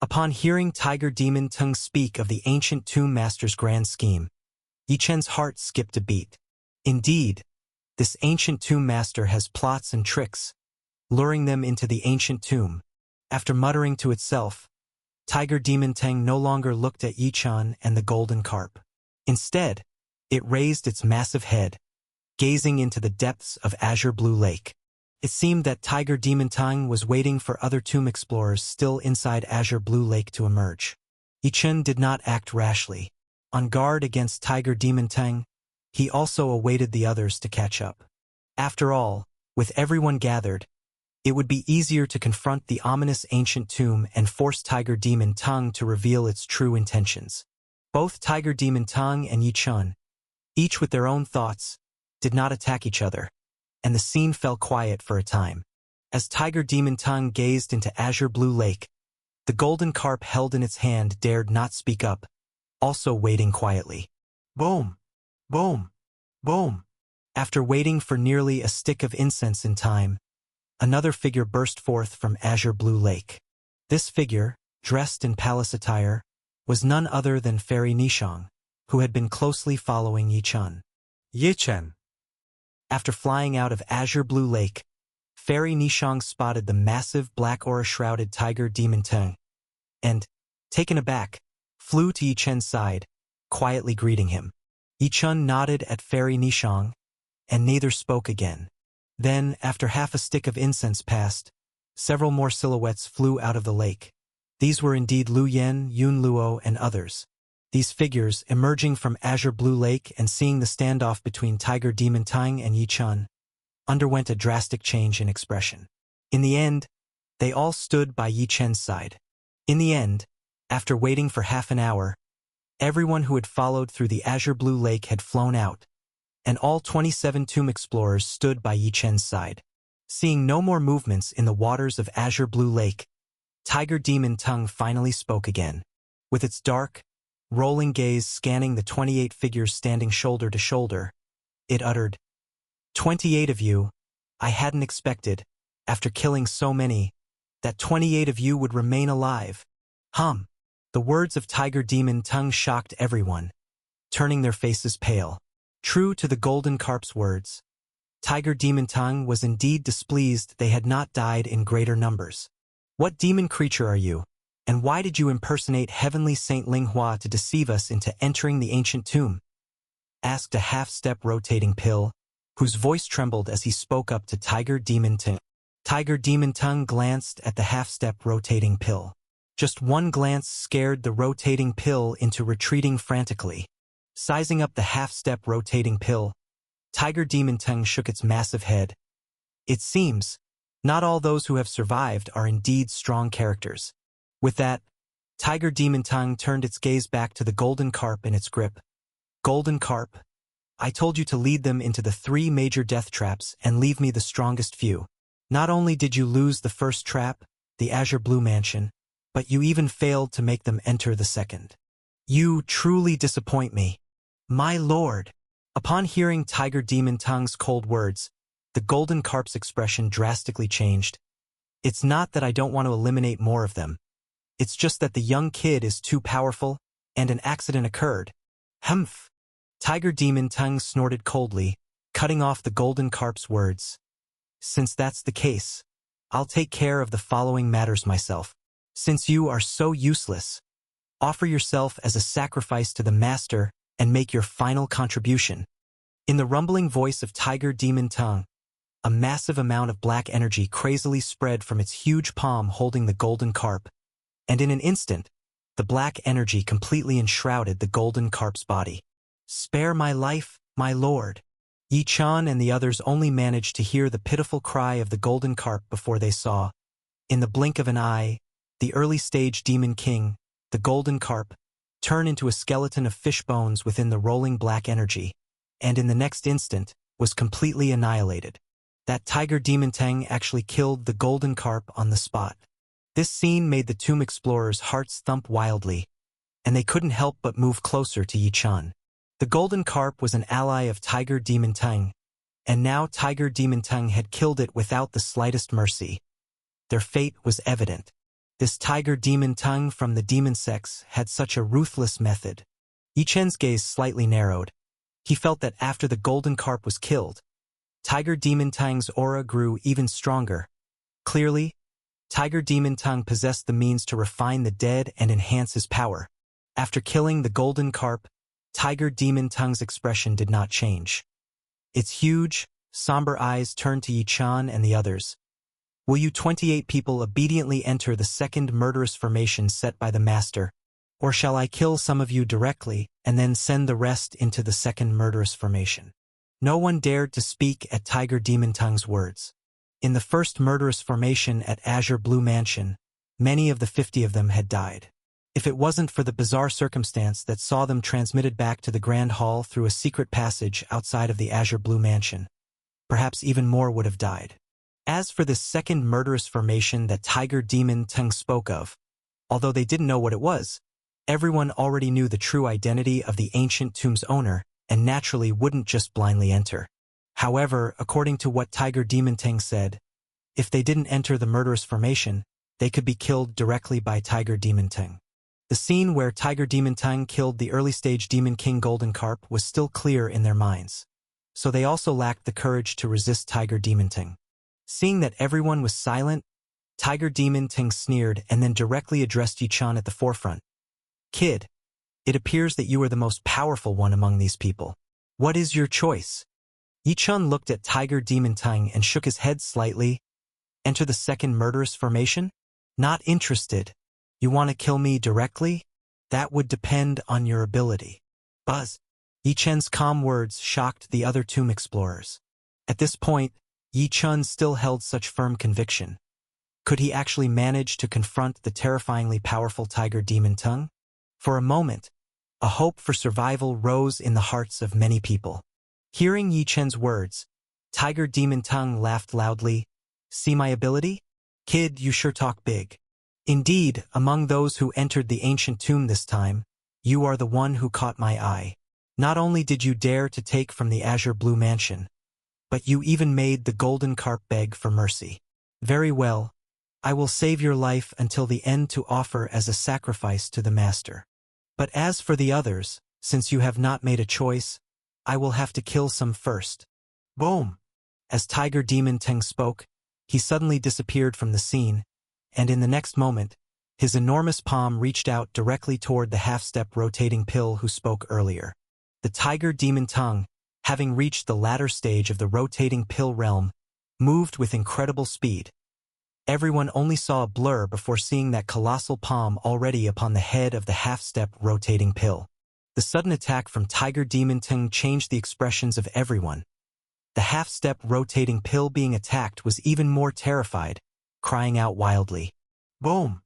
Upon hearing Tiger Demon Tongue speak of the ancient tomb master's grand scheme, Yi-chan's heart skipped a beat. Indeed, this ancient tomb master has plots and tricks, luring them into the ancient tomb. After muttering to itself, Tiger Demon Tongue no longer looked at Yi-chan and the golden carp. Instead, it raised its massive head, gazing into the depths of Azure Blue Lake. It seemed that Tiger Demon Tongue was waiting for other tomb explorers still inside Azure Blue Lake to emerge. Yi-chan did not act rashly. On guard against Tiger Demon Tongue, he also awaited the others to catch up. After all, with everyone gathered, it would be easier to confront the ominous ancient tomb and force Tiger Demon Tongue to reveal its true intentions. Both Tiger Demon Tongue and Yi-chan, each with their own thoughts, did not attack each other, and the scene fell quiet for a time. As Tiger Demon Tongue gazed into Azure Blue Lake, the golden carp held in its hand dared not speak up, also waiting quietly. Boom! Boom! Boom! After waiting for nearly a stick of incense in time, another figure burst forth from Azure Blue Lake. This figure, dressed in palace attire, was none other than Fairy Nishong, who had been closely following Yi-chan. Yi-chan. After flying out of Azure Blue Lake, Fairy Nishong spotted the massive black aura-shrouded Tiger Demon Tongue, and, taken aback, flew to Yi-chan's side, quietly greeting him. Yi-chan nodded at Fairy Nishong, and neither spoke again. Then, after half a stick of incense passed, several more silhouettes flew out of the lake. These were indeed Lu Yen, Yun Luo, and others. These figures, emerging from Azure Blue Lake and seeing the standoff between Tiger Demon Tongue and Yi-chan, underwent a drastic change in expression. In the end, they all stood by Yi-chan's side. In the end, after waiting for half an hour, everyone who had followed through the Azure Blue Lake had flown out, and all 27 tomb explorers stood by Yi-chan's side. Seeing no more movements in the waters of Azure Blue Lake, Tiger Demon Tongue finally spoke again. With its dark, rolling gaze scanning the 28 figures standing shoulder to shoulder, it uttered, 28 of you, I hadn't expected, after killing so many, that 28 of you would remain alive. The words of Tiger Demon Tongue shocked everyone, turning their faces pale. True to the golden carp's words, Tiger Demon Tongue was indeed displeased they had not died in greater numbers. What demon creature are you, and why did you impersonate Heavenly Saint Linghua to deceive us into entering the ancient tomb? Asked a half-step rotating pill, whose voice trembled as he spoke up to Tiger Demon Tongue. Tiger Demon Tongue glanced at the half-step rotating pill. Just one glance scared the rotating pill into retreating frantically. Sizing up the half-step rotating pill, Tiger Demon Tongue shook its massive head. It seems, not all those who have survived are indeed strong characters. With that, Tiger Demon Tongue turned its gaze back to the golden carp in its grip. Golden carp, I told you to lead them into the 3 major death traps and leave me the strongest few. Not only did you lose the first trap, the Azure Blue Mansion, but you even failed to make them enter the second. You truly disappoint me. My lord! Upon hearing Tiger Demon Tongue's cold words, the golden carp's expression drastically changed. It's not that I don't want to eliminate more of them. It's just that the young kid is too powerful, and an accident occurred. Humph! Tiger Demon Tongue snorted coldly, cutting off the golden carp's words. Since that's the case, I'll take care of the following matters myself. Since you are so useless, offer yourself as a sacrifice to the master and make your final contribution. In the rumbling voice of Tiger Demon Tongue, A massive amount of black energy crazily spread from its huge palm holding the golden carp, and in an instant, the black energy completely enshrouded the golden carp's body. "Spare my life, my lord." Yi Chan and the others only managed to hear the pitiful cry of the golden carp before they saw, in the blink of an eye, the early-stage demon king, the golden carp, turn into a skeleton of fish bones within the rolling black energy, and in the next instant, was completely annihilated. That tiger demon Tang actually killed the golden carp on the spot. This scene made the tomb explorers' hearts thump wildly, and they couldn't help but move closer to Yi Chan. The golden carp was an ally of Tiger Demon Tang, and now Tiger Demon Tang had killed it without the slightest mercy. Their fate was evident. This Tiger Demon Tang from the demon sex had such a ruthless method. Yi Chen's gaze slightly narrowed. He felt that after the golden carp was killed, Tiger Demon Tang's aura grew even stronger. Clearly, Tiger Demon Tang possessed the means to refine the dead and enhance his power. After killing the golden carp, Tiger Demon Tang's expression did not change. Its huge, somber eyes turned to Yi Chan and the others. "Will you 28 people obediently enter the second murderous formation set by the Master, or shall I kill some of you directly and then send the rest into the second murderous formation?" No one dared to speak at Tiger Demon Tang's words. In the first murderous formation at Azure Blue Mansion, many of the 50 of them had died. If it wasn't for the bizarre circumstance that saw them transmitted back to the Grand Hall through a secret passage outside of the Azure Blue Mansion, perhaps even more would have died. As for this second murderous formation that Tiger Demon Tang spoke of, although they didn't know what it was, everyone already knew the true identity of the ancient tomb's owner and naturally wouldn't just blindly enter. However, according to what Tiger Demon Tang said, if they didn't enter the murderous formation, they could be killed directly by Tiger Demon Tang. The scene where Tiger Demon Tang killed the early-stage Demon King Golden Carp was still clear in their minds, so they also lacked the courage to resist Tiger Demon Tang. Seeing that everyone was silent, Tiger Demon Tang sneered and then directly addressed Yi Chan at the forefront. "Kid, it appears that you are the most powerful one among these people. What is your choice?" Yi Chan looked at Tiger Demon Tang and shook his head slightly. "Enter the second murderous formation? Not interested. You want to kill me directly? That would depend on your ability." Buzz. Yi Chen's calm words shocked the other tomb explorers. At this point, Yi Chan still held such firm conviction. Could he actually manage to confront the terrifyingly powerful Tiger Demon Tang? For a moment, a hope for survival rose in the hearts of many people. Hearing Yi Chen's words, Tiger Demon Tang laughed loudly. "See my ability? Kid, you sure talk big. Indeed, among those who entered the ancient tomb this time, you are the one who caught my eye. Not only did you dare to take from the Azure Blue Mansion, but you even made the golden carp beg for mercy. Very well, I will save your life until the end to offer as a sacrifice to the Master. But as for the others, since you have not made a choice, I will have to kill some first." Boom! As Tiger Demon Tang spoke, he suddenly disappeared from the scene, and in the next moment, his enormous palm reached out directly toward the half-step rotating pill who spoke earlier. The Tiger Demon Tang, having reached the latter stage of the rotating pill realm, moved with incredible speed. Everyone only saw a blur before seeing that colossal palm already upon the head of the half-step rotating pill. The sudden attack from Tiger Demon Tang changed the expressions of everyone. The half-step rotating pill being attacked was even more terrified, crying out wildly. Boom!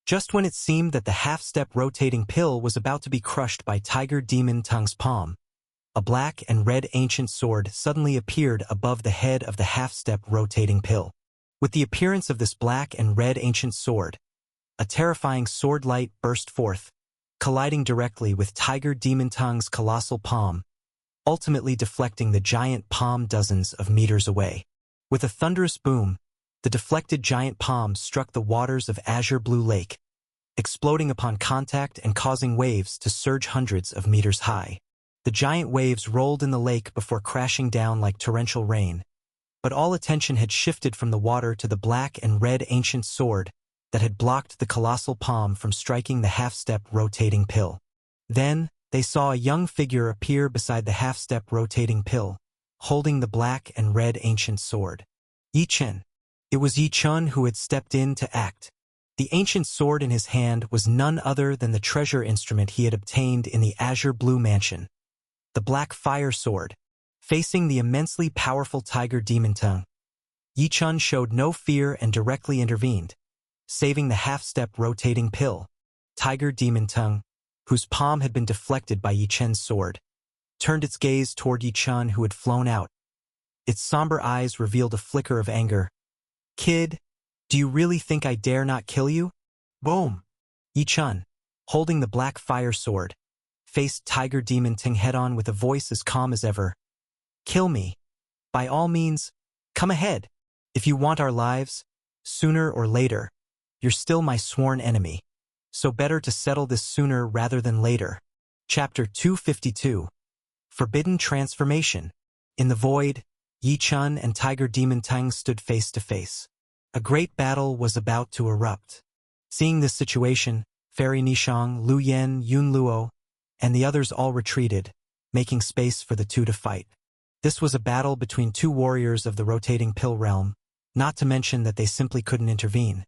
Just when it seemed that the half-step rotating pill was about to be crushed by Tiger Demon Tang's palm, a black and red ancient sword suddenly appeared above the head of the half-step rotating pill. With the appearance of this black and red ancient sword, a terrifying sword light burst forth, colliding directly with Tiger Demon Tang's colossal palm, ultimately deflecting the giant palm dozens of meters away. With a thunderous boom, the deflected giant palm struck the waters of Azure Blue Lake, exploding upon contact and causing waves to surge hundreds of meters high. The giant waves rolled in the lake before crashing down like torrential rain, but all attention had shifted from the water to the black and red ancient sword that had blocked the colossal palm from striking the half-step rotating pill. Then, they saw a young figure appear beside the half-step rotating pill, holding the black and red ancient sword. Yi Chen. It was Yi Chen who had stepped in to act. The ancient sword in his hand was none other than the treasure instrument he had obtained in the azure blue mansion. The black fire sword. Facing the immensely powerful tiger demon tongue, Yi Chen showed no fear and directly intervened, saving the half-step rotating pill. Tiger demon tongue, whose palm had been deflected by Yi Chen's sword, turned its gaze toward Yi Chen, who had flown out. Its somber eyes revealed a flicker of anger. "Kid, do you really think I dare not kill you?" Boom! Yi Chen, holding the black fire sword, faced Tiger Demon Ting head-on with a voice as calm as ever. "Kill me. By all means, come ahead. If you want our lives, sooner or later, you're still my sworn enemy. So better to settle this sooner rather than later." Chapter 252. Forbidden Transformation. In the void, Yi Chen and Tiger Demon Tang stood face to face. A great battle was about to erupt. Seeing this situation, Fairy Nishang, Lu Yen, Yun Luo, and the others all retreated, making space for the two to fight. This was a battle between two warriors of the rotating pill realm, not to mention that they simply couldn't intervene.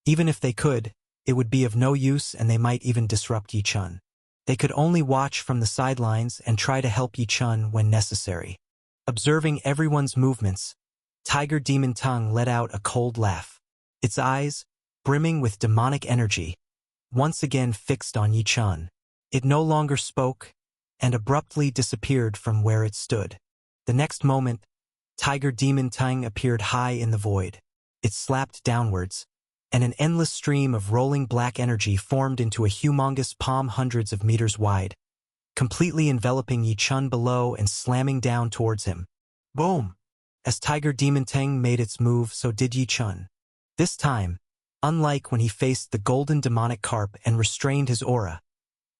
Even if they could, it would be of no use and they might even disrupt Yi Chen. They could only watch from the sidelines and try to help Yi Chen when necessary. Observing everyone's movements, Tiger Demon Tongue let out a cold laugh. Its eyes, brimming with demonic energy, once again fixed on Yi Chen. It no longer spoke and abruptly disappeared from where it stood. The next moment, Tiger Demon Tongue appeared high in the void. It slapped downwards, and an endless stream of rolling black energy formed into a humongous palm hundreds of meters wide, completely enveloping Yi Chen below and slamming down towards him. Boom! As Tiger Demon Tang made its move, so did Yi Chen. This time, unlike when he faced the golden demonic carp and restrained his aura,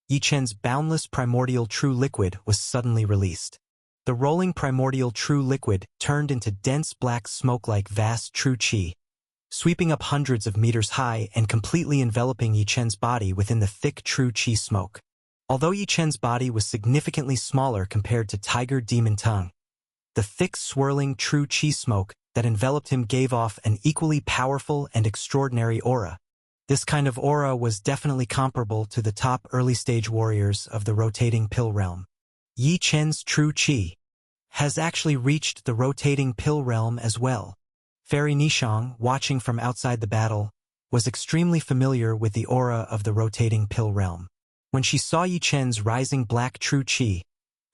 Yi Chen's boundless primordial true liquid was suddenly released. The rolling primordial true liquid turned into dense black smoke like vast true qi, sweeping up hundreds of meters high and completely enveloping Yi Chen's body within the thick true qi smoke. Although Yi Chen's body was significantly smaller compared to Tiger Demon Tongue, the thick swirling true qi smoke that enveloped him gave off an equally powerful and extraordinary aura. This kind of aura was definitely comparable to the top early-stage warriors of the rotating pill realm. Yi Chen's true qi has actually reached the rotating pill realm as well. Fairy Nishang, watching from outside the battle, was extremely familiar with the aura of the rotating pill realm. When she saw Yi Chen's rising black true qi,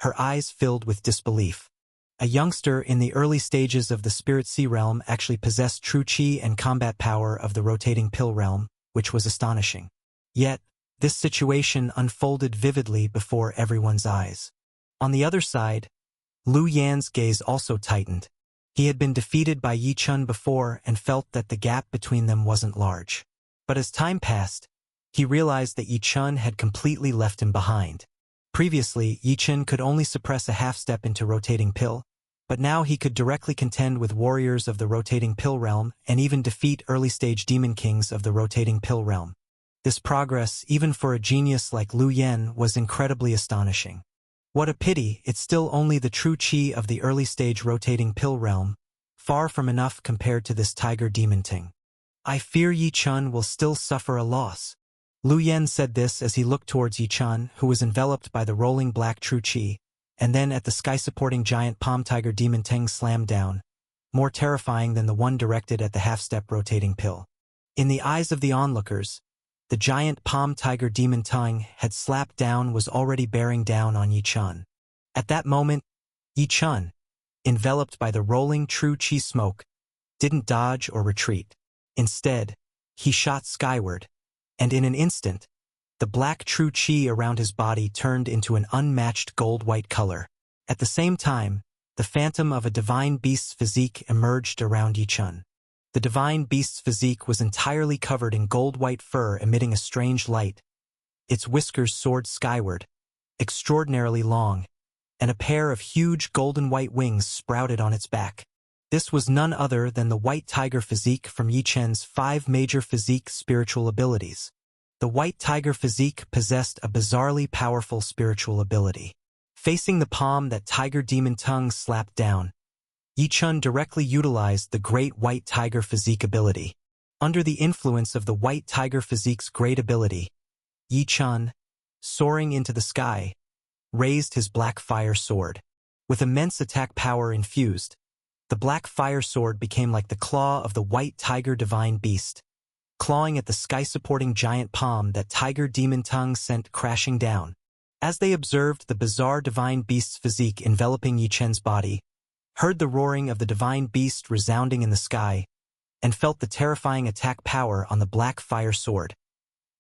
her eyes filled with disbelief. A youngster in the early stages of the Spirit Sea realm actually possessed true qi and combat power of the rotating pill realm, which was astonishing. Yet, this situation unfolded vividly before everyone's eyes. On the other side, Lu Yan's gaze also tightened. He had been defeated by Yi Chen before and felt that the gap between them wasn't large. But as time passed, he realized that Yi Chen had completely left him behind. Previously, Yi Chen could only suppress a half-step into rotating pill, but now he could directly contend with warriors of the rotating pill realm and even defeat early-stage demon kings of the rotating pill realm. This progress, even for a genius like Lu Yan, was incredibly astonishing. What a pity, it's still only the true qi of the early-stage rotating pill realm, far from enough compared to this Tiger Demon Ting. I fear Yi Chen will still suffer a loss. Lu Yan said this as he looked towards Yi Chen, who was enveloped by the rolling black true qi, and then at the sky-supporting giant palm Tiger Demon Ting slammed down, more terrifying than the one directed at the half-step rotating pill. In the eyes of the onlookers, the giant palm Tiger Demon Tongue had slapped down was already bearing down on Yi Chen. At that moment, Yi Chen, enveloped by the rolling true qi smoke, didn't dodge or retreat. Instead, he shot skyward, and in an instant, the black true qi around his body turned into an unmatched gold-white color. At the same time, the phantom of a divine beast's physique emerged around Yi Chen. The divine beast's physique was entirely covered in gold-white fur emitting a strange light. Its whiskers soared skyward, extraordinarily long, and a pair of huge golden-white wings sprouted on its back. This was none other than the white tiger physique from Yi Chen's 5 major physique spiritual abilities. The white tiger physique possessed a bizarrely powerful spiritual ability. Facing the palm that Tiger Demon Tongue slapped down, Yi Chun directly utilized the Great White Tiger Physique ability. Under the influence of the White Tiger Physique's great ability, Yi Chun, soaring into the sky, raised his black fire sword. With immense attack power infused, the black fire sword became like the claw of the White Tiger Divine Beast, clawing at the sky-supporting giant palm that Tiger Demon Tongue sent crashing down. As they observed the bizarre Divine Beast's physique enveloping Yi Chun's body, heard the roaring of the Divine Beast resounding in the sky, and felt the terrifying attack power on the black fire sword,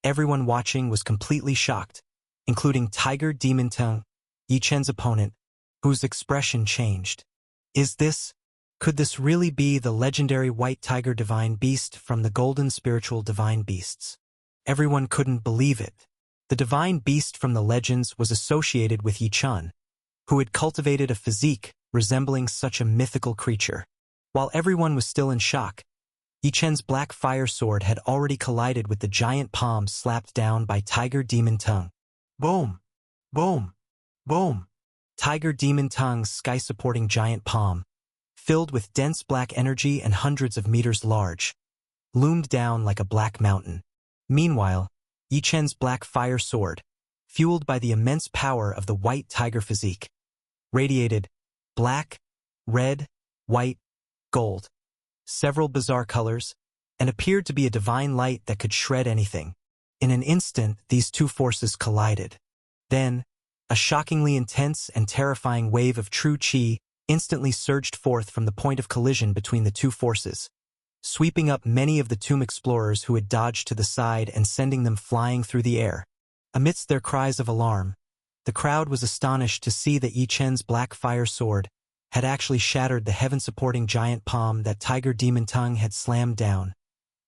everyone watching was completely shocked, including Tiger Demon Tongue, Yi Chun's opponent, whose expression changed. Could this really be the legendary White Tiger Divine Beast from the Golden Spiritual Divine Beasts? Everyone couldn't believe it. The Divine Beast from the legends was associated with Yi Chun, who had cultivated a physique resembling such a mythical creature. While everyone was still in shock, Yi Chun's black fire sword had already collided with the giant palm slapped down by Tiger Demon Tongue. Boom! Boom! Boom! Tiger Demon Tongue's sky-supporting giant palm, filled with dense black energy and hundreds of meters large, loomed down like a black mountain. Meanwhile, Yi Chun's black fire sword, fueled by the immense power of the White Tiger Physique, radiated black, red, white, gold, several bizarre colors, and appeared to be a divine light that could shred anything. In an instant, these two forces collided. Then, a shockingly intense and terrifying wave of true qi instantly surged forth from the point of collision between the two forces, sweeping up many of the tomb explorers who had dodged to the side and sending them flying through the air. Amidst their cries of alarm, the crowd was astonished to see that Yi Chun's black fire sword had actually shattered the heaven-supporting giant palm that Tiger Demon Tongue had slammed down,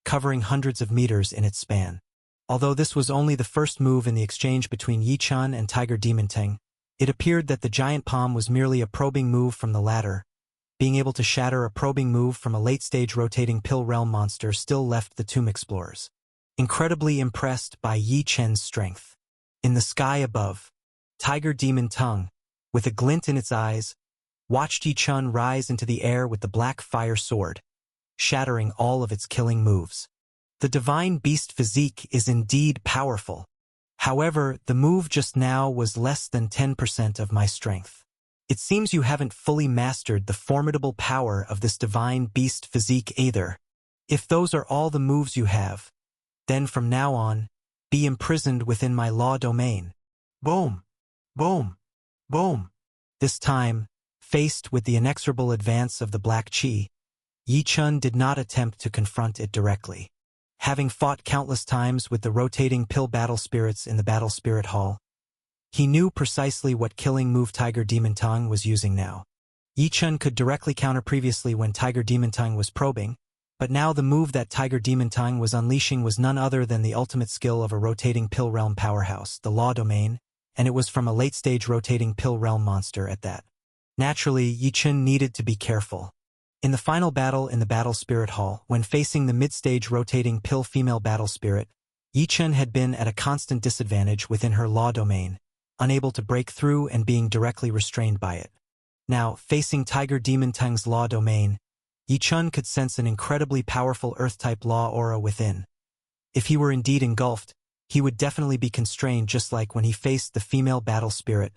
covering hundreds of meters in its span. Although this was only the first move in the exchange between Yi Chun and Tiger Demon Tongue, it appeared that the giant palm was merely a probing move from the latter. Being able to shatter a probing move from a late-stage rotating pill realm monster still left the tomb explorers incredibly impressed by Yi Chun's strength. In the sky above, Tiger Demon Tongue, with a glint in its eyes, watched Yi Chun rise into the air with the black fire sword, shattering all of its killing moves. The Divine Beast physique is indeed powerful. However, the move just now was less than 10% of my strength. It seems you haven't fully mastered the formidable power of this Divine Beast physique either. If those are all the moves you have, then from now on, be imprisoned within my law domain. Boom! Boom! Boom! This time, faced with the inexorable advance of the black qi, Yi Chun did not attempt to confront it directly. Having fought countless times with the rotating pill battle spirits in the Battle Spirit Hall, he knew precisely what killing move Tiger Demon Tongue was using now. Yi Chun could directly counter previously when Tiger Demon Tongue was probing, but now the move that Tiger Demon Tongue was unleashing was none other than the ultimate skill of a rotating pill realm powerhouse, the Law Domain, and it was from a late-stage rotating pill realm monster at that. Naturally, Yi Chun needed to be careful. In the final battle in the Battle Spirit Hall, when facing the mid-stage rotating pill female battle spirit, Yi Chun had been at a constant disadvantage within her law domain, unable to break through and being directly restrained by it. Now, facing Tiger Demon Tongue's law domain, Yi Chun could sense an incredibly powerful Earth-type law aura within. If he were indeed engulfed, he would definitely be constrained just like when he faced the female battle spirit,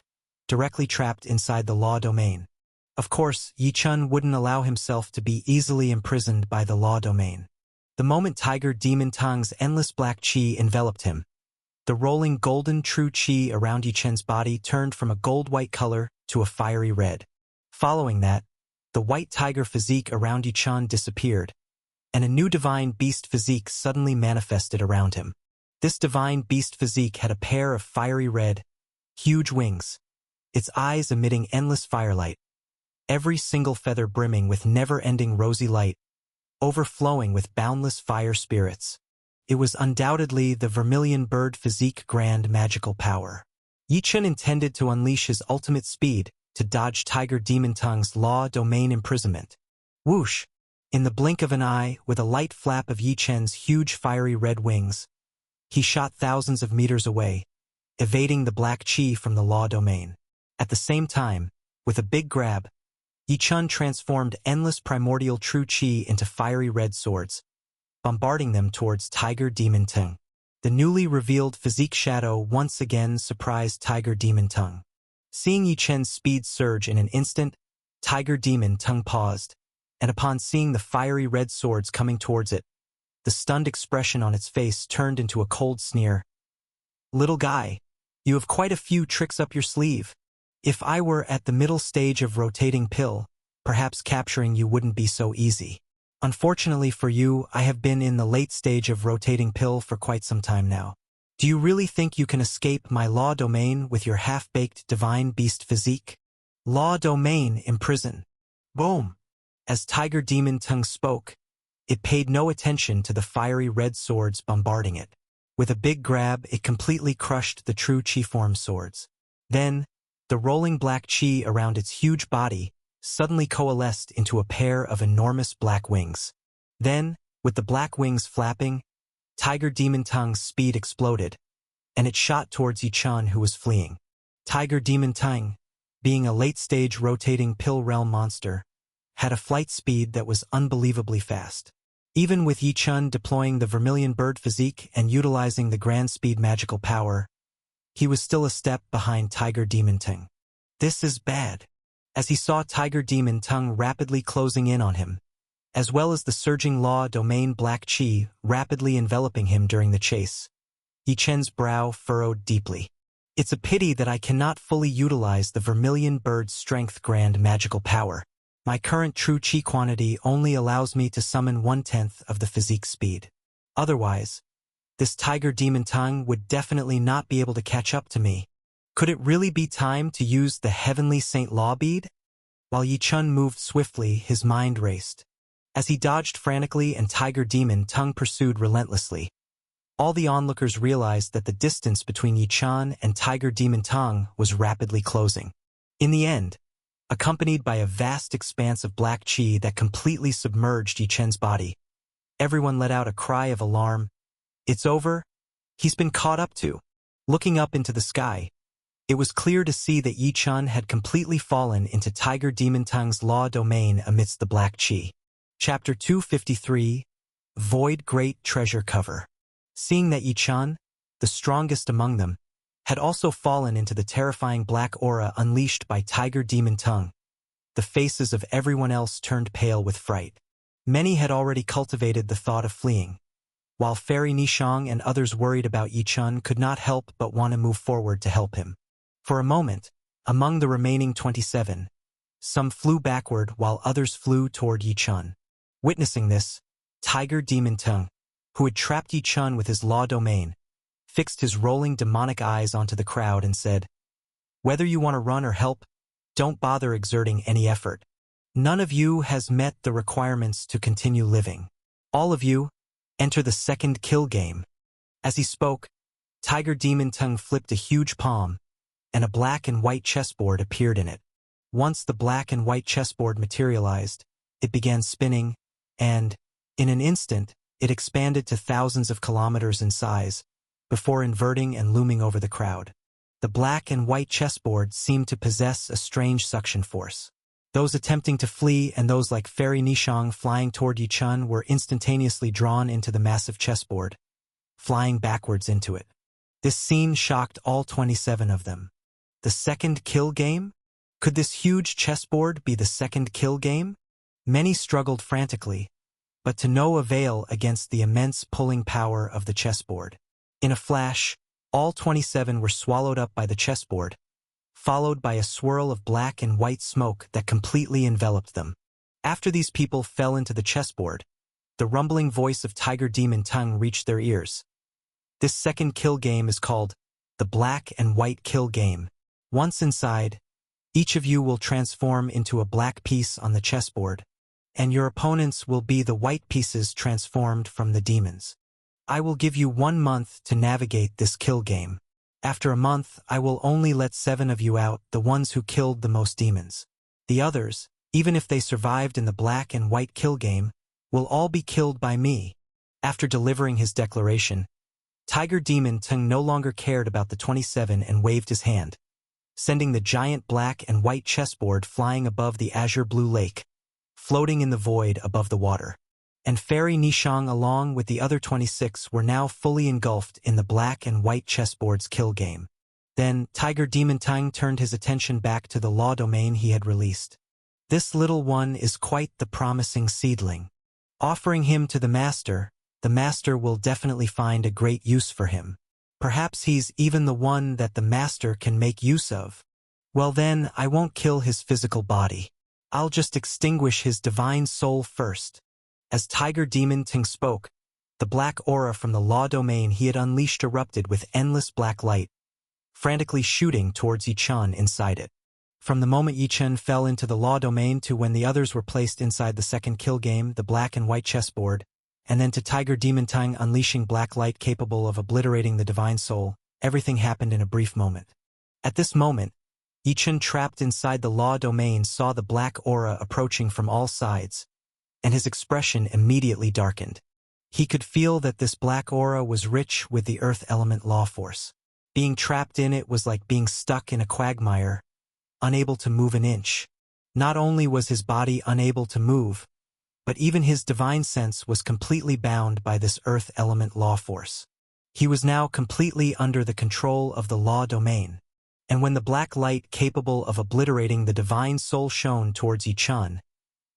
directly trapped inside the law domain. Of course, Yi Chun wouldn't allow himself to be easily imprisoned by the law domain. The moment Tiger Demon Tongue's endless black qi enveloped him, the rolling golden true qi around Yi Chun's body turned from a gold-white color to a fiery red. Following that, the white tiger physique around Yi Chun disappeared, and a new divine beast physique suddenly manifested around him. This divine beast physique had a pair of fiery red, huge wings, its eyes emitting endless firelight, every single feather brimming with never-ending rosy light, overflowing with boundless fire spirits. It was undoubtedly the vermilion bird physique grand magical power. Yi Chun intended to unleash his ultimate speed to dodge Tiger Demon Tongue's law domain imprisonment. Whoosh! In the blink of an eye, with a light flap of Yi Chun's huge fiery red wings, he shot thousands of meters away, evading the black qi from the law domain. At the same time, with a big grab, Yi-chun transformed endless primordial true chi into fiery red swords, bombarding them towards Tiger Demon Tongue. The newly revealed physique shadow once again surprised Tiger Demon Tongue. Seeing Yi-chun's speed surge in an instant, Tiger Demon Tongue paused, and upon seeing the fiery red swords coming towards it, the stunned expression on its face turned into a cold sneer. "Little guy, you have quite a few tricks up your sleeve. If I were at the middle stage of rotating pill, perhaps capturing you wouldn't be so easy. Unfortunately for you, I have been in the late stage of rotating pill for quite some time now. Do you really think you can escape my law domain with your half-baked divine beast physique? Law domain imprison." Boom! As Tiger Demon Tongue spoke, it paid no attention to the fiery red swords bombarding it. With a big grab, it completely crushed the true chi-form swords. Then, the rolling black chi around its huge body suddenly coalesced into a pair of enormous black wings. Then, with the black wings flapping, Tiger Demon Tongue's speed exploded, and it shot towards Yi-chun, who was fleeing. Tiger Demon Tongue, being a late-stage rotating pill realm monster, had a flight speed that was unbelievably fast. Even with Yi-chun deploying the Vermilion Bird physique and utilizing the Grand Speed magical power, he was still a step behind Tiger Demon Tongue. This is bad. As he saw Tiger Demon Tongue rapidly closing in on him, as well as the surging law domain black chi rapidly enveloping him during the chase, Yi-chun's brow furrowed deeply. It's a pity that I cannot fully utilize the Vermilion Bird's strength grand magical power. My current true chi quantity only allows me to summon 1/10 of the physique speed. Otherwise, this Tiger Demon Tongue would definitely not be able to catch up to me. Could it really be time to use the Heavenly Saint Law bead? While Yi-chun moved swiftly, his mind raced. As he dodged frantically and Tiger Demon Tongue pursued relentlessly, all the onlookers realized that the distance between Yi-chun and Tiger Demon Tongue was rapidly closing. In the end, accompanied by a vast expanse of black chi that completely submerged Yi-chun's body, everyone let out a cry of alarm. "It's over. He's been caught up to." Looking up into the sky, it was clear to see that Yi-chun had completely fallen into Tiger Demon Tongue's law domain amidst the black chi. Chapter 253, Void Great Treasure Cover. Seeing that Yi-chun, the strongest among them, had also fallen into the terrifying black aura unleashed by Tiger Demon Tongue, the faces of everyone else turned pale with fright. Many had already cultivated the thought of fleeing, while Fairy Nishong and others worried about Yi-chun could not help but want to move forward to help him. For a moment, among the remaining 27, some flew backward while others flew toward Yi-chun. Witnessing this, Tiger Demon Tongue, who had trapped Yi-chun with his law domain, fixed his rolling demonic eyes onto the crowd and said, "Whether you want to run or help, don't bother exerting any effort. None of you has met the requirements to continue living. All of you, enter the second kill game." As he spoke, Tiger Demon Tongue flipped a huge palm, and a black and white chessboard appeared in it. Once the black and white chessboard materialized, it began spinning, and, in an instant, it expanded to thousands of kilometers in size, before inverting and looming over the crowd. The black and white chessboard seemed to possess a strange suction force. Those attempting to flee and those like Fairy Nishong flying toward Yi-chun were instantaneously drawn into the massive chessboard, flying backwards into it. This scene shocked all 27 of them. The second kill game? Could this huge chessboard be the second kill game? Many struggled frantically, but to no avail against the immense pulling power of the chessboard. In a flash, all 27 were swallowed up by the chessboard, followed by a swirl of black and white smoke that completely enveloped them. After these people fell into the chessboard, the rumbling voice of Tiger Demon Tongue reached their ears. This second kill game is called the Black and White Kill Game. Once inside, each of you will transform into a black piece on the chessboard, and your opponents will be the white pieces transformed from the demons. I will give you 1 month to navigate this kill game. After a month, I will only let 7 of you out, the ones who killed the most demons. The others, even if they survived in the black and white kill game, will all be killed by me. After delivering his declaration, Tiger Demon Tongue no longer cared about the 27 and waved his hand. sending the giant black and white chessboard flying above the azure blue lake, floating in the void above the water. And Fairy Nishang along with the other 26 were now fully engulfed in the black and white chessboard's kill game. Then, Tiger Demon Tang turned his attention back to the law domain he had released. This little one is quite the promising seedling. Offering him to the master will definitely find a great use for him. Perhaps he's even the one that the master can make use of. Well then, I won't kill his physical body. I'll just extinguish his divine soul first. As Tiger Demon Tang spoke, the black aura from the law domain he had unleashed erupted with endless black light, frantically shooting towards Yichun inside it. From the moment Yichun fell into the law domain to when the others were placed inside the second kill game, the black and white chessboard, and then to Tiger Demon Tang unleashing black light capable of obliterating the divine soul, everything happened in a brief moment. At this moment, Yichun trapped inside the law domain saw the black aura approaching from all sides, and his expression immediately darkened. He could feel that this black aura was rich with the earth element law force. Being trapped in it was like being stuck in a quagmire, unable to move an inch. Not only was his body unable to move, but even his divine sense was completely bound by this earth element law force. He was now completely under the control of the law domain. And when the black light capable of obliterating the divine soul shone towards Yichun,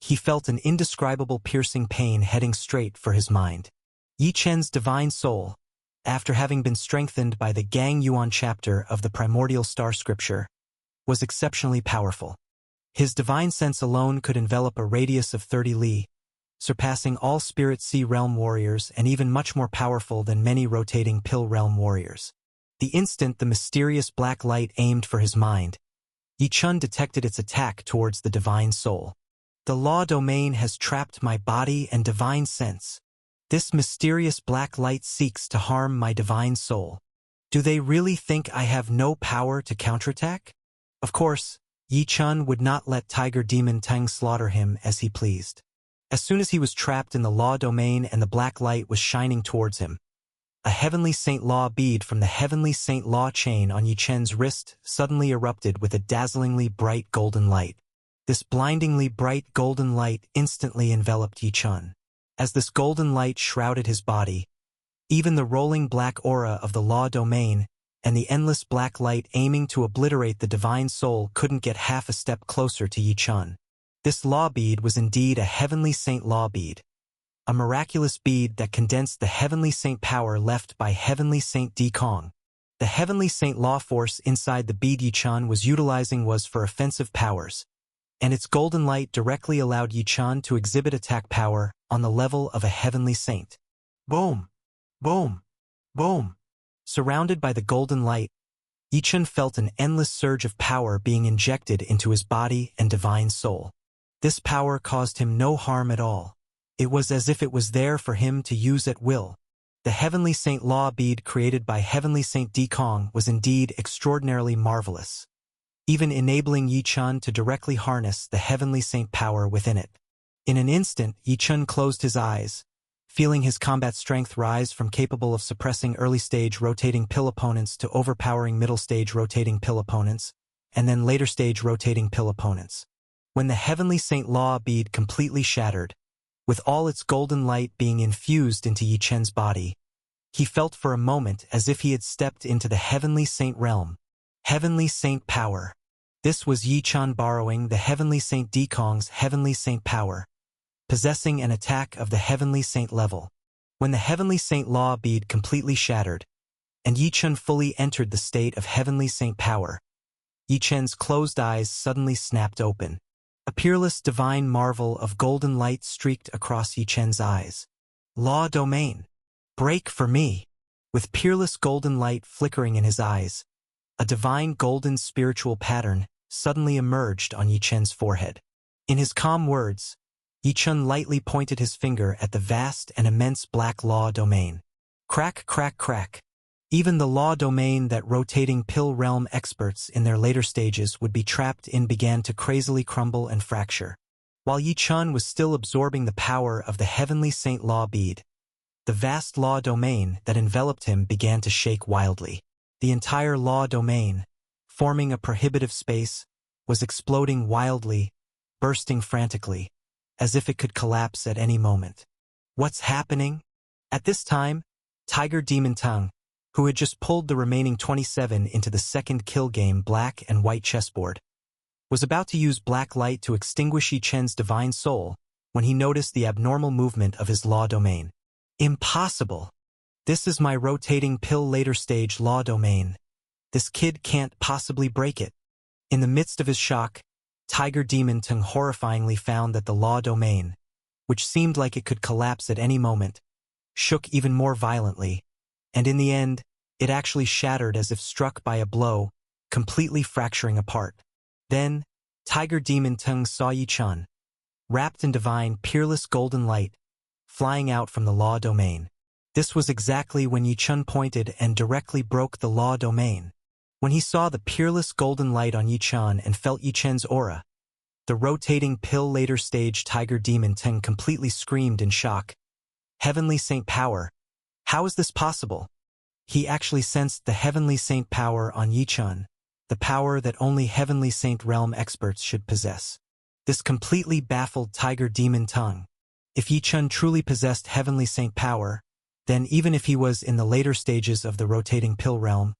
he felt an indescribable piercing pain heading straight for his mind. Yichun's divine soul, after having been strengthened by the Gang Yuan chapter of the Primordial Star Scripture, was exceptionally powerful. His divine sense alone could envelop a radius of 30 li, surpassing all Spirit Sea Realm warriors and even much more powerful than many rotating Pill Realm warriors. The instant the mysterious black light aimed for his mind, Yichun detected its attack towards the divine soul. The law domain has trapped my body and divine sense. This mysterious black light seeks to harm my divine soul. Do they really think I have no power to counterattack? Of course, Yichun would not let Tiger Demon Tang slaughter him as he pleased. As soon as he was trapped in the law domain and the black light was shining towards him, a Heavenly Saint Law bead from the Heavenly Saint Law chain on Yichun's wrist suddenly erupted with a dazzlingly bright golden light. This blindingly bright golden light instantly enveloped Yichun. As this golden light shrouded his body, even the rolling black aura of the law domain and the endless black light aiming to obliterate the divine soul couldn't get half a step closer to Yichun. This law bead was indeed a Heavenly Saint Law bead, a miraculous bead that condensed the Heavenly Saint power left by Heavenly Saint Dekong. The Heavenly Saint Law force inside the bead Yichun was utilizing was for offensive powers, and its golden light directly allowed Yichun to exhibit attack power on the level of a Heavenly Saint. Boom! Boom! Boom! Surrounded by the golden light, Yichun felt an endless surge of power being injected into his body and divine soul. This power caused him no harm at all. It was as if it was there for him to use at will. The Heavenly Saint Law bead created by Heavenly Saint Dekong was indeed extraordinarily marvelous, even enabling Yichun to directly harness the Heavenly Saint power within it. In an instant, Yichun closed his eyes, feeling his combat strength rise from capable of suppressing early-stage rotating pill opponents to overpowering middle-stage rotating pill opponents, and then later-stage rotating pill opponents. When the Heavenly Saint Law bead completely shattered, with all its golden light being infused into Yichun's body, he felt for a moment as if he had stepped into the Heavenly Saint realm. Heavenly Saint power. This was Yichun borrowing the Heavenly Saint Dekong's Heavenly Saint power, possessing an attack of the Heavenly Saint level. When the Heavenly Saint Law bead completely shattered, and Yichun fully entered the state of Heavenly Saint power, Yichun's closed eyes suddenly snapped open. A peerless divine marvel of golden light streaked across Yichun's eyes. Law domain. Break for me. With peerless golden light flickering in his eyes, a divine golden spiritual pattern suddenly emerged on Yichun's forehead. In his calm words, Yichun lightly pointed his finger at the vast and immense black law domain. Crack, crack, crack. Even the law domain that rotating pill realm experts in their later stages would be trapped in began to crazily crumble and fracture. While Yichun was still absorbing the power of the Heavenly Saint Law bead, the vast law domain that enveloped him began to shake wildly. The entire law domain, forming a prohibitive space, was exploding wildly, bursting frantically, as if it could collapse at any moment. What's happening? At this time, Tiger Demon Tongue, who had just pulled the remaining 27 into the second kill game black and white chessboard, was about to use black light to extinguish Yi Chen's divine soul when he noticed the abnormal movement of his law domain. Impossible! This is my rotating pill later stage law domain. This kid can't possibly break it. In the midst of his shock, Tiger Demon Tongue horrifyingly found that the law domain, which seemed like it could collapse at any moment, shook even more violently, and in the end, it actually shattered as if struck by a blow, completely fracturing apart. Then, Tiger Demon Tongue saw Yi Chen, wrapped in divine, peerless golden light, flying out from the law domain. This was exactly when Yi Chen pointed and directly broke the law domain. When he saw the peerless golden light on Yi Chen and felt Yi Chen's aura, the rotating pill later stage Tiger Demon Tongue completely screamed in shock. Heavenly Saint Power! How is this possible? He actually sensed the Heavenly Saint Power on Yi Chen, the power that only Heavenly Saint Realm experts should possess. This completely baffled Tiger Demon Tongue. If Yi Chen truly possessed Heavenly Saint Power, then even if he was in the later stages of the rotating pill realm,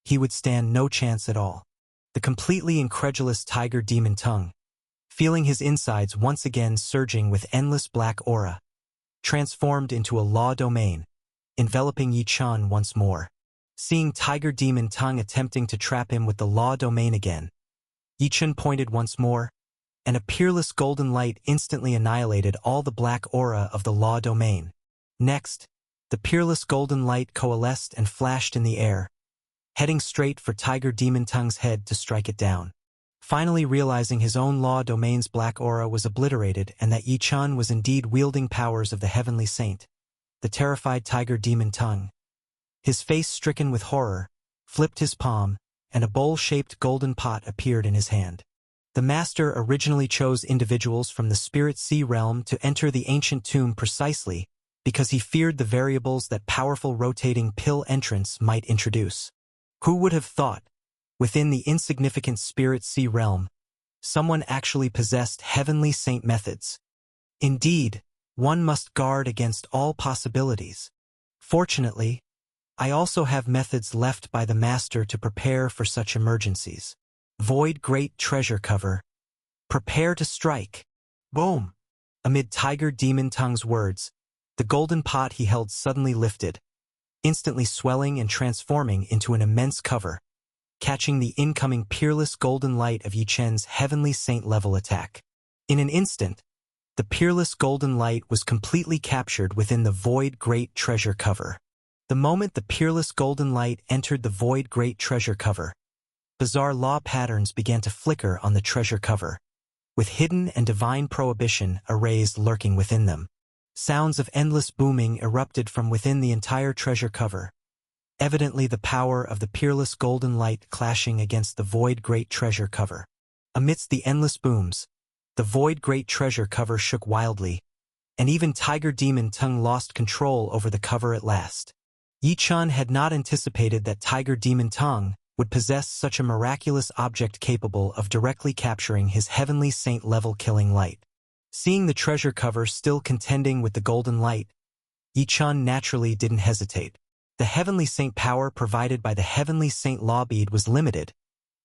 he would stand no chance at all. The completely incredulous Tiger Demon Tongue, feeling his insides once again surging with endless black aura, transformed into a law domain, enveloping Yi Chen once more. Seeing Tiger Demon Tongue attempting to trap him with the law domain again, Yi Chen pointed once more, and a peerless golden light instantly annihilated all the black aura of the law domain. Next, the peerless golden light coalesced and flashed in the air, heading straight for Tiger Demon Tongue's head to strike it down. Finally realizing his own law domain's black aura was obliterated and that Yi Chen was indeed wielding powers of the Heavenly Saint, the terrified Tiger Demon Tongue, his face stricken with horror, flipped his palm, and a bowl-shaped golden pot appeared in his hand. The master originally chose individuals from the Spirit Sea realm to enter the ancient tomb precisely because he feared the variables that powerful rotating pill entrance might introduce. Who would have thought, within the insignificant Spirit Sea realm, someone actually possessed Heavenly Saint methods? Indeed, one must guard against all possibilities. Fortunately, I also have methods left by the Master to prepare for such emergencies. Void Great Treasure Cover. Prepare to strike. Boom! Amid Tiger Demon Tongue's words, the golden pot he held suddenly lifted, instantly swelling and transforming into an immense cover, catching the incoming peerless golden light of Yi Chen's Heavenly Saint level attack. In an instant, the peerless golden light was completely captured within the Void Great Treasure Cover. The moment the peerless golden light entered the Void Great Treasure Cover, bizarre law patterns began to flicker on the treasure cover, with hidden and divine prohibition erased lurking within them. Sounds of endless booming erupted from within the entire treasure cover, evidently the power of the peerless golden light clashing against the Void Great Treasure Cover. Amidst the endless booms, the Void Great Treasure Cover shook wildly, and even Tiger Demon Tongue lost control over the cover at last. Yi Chen had not anticipated that Tiger Demon Tongue would possess such a miraculous object capable of directly capturing his Heavenly Saint level killing light. Seeing the treasure cover still contending with the golden light, Yi Chen naturally didn't hesitate. The Heavenly Saint power provided by the Heavenly Saint Law Bead was limited,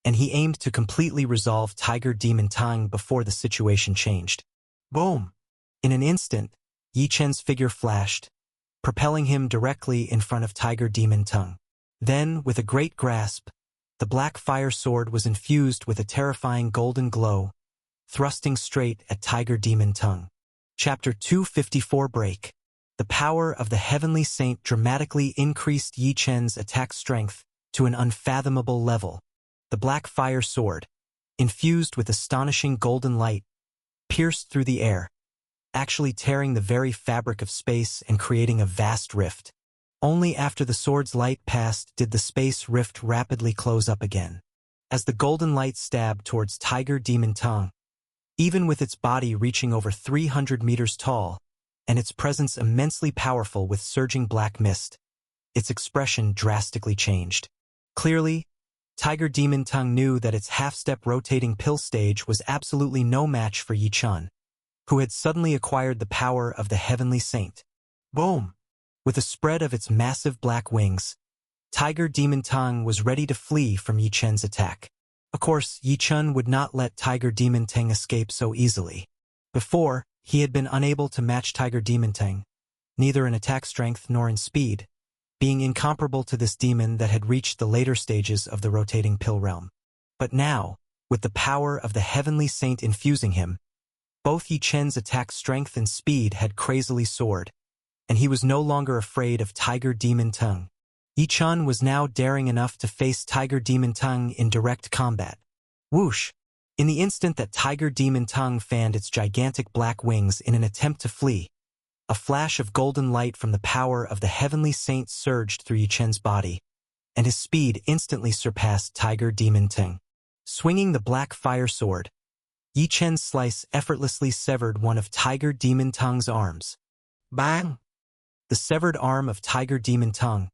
and he aimed to completely resolve Tiger Demon Tongue before the situation changed. Boom! In an instant, Yi Chen's figure flashed, propelling him directly in front of Tiger Demon Tongue. Then, with a great grasp, the black fire sword was infused with a terrifying golden glow, thrusting straight at Tiger Demon Tongue. Chapter 254 Break. The power of the Heavenly Saint dramatically increased Yi Chen's attack strength to an unfathomable level. The black fire sword, infused with astonishing golden light, pierced through the air, actually tearing the very fabric of space and creating a vast rift. Only after the sword's light passed did the space rift rapidly close up again. As the golden light stabbed towards Tiger Demon Tongue, even with its body reaching over 300 meters tall, and its presence immensely powerful with surging black mist, its expression drastically changed. Clearly, Tiger Demon Tongue knew that its half-step rotating pill stage was absolutely no match for Yi Chun, who had suddenly acquired the power of the Heavenly Saint. Boom! With a spread of its massive black wings, Tiger Demon Tongue was ready to flee from Yi Chen's attack. Of course, Yi Chun would not let Tiger Demon Tongue escape so easily. Before, he had been unable to match Tiger Demon Tongue, neither in attack strength nor in speed, being incomparable to this demon that had reached the later stages of the rotating pill realm. But now, with the power of the Heavenly Saint infusing him, both Yi Chen's attack strength and speed had crazily soared, and he was no longer afraid of Tiger Demon Tongue. Yi Chun was now daring enough to face Tiger Demon Tongue in direct combat. Whoosh! In the instant that Tiger Demon Tongue fanned its gigantic black wings in an attempt to flee, a flash of golden light from the power of the Heavenly Saint surged through Yi Chen's body, and his speed instantly surpassed Tiger Demon Tongue. Swinging the black fire sword, Yi Chen's slice effortlessly severed one of Tiger Demon Tongue's arms. Bang! The severed arm of Tiger Demon Tongue,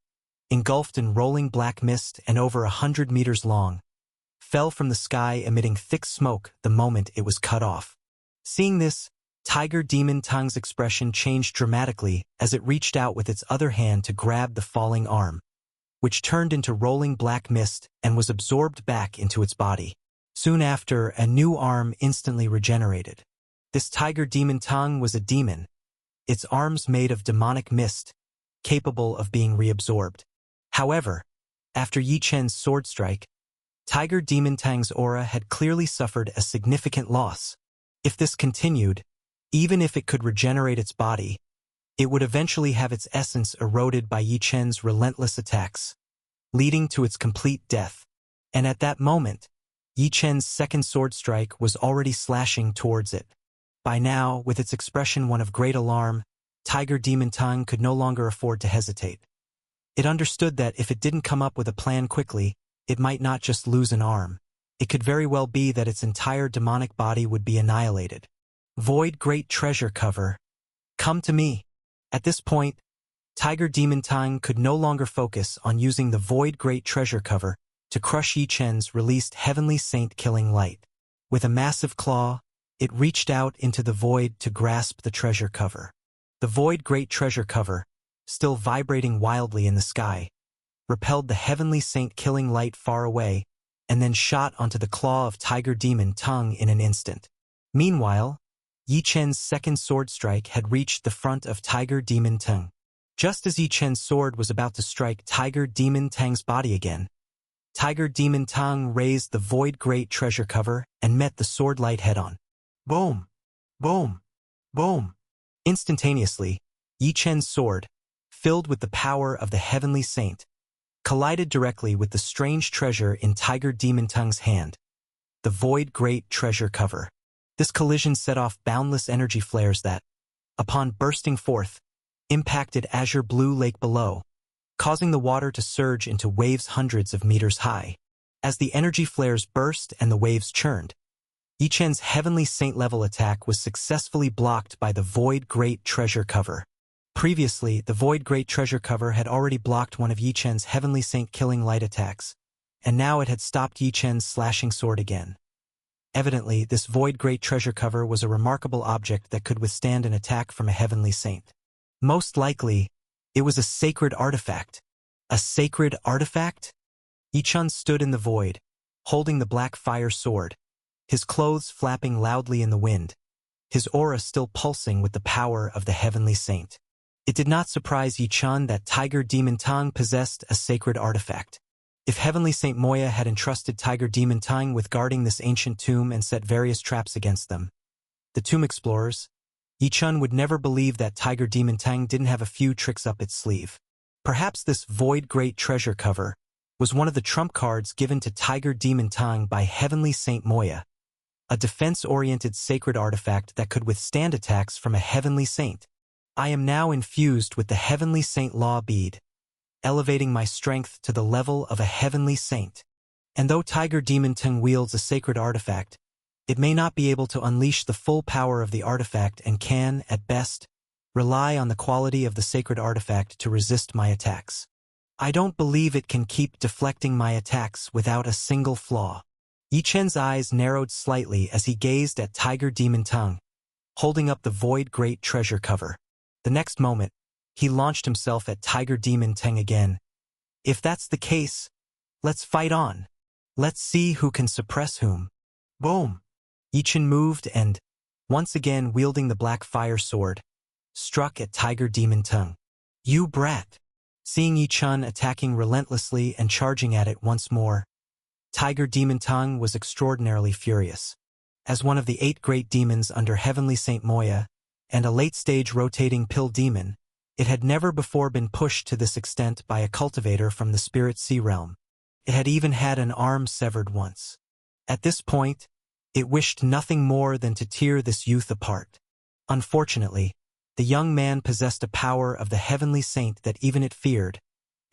engulfed in rolling black mist and over 100 meters long, fell from the sky emitting thick smoke the moment it was cut off. Seeing this, Tiger Demon Tongue's expression changed dramatically as it reached out with its other hand to grab the falling arm, which turned into rolling black mist and was absorbed back into its body. Soon after, a new arm instantly regenerated. This Tiger Demon Tongue was a demon, its arms made of demonic mist, capable of being reabsorbed. However, after Yi Chen's sword strike, Tiger Demon Tongue's aura had clearly suffered a significant loss. If this continued, even if it could regenerate its body, it would eventually have its essence eroded by Yi Chen's relentless attacks, leading to its complete death. And at that moment, Yi Chen's second sword strike was already slashing towards it. By now, with its expression one of great alarm, Tiger Demon Tongue could no longer afford to hesitate. It understood that if it didn't come up with a plan quickly, it might not just lose an arm. It could very well be that its entire demonic body would be annihilated. Void Great Treasure Cover. Come to me. At this point, Tiger Demon Tongue could no longer focus on using the Void Great Treasure Cover to crush Yi Chen's released Heavenly Saint killing light. With a massive claw, it reached out into the void to grasp the treasure cover. The Void Great Treasure Cover, still vibrating wildly in the sky, repelled the Heavenly Saint killing light far away and then shot onto the claw of Tiger Demon Tongue in an instant. Meanwhile, Yi Chen's second sword strike had reached the front of Tiger Demon Tongue. Just as Yi Chen's sword was about to strike Tiger Demon Tongue's body again, Tiger Demon Tongue raised the Void Great Treasure Cover and met the sword light head-on. Boom! Boom! Boom! Instantaneously, Yi Chen's sword, filled with the power of the Heavenly Saint, collided directly with the strange treasure in Tiger Demon Tongue's hand, the Void Great Treasure Cover. This collision set off boundless energy flares that, upon bursting forth, impacted azure blue lake below, causing the water to surge into waves hundreds of meters high. As the energy flares burst and the waves churned, Yi Chen's Heavenly Saint-level attack was successfully blocked by the Void Great Treasure Cover. Previously, the Void Great Treasure Cover had already blocked one of Yi Chen's Heavenly Saint killing light attacks, and now it had stopped Yi Chen's slashing sword again. Evidently, this Void Great Treasure Cover was a remarkable object that could withstand an attack from a Heavenly Saint. Most likely, it was a sacred artifact. A sacred artifact? Yi Chun stood in the void, holding the black fire sword, his clothes flapping loudly in the wind, his aura still pulsing with the power of the Heavenly Saint. It did not surprise Yi Chun that Tiger Demon Tongue possessed a sacred artifact. If Heavenly Saint Moya had entrusted Tiger Demon Tongue with guarding this ancient tomb and set various traps against them, the tomb explorers, Yi Chun would never believe that Tiger Demon Tongue didn't have a few tricks up its sleeve. Perhaps this Void Great Treasure Cover was one of the trump cards given to Tiger Demon Tongue by Heavenly Saint Moya, a defense-oriented sacred artifact that could withstand attacks from a Heavenly Saint. I am now infused with the Heavenly Saint Law bead, elevating my strength to the level of a Heavenly Saint. And though Tiger Demon Tongue wields a sacred artifact, it may not be able to unleash the full power of the artifact and can, at best, rely on the quality of the sacred artifact to resist my attacks. I don't believe it can keep deflecting my attacks without a single flaw. Yi Chen's eyes narrowed slightly as he gazed at Tiger Demon Tongue, holding up the void great treasure cover. The next moment, he launched himself at Tiger Demon Tongue again. If that's the case, let's fight on. Let's see who can suppress whom. Boom! Yi Chen moved and, once again wielding the black fire sword, struck at Tiger Demon Tongue. You brat! Seeing Yi Chen attacking relentlessly and charging at it once more, Tiger Demon Tongue was extraordinarily furious. As one of the 8 great demons under Heavenly Saint Moya, and a late-stage rotating pill demon, it had never before been pushed to this extent by a cultivator from the spirit sea realm. It had even had an arm severed once. At this point, it wished nothing more than to tear this youth apart. Unfortunately, the young man possessed a power of the heavenly saint that even it feared,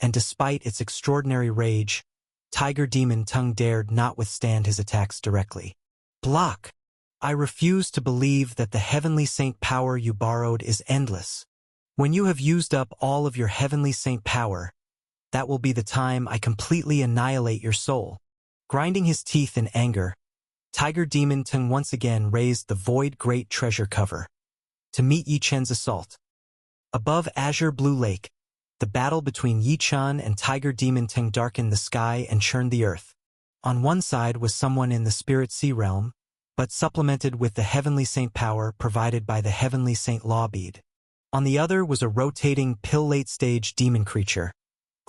and despite its extraordinary rage, Tiger Demon Tongue dared not withstand his attacks directly. Block! I refuse to believe that the heavenly saint power you borrowed is endless. When you have used up all of your heavenly saint power, that will be the time I completely annihilate your soul. Grinding his teeth in anger, Tiger Demon Tongue once again raised the void great treasure cover to meet Yi Chen's assault. Above Azure Blue Lake, the battle between Yi Chen and Tiger Demon Tongue darkened the sky and churned the earth. On one side was someone in the spirit sea realm, but supplemented with the heavenly saint power provided by the heavenly saint law bead. On the other was a rotating pill late-stage demon creature,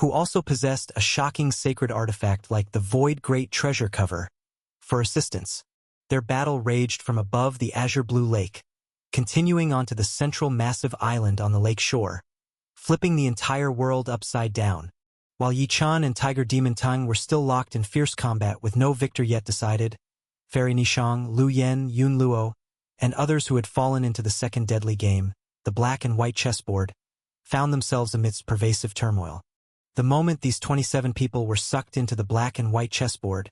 who also possessed a shocking sacred artifact like the void great treasure cover. For assistance, their battle raged from above the Azure Blue Lake, continuing onto the central massive island on the lake shore, flipping the entire world upside down. While Yi Chen and Tiger Demon Tongue were still locked in fierce combat with no victor yet decided, Fairy Nishang, Lu Yen, Yun Luo, and others who had fallen into the second deadly game, the black and white chessboard, found themselves amidst pervasive turmoil. The moment these 27 people were sucked into the black and white chessboard,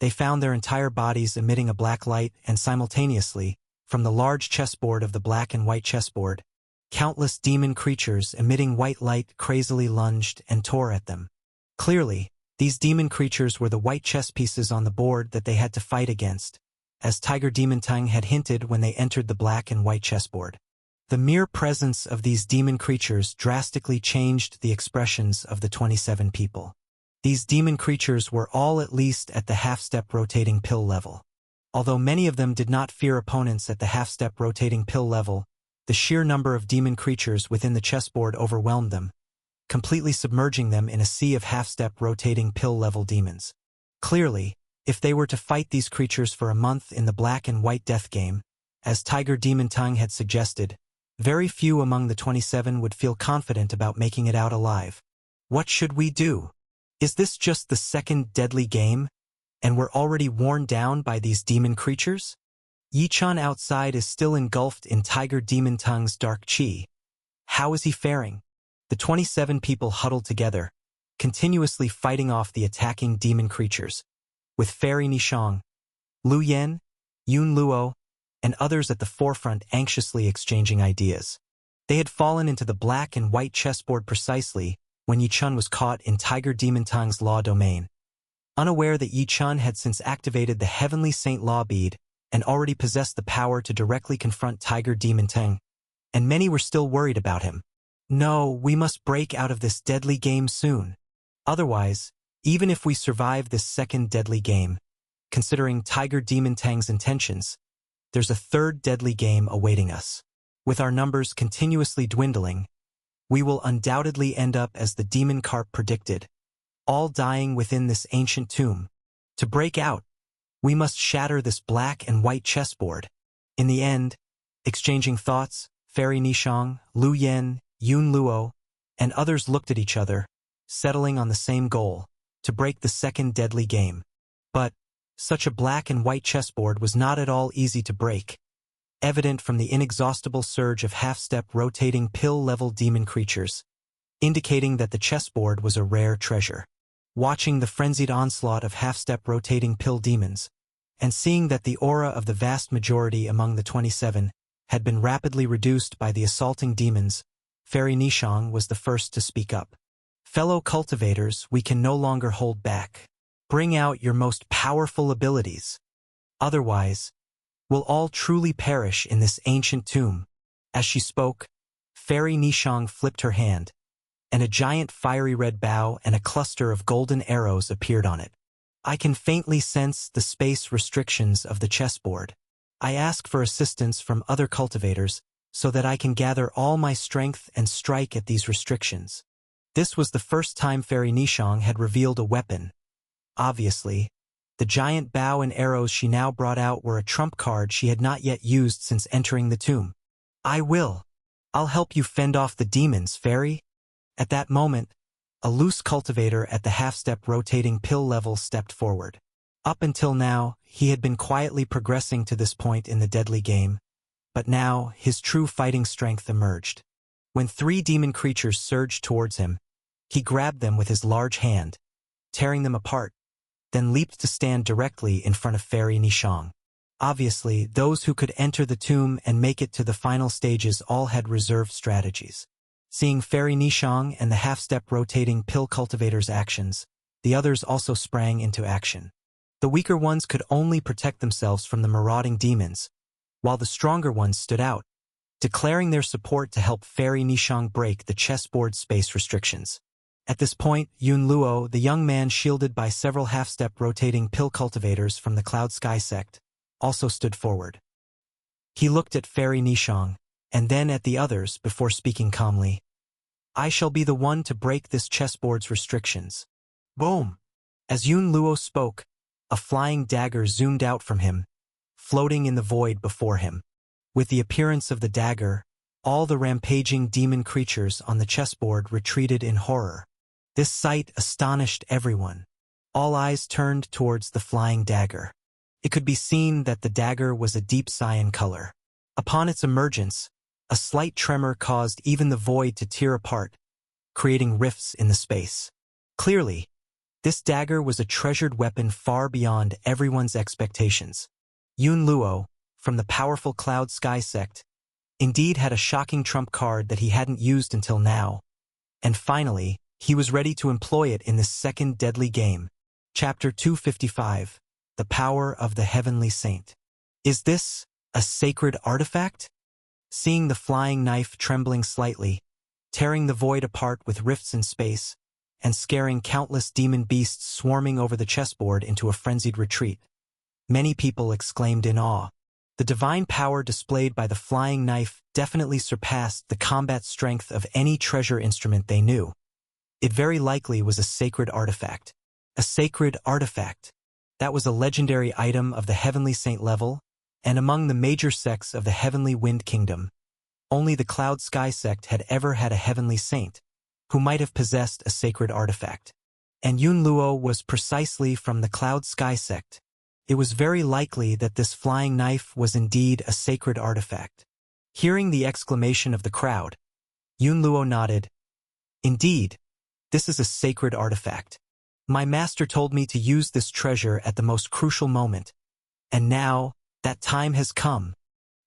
they found their entire bodies emitting a black light and simultaneously, from the large chessboard of the black and white chessboard, countless demon creatures emitting white light crazily lunged and tore at them. Clearly, these demon creatures were the white chess pieces on the board that they had to fight against, as Tiger Demon Tongue had hinted when they entered the black and white chessboard. The mere presence of these demon creatures drastically changed the expressions of the 27 people. These demon creatures were all at least at the half-step rotating pill level. Although many of them did not fear opponents at the half-step rotating pill level, the sheer number of demon creatures within the chessboard overwhelmed them, completely submerging them in a sea of half-step rotating pill-level demons. Clearly, if they were to fight these creatures for a month in the black and white death game, as Tiger Demon Tongue had suggested, very few among the 27 would feel confident about making it out alive. What should we do? Is this just the second deadly game, and we're already worn down by these demon creatures? Yi Chen outside is still engulfed in Tiger Demon Tongue's dark chi. How is he faring? The 27 people huddled together, continuously fighting off the attacking demon creatures, with Fairy Nishang, Lu Yen, Yun Luo, and others at the forefront anxiously exchanging ideas. They had fallen into the black and white chessboard precisely when Yi Chen was caught in Tiger Demon Tongue's law domain. Unaware that Yi Chen had since activated the Heavenly Saint Law Bead and already possessed the power to directly confront Tiger Demon Tongue, and many were still worried about him. No, we must break out of this deadly game soon. Otherwise, even if we survive this second deadly game, considering Tiger Demon Tongue's intentions, there's a third deadly game awaiting us. With our numbers continuously dwindling, we will undoubtedly end up as the demon carp predicted, all dying within this ancient tomb. To break out, we must shatter this black and white chessboard. In the end, exchanging thoughts, Fairy Nishang, Lu Yen, Yun Luo, and others looked at each other, settling on the same goal, to break the second deadly game. But such a black and white chessboard was not at all easy to break, evident from the inexhaustible surge of half-step rotating pill-level demon creatures, indicating that the chessboard was a rare treasure. Watching the frenzied onslaught of half-step rotating pill demons, and seeing that the aura of the vast majority among the 27 had been rapidly reduced by the assaulting demons, Fairy Nishang was the first to speak up. Fellow cultivators, we can no longer hold back. Bring out your most powerful abilities. Otherwise, we'll all truly perish in this ancient tomb. As she spoke, Fairy Nishang flipped her hand, and a giant fiery red bow and a cluster of golden arrows appeared on it. I can faintly sense the space restrictions of the chessboard. I ask for assistance from other cultivators so that I can gather all my strength and strike at these restrictions. This was the first time Fairy Nishang had revealed a weapon. Obviously, the giant bow and arrows she now brought out were a trump card she had not yet used since entering the tomb. I will. I'll help you fend off the demons, Fairy. At that moment, a loose cultivator at the half-step rotating pill level stepped forward. Up until now, he had been quietly progressing to this point in the deadly game, but now his true fighting strength emerged. When 3 demon creatures surged towards him, he grabbed them with his large hand, tearing them apart, then leaped to stand directly in front of Fairy Nishang. Obviously, those who could enter the tomb and make it to the final stages all had reserved strategies. Seeing Fairy Nishang and the half-step rotating pill cultivator's actions, the others also sprang into action. The weaker ones could only protect themselves from the marauding demons, while the stronger ones stood out, declaring their support to help Fairy Nishang break the chessboard space restrictions. At this point, Yun Luo, the young man shielded by several half-step rotating pill cultivators from the Cloud Sky sect, also stood forward. He looked at Fairy Nishang, and then at the others before speaking calmly. I shall be the one to break this chessboard's restrictions. Boom! As Yun Luo spoke, a flying dagger zoomed out from him, floating in the void before him. With the appearance of the dagger, all the rampaging demon creatures on the chessboard retreated in horror. This sight astonished everyone. All eyes turned towards the flying dagger. It could be seen that the dagger was a deep cyan color. Upon its emergence, a slight tremor caused even the void to tear apart, creating rifts in the space. Clearly, this dagger was a treasured weapon far beyond everyone's expectations. Yun Luo, from the powerful Cloud Sky sect, indeed had a shocking trump card that he hadn't used until now. And finally, he was ready to employ it in this second deadly game. Chapter 255, The Power of the Heavenly Saint. Is this a sacred artifact? Seeing the flying knife trembling slightly, tearing the void apart with rifts in space, and scaring countless demon beasts swarming over the chessboard into a frenzied retreat, many people exclaimed in awe. The divine power displayed by the flying knife definitely surpassed the combat strength of any treasure instrument they knew. It very likely was a sacred artifact. A sacred artifact. That was a legendary item of the Heavenly Saint level, and among the major sects of the Heavenly Wind Kingdom, only the Cloud Sky sect had ever had a Heavenly Saint, who might have possessed a sacred artifact. And Yun Luo was precisely from the Cloud Sky sect. It was very likely that this flying knife was indeed a sacred artifact. Hearing the exclamation of the crowd, Yun Luo nodded. Indeed, this is a sacred artifact. My master told me to use this treasure at the most crucial moment. And now, that time has come.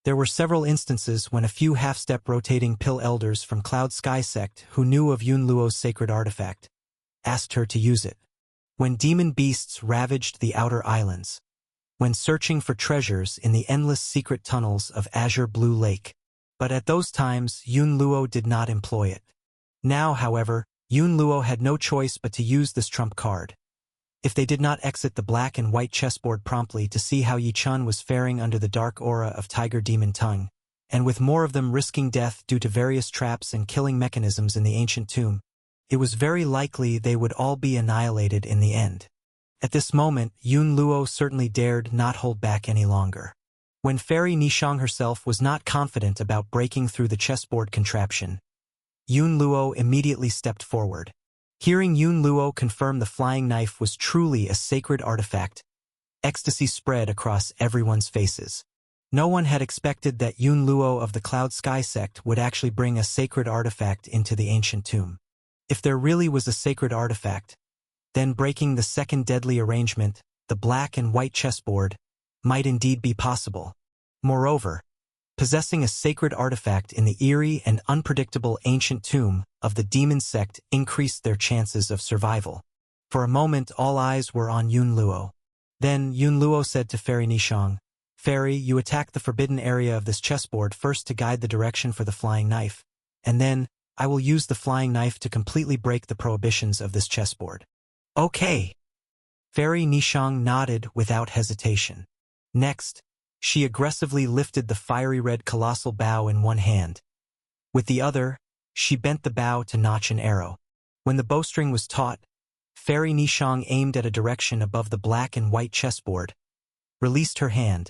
There were several instances when a few half-step rotating pill elders from Cloud Sky sect who knew of Yun Luo's sacred artifact asked her to use it. When demon beasts ravaged the outer islands, when searching for treasures in the endless secret tunnels of Azure Blue Lake. But at those times, Yun Luo did not employ it. Now, however, Yun Luo had no choice but to use this trump card. If they did not exit the black and white chessboard promptly to see how Yi Chun was faring under the dark aura of Tiger Demon Tongue, and with more of them risking death due to various traps and killing mechanisms in the ancient tomb, it was very likely they would all be annihilated in the end. At this moment, Yun Luo certainly dared not hold back any longer. When Fairy Nishang herself was not confident about breaking through the chessboard contraption, Yun Luo immediately stepped forward. Hearing Yun Luo confirm the flying knife was truly a sacred artifact, ecstasy spread across everyone's faces. No one had expected that Yun Luo of the Cloud Sky sect would actually bring a sacred artifact into the ancient tomb. If there really was a sacred artifact, then breaking the second deadly arrangement, the black and white chessboard, might indeed be possible. Moreover, Possessing a sacred artifact in the eerie and unpredictable ancient tomb of the demon sect increased their chances of survival. For a moment, all eyes were on Yun Luo. Then Yun Luo said to Fairy Nishang, "Fairy, you attack the forbidden area of this chessboard first to guide the direction for the flying knife, and then I will use the flying knife to completely break the prohibitions of this chessboard." "Okay." Fairy Nishang nodded without hesitation. Next, she aggressively lifted the fiery red colossal bow in one hand. With the other, she bent the bow to notch an arrow. When the bowstring was taut, Fairy Nishang aimed at a direction above the black and white chessboard, released her hand,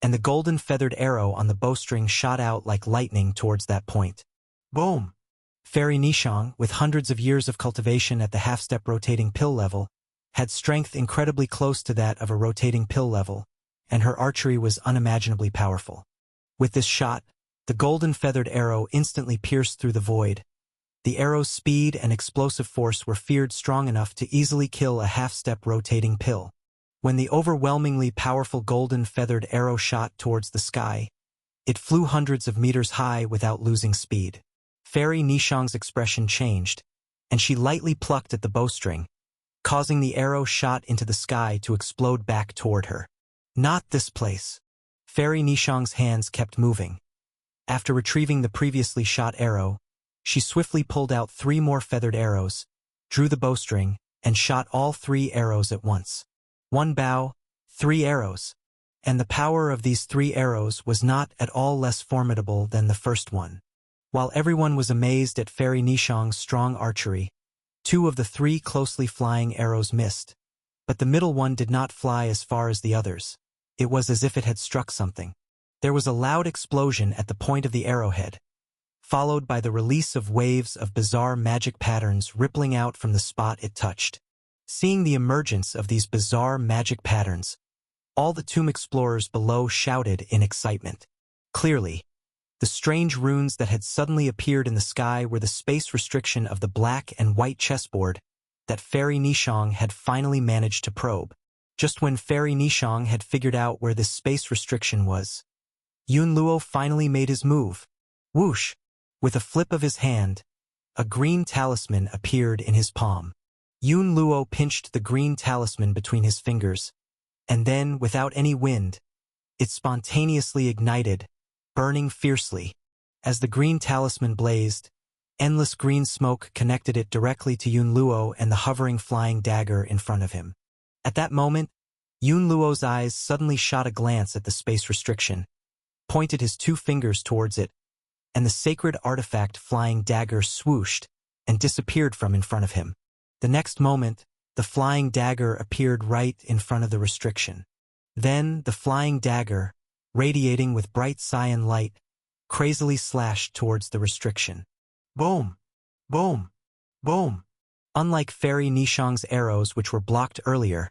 and the golden feathered arrow on the bowstring shot out like lightning towards that point. Boom! Fairy Nishang, with hundreds of years of cultivation at the half-step rotating pill level, had strength incredibly close to that of a rotating pill level, and her archery was unimaginably powerful. With this shot, the golden feathered arrow instantly pierced through the void. The arrow's speed and explosive force were feared strong enough to easily kill a half-step rotating pill. When the overwhelmingly powerful golden feathered arrow shot towards the sky, it flew hundreds of meters high without losing speed. Fairy Nishang's expression changed, and she lightly plucked at the bowstring, causing the arrow shot into the sky to explode back toward her. Not this place. Fairy Nishang's hands kept moving. After retrieving the previously shot arrow, she swiftly pulled out 3 more feathered arrows, drew the bowstring, and shot all 3 arrows at once. 1 bow, 3 arrows. And the power of these 3 arrows was not at all less formidable than the first one. While everyone was amazed at Fairy Nishang's strong archery, 2 of the 3 closely flying arrows missed, but the middle one did not fly as far as the others. It was as if it had struck something. There was a loud explosion at the point of the arrowhead, followed by the release of waves of bizarre magic patterns rippling out from the spot it touched. Seeing the emergence of these bizarre magic patterns, all the tomb explorers below shouted in excitement. Clearly, the strange runes that had suddenly appeared in the sky were the space restriction of the black and white chessboard that Fairy Nishang had finally managed to probe. Just when Fairy Nishang had figured out where this space restriction was, Yun Luo finally made his move. Whoosh! With a flip of his hand, a green talisman appeared in his palm. Yun Luo pinched the green talisman between his fingers, and then, without any wind, it spontaneously ignited, burning fiercely. As the green talisman blazed, endless green smoke connected it directly to Yun Luo and the hovering flying dagger in front of him. At that moment, Yun Luo's eyes suddenly shot a glance at the space restriction, pointed his 2 fingers towards it, and the sacred artifact flying dagger swooshed and disappeared from in front of him. The next moment, the flying dagger appeared right in front of the restriction. Then, the flying dagger, radiating with bright cyan light, crazily slashed towards the restriction. Boom! Boom! Boom! Unlike Fairy Nishang's arrows, which were blocked earlier,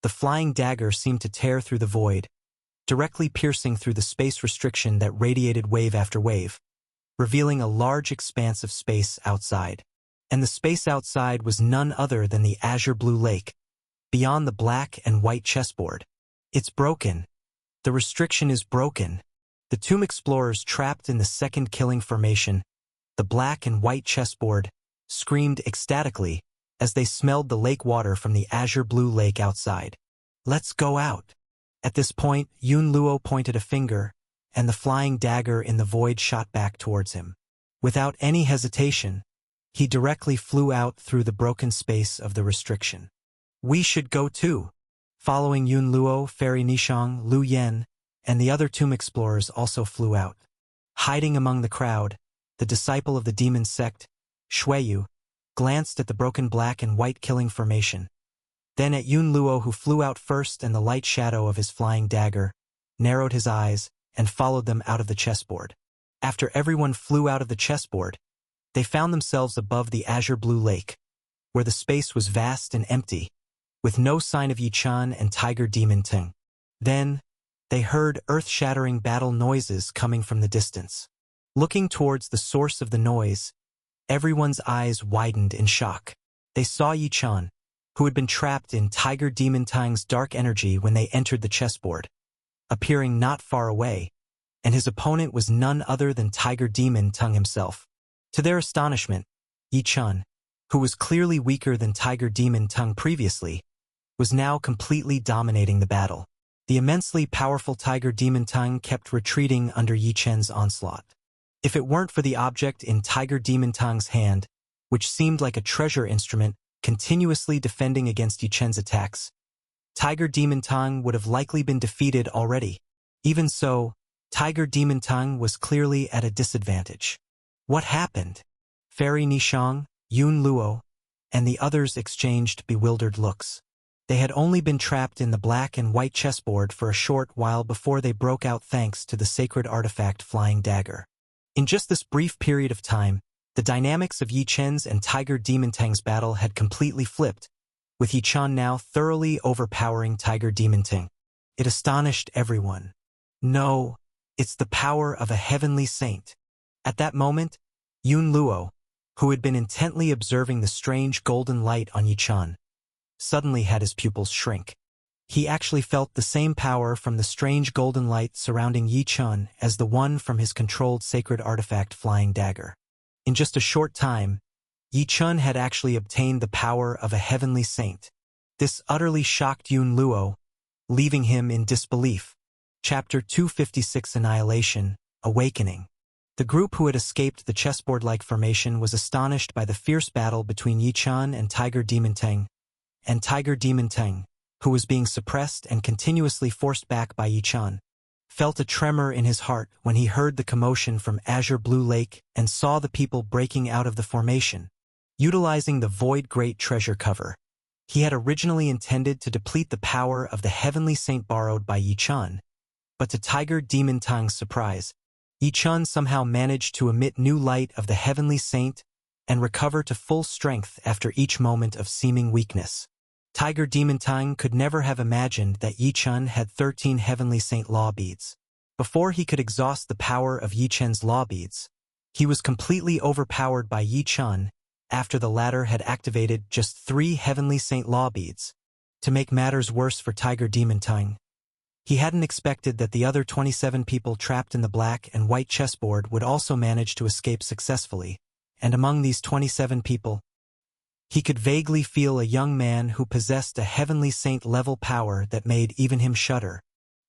the flying dagger seemed to tear through the void, directly piercing through the space restriction that radiated wave after wave, revealing a large expanse of space outside. And the space outside was none other than the azure blue lake, beyond the black and white chessboard. It's broken. The restriction is broken. The tomb explorers trapped in the second killing formation, the black and white chessboard, screamed ecstatically as they smelled the lake water from the azure blue lake outside. Let's go out. At this point, Yun Luo pointed a finger, and the flying dagger in the void shot back towards him. Without any hesitation, he directly flew out through the broken space of the restriction. We should go too. Following Yun Luo, Fairy Nishang, Lu Yen, and the other tomb explorers also flew out. Hiding among the crowd, the disciple of the demon sect, Shuiyu, glanced at the broken black and white killing formation, then at Yun Luo, who flew out first, and the light shadow of his flying dagger, narrowed his eyes, and followed them out of the chessboard. After everyone flew out of the chessboard, they found themselves above the azure blue lake, where the space was vast and empty, with no sign of Yichan and Tiger Demon Ting. Then, they heard earth-shattering battle noises coming from the distance. Looking towards the source of the noise, everyone's eyes widened in shock. They saw Yichan, who had been trapped in Tiger Demon Ting's dark energy when they entered the chessboard, appearing not far away, and his opponent was none other than Tiger Demon Tongue himself. To their astonishment, Yi Chun, who was clearly weaker than Tiger Demon Tongue previously, was now completely dominating the battle. The immensely powerful Tiger Demon Tongue kept retreating under Yi Chen's onslaught. If it weren't for the object in Tiger Demon Tongue's hand, which seemed like a treasure instrument continuously defending against Yi Chen's attacks, Tiger Demon Tongue would have likely been defeated already. Even so, Tiger Demon Tongue was clearly at a disadvantage. What happened? Fairy Nishang, Yun Luo, and the others exchanged bewildered looks. They had only been trapped in the black and white chessboard for a short while before they broke out thanks to the sacred artifact Flying Dagger. In just this brief period of time, the dynamics of Yi Chen's and Tiger Demon Tongue's battle had completely flipped, with Yi Chen now thoroughly overpowering Tiger Demon Tongue. It astonished everyone. No, it's the power of a heavenly saint. At that moment, Yun Luo, who had been intently observing the strange golden light on Yi Chen, suddenly had his pupils shrink. He actually felt the same power from the strange golden light surrounding Yi Chen as the one from his controlled sacred artifact Flying Dagger. In just a short time, Yi Chen had actually obtained the power of a heavenly saint. This utterly shocked Yun Luo, leaving him in disbelief. Chapter 256 Annihilation, Awakening. The group who had escaped the chessboard-like formation was astonished by the fierce battle between Yi Chen and Tiger Demon Tongue, who was being suppressed and continuously forced back by Yi Chen, felt a tremor in his heart when he heard the commotion from Azure Blue Lake and saw the people breaking out of the formation. Utilizing the Void Great Treasure cover, he had originally intended to deplete the power of the heavenly saint borrowed by Yi Chen, but to Tiger Demon Tongue's surprise, Yi Chen somehow managed to emit new light of the heavenly saint and recover to full strength after each moment of seeming weakness. Tiger Demon Tongue could never have imagined that Yi Chen had 13 heavenly saint law beads. Before he could exhaust the power of Yi Chen's law beads, he was completely overpowered by Yi Chen after the latter had activated just 3 heavenly saint law beads. To make matters worse for Tiger Demon Tongue, he hadn't expected that the other 27 people trapped in the black and white chessboard would also manage to escape successfully, and among these 27 people, he could vaguely feel a young man who possessed a heavenly saint-level power that made even him shudder.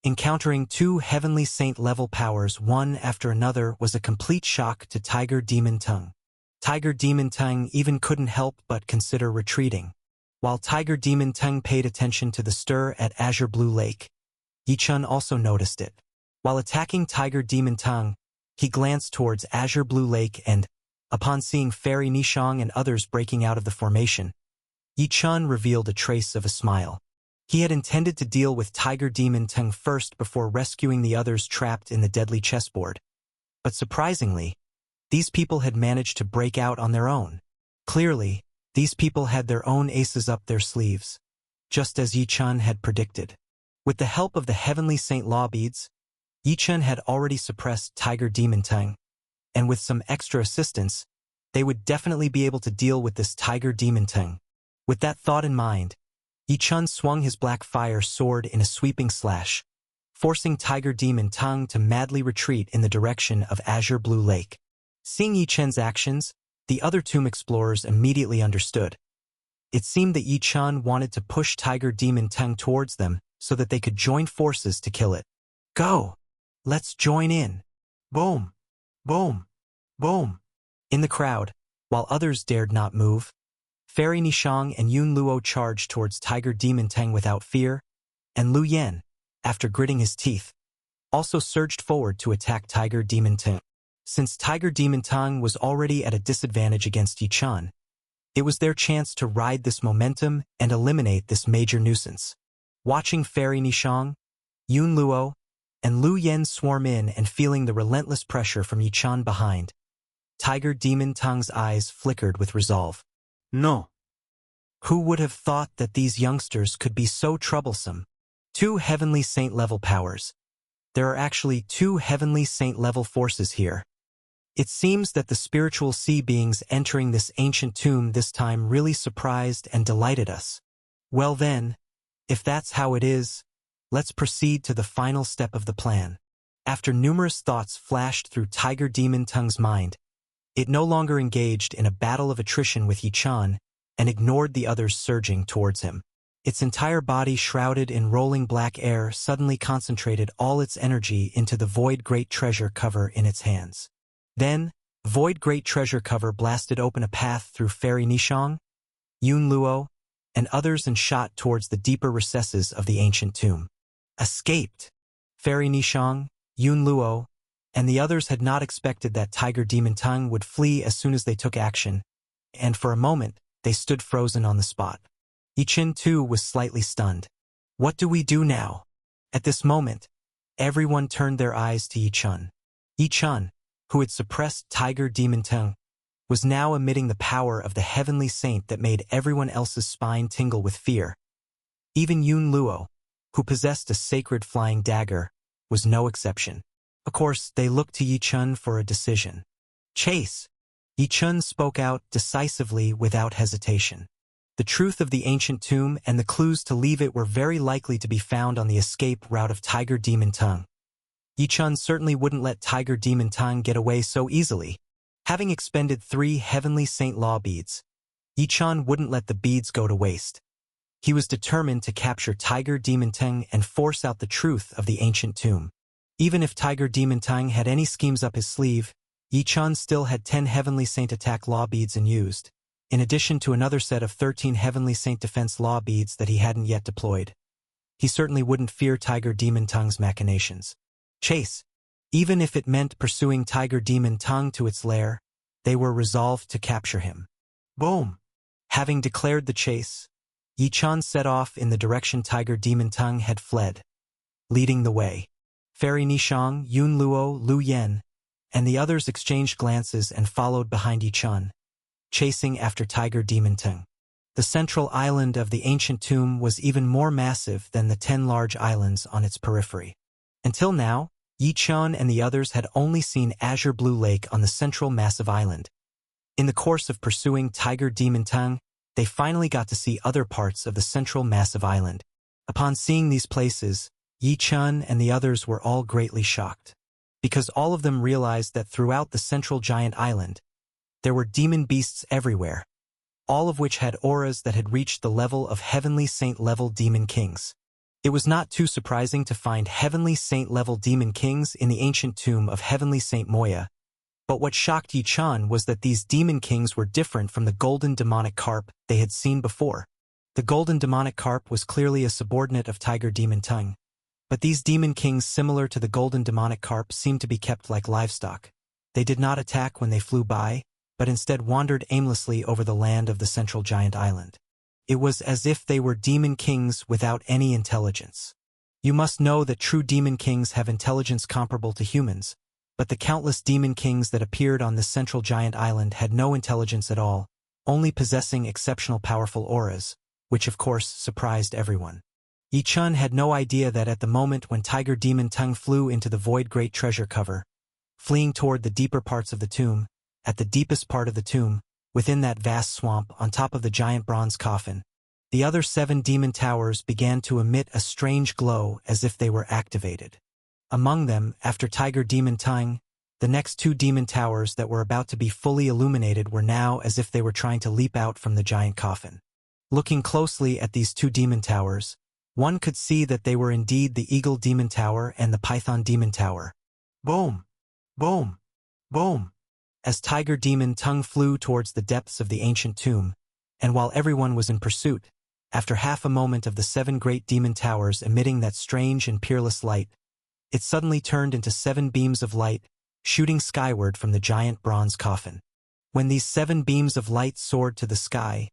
Encountering 2 heavenly saint-level powers one after another was a complete shock to Tiger Demon Tongue. Tiger Demon Tongue even couldn't help but consider retreating. While Tiger Demon Tongue paid attention to the stir at Azure Blue Lake, Yi Chen also noticed it. While attacking Tiger Demon Tongue, he glanced towards Azure Blue Lake and, upon seeing Fairy Nishang and others breaking out of the formation, Yi Chen revealed a trace of a smile. He had intended to deal with Tiger Demon Tongue first before rescuing the others trapped in the deadly chessboard. But surprisingly, these people had managed to break out on their own. Clearly, these people had their own aces up their sleeves, just as Yi Chen had predicted. With the help of the Heavenly Saint Law Beads, Yi Chen had already suppressed Tiger Demon Tongue, and with some extra assistance, they would definitely be able to deal with this Tiger Demon Tongue. With that thought in mind, Yi Chen swung his black fire sword in a sweeping slash, forcing Tiger Demon Tongue to madly retreat in the direction of Azure Blue Lake. Seeing Yi Chen's actions, the other tomb explorers immediately understood. It seemed that Yi Chen wanted to push Tiger Demon Tongue towards them so that they could join forces to kill it. Go! Let's join in! Boom! Boom! Boom! In the crowd, while others dared not move, Fairy Nishang and Yun Luo charged towards Tiger Demon Tongue without fear, and Lu Yen, after gritting his teeth, also surged forward to attack Tiger Demon Tongue. Since Tiger Demon Tongue was already at a disadvantage against Yi Chen, it was their chance to ride this momentum and eliminate this major nuisance. Watching Fairy Nishang, Yun Luo, and Lu Yen swarm in and feeling the relentless pressure from Yi Chen behind, Tiger Demon Tongue's eyes flickered with resolve. No. Who would have thought that these youngsters could be so troublesome? 2 Heavenly Saint-level powers. There are actually 2 Heavenly Saint-level forces here. It seems that the spiritual sea beings entering this ancient tomb this time really surprised and delighted us. Well then, if that's how it is, let's proceed to the final step of the plan. After numerous thoughts flashed through Tiger Demon Tongue's mind, it no longer engaged in a battle of attrition with Yi-chan and ignored the others surging towards him. Its entire body shrouded in rolling black air suddenly concentrated all its energy into the Void Great Treasure Cover in its hands. Then, Void Great Treasure Cover blasted open a path through Fairy Nishong, Yun Luo, and others and shot towards the deeper recesses of the ancient tomb. Escaped! Fairy Nishong, Yun Luo, and the others had not expected that Tiger Demon Tongue would flee as soon as they took action, and for a moment, they stood frozen on the spot. Yi-chan too was slightly stunned. What do we do now? At this moment, everyone turned their eyes to Yi-chan. Yi-chan, who had suppressed Tiger Demon Tongue, was now emitting the power of the heavenly saint that made everyone else's spine tingle with fear. Even Yun Luo, who possessed a sacred flying dagger, was no exception. Of course, they looked to Yi-chan for a decision. Chase! Yi-chan spoke out decisively without hesitation. The truth of the ancient tomb and the clues to leave it were very likely to be found on the escape route of Tiger Demon Tongue. Yi-chan certainly wouldn't let Tiger Demon Tongue get away so easily. Having expended 3 Heavenly Saint Law beads, Yi-chan wouldn't let the beads go to waste. He was determined to capture Tiger Demon Tongue and force out the truth of the ancient tomb. Even if Tiger Demon Tongue had any schemes up his sleeve, Yi-chan still had 10 Heavenly Saint Attack Law beads unused, in addition to another set of 13 Heavenly Saint Defense Law beads that he hadn't yet deployed. He certainly wouldn't fear Tiger Demon Tongue's machinations. Chase! Even if it meant pursuing Tiger Demon Tongue to its lair, they were resolved to capture him. Boom! Having declared the chase, Yi-chan set off in the direction Tiger Demon Tongue had fled, leading the way. Fairy Nishong, Yun Luo, Lu Yen, and the others exchanged glances and followed behind Yi-chan, chasing after Tiger Demon Tongue. The central island of the ancient tomb was even more massive than the 10 large islands on its periphery. Until now, Yi-chan and the others had only seen Azure Blue Lake on the central massive island. In the course of pursuing Tiger Demon Tongue, they finally got to see other parts of the central massive island. Upon seeing these places, Yi-chan and the others were all greatly shocked, because all of them realized that throughout the central giant island, there were demon beasts everywhere, all of which had auras that had reached the level of Heavenly Saint-level demon kings. It was not too surprising to find Heavenly Saint-level demon kings in the ancient tomb of Heavenly Saint Moya, but what shocked Yi-chan was that these demon kings were different from the golden demonic carp they had seen before. The golden demonic carp was clearly a subordinate of Tiger Demon Tongue, but these demon kings similar to the golden demonic carp seemed to be kept like livestock. They did not attack when they flew by, but instead wandered aimlessly over the land of the central giant island. It was as if they were demon kings without any intelligence. You must know that true demon kings have intelligence comparable to humans, but the countless demon kings that appeared on the central giant island had no intelligence at all, only possessing exceptional powerful auras, which of course surprised everyone. Yi-chan had no idea that at the moment when Tiger Demon Tongue flew into the Void Great Treasure Cover, fleeing toward the deeper parts of the tomb, at the deepest part of the tomb, within that vast swamp on top of the giant bronze coffin, the other 7 demon towers began to emit a strange glow as if they were activated. Among them, after Tiger Demon Tongue, the next 2 demon towers that were about to be fully illuminated were now as if they were trying to leap out from the giant coffin. Looking closely at these 2 demon towers, one could see that they were indeed the Eagle Demon Tower and the Python Demon Tower. Boom! Boom! Boom! As Tiger Demon Tongue flew towards the depths of the ancient tomb, and while everyone was in pursuit, after half a moment of the 7 great demon towers emitting that strange and peerless light, it suddenly turned into 7 beams of light, shooting skyward from the giant bronze coffin. When these 7 beams of light soared to the sky,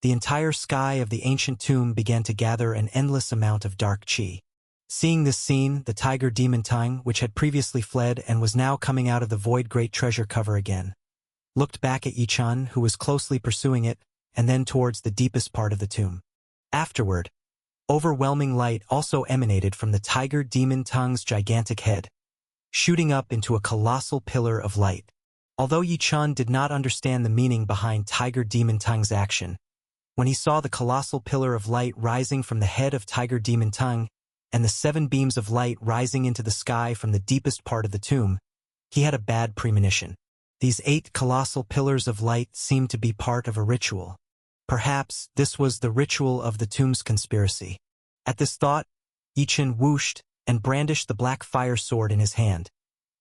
the entire sky of the ancient tomb began to gather an endless amount of dark chi. Seeing this scene, the Tiger Demon Tongue, which had previously fled and was now coming out of the Void Great Treasure Cover again, looked back at Yi-chan, who was closely pursuing it, and then towards the deepest part of the tomb. Afterward, overwhelming light also emanated from the Tiger Demon Tongue's gigantic head, shooting up into a colossal pillar of light. Although Yi-chan did not understand the meaning behind Tiger Demon Tongue's action, when he saw the colossal pillar of light rising from the head of Tiger Demon Tongue, and the 7 beams of light rising into the sky from the deepest part of the tomb, he had a bad premonition. These 8 colossal pillars of light seemed to be part of a ritual. Perhaps this was the ritual of the tomb's conspiracy. At this thought, Yichen whooshed and brandished the black fire sword in his hand,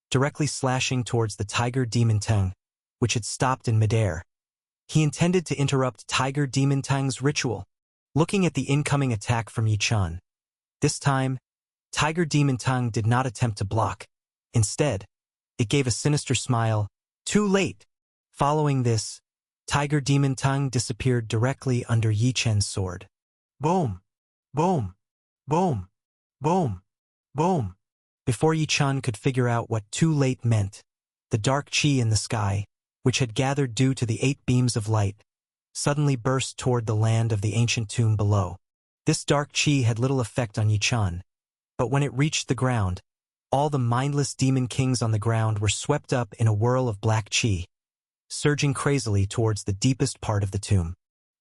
directly slashing towards the Tiger Demon Teng, which had stopped in midair. He intended to interrupt Tiger Demon Teng's ritual, looking at the incoming attack from Yichen. This time, Tiger Demon Teng did not attempt to block. Instead, it gave a sinister smile. Too late! Following this, Tiger Demon Teng disappeared directly under Yichen's sword. Boom! Boom! Boom! Boom! Boom! Before Yichen could figure out what too late meant, the dark chi in the sky, which had gathered due to the 8 beams of light, suddenly burst toward the land of the ancient tomb below. This dark chi had little effect on Yichen, but when it reached the ground, all the mindless demon kings on the ground were swept up in a whirl of black chi, surging crazily towards the deepest part of the tomb.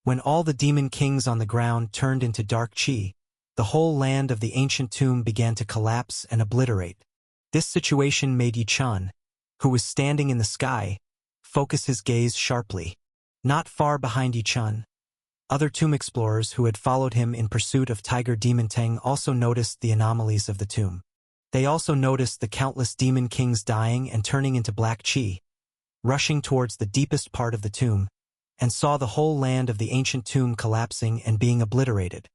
When all the demon kings on the ground turned into dark chi, the whole land of the ancient tomb began to collapse and obliterate. This situation made Yichen, who was standing in the sky, focus his gaze sharply. Not far behind Yichen, other tomb explorers who had followed him in pursuit of Tiger Demon Teng also noticed the anomalies of the tomb. They also noticed the countless demon kings dying and turning into black chi, rushing towards the deepest part of the tomb, and saw the whole land of the ancient tomb collapsing and being obliterated.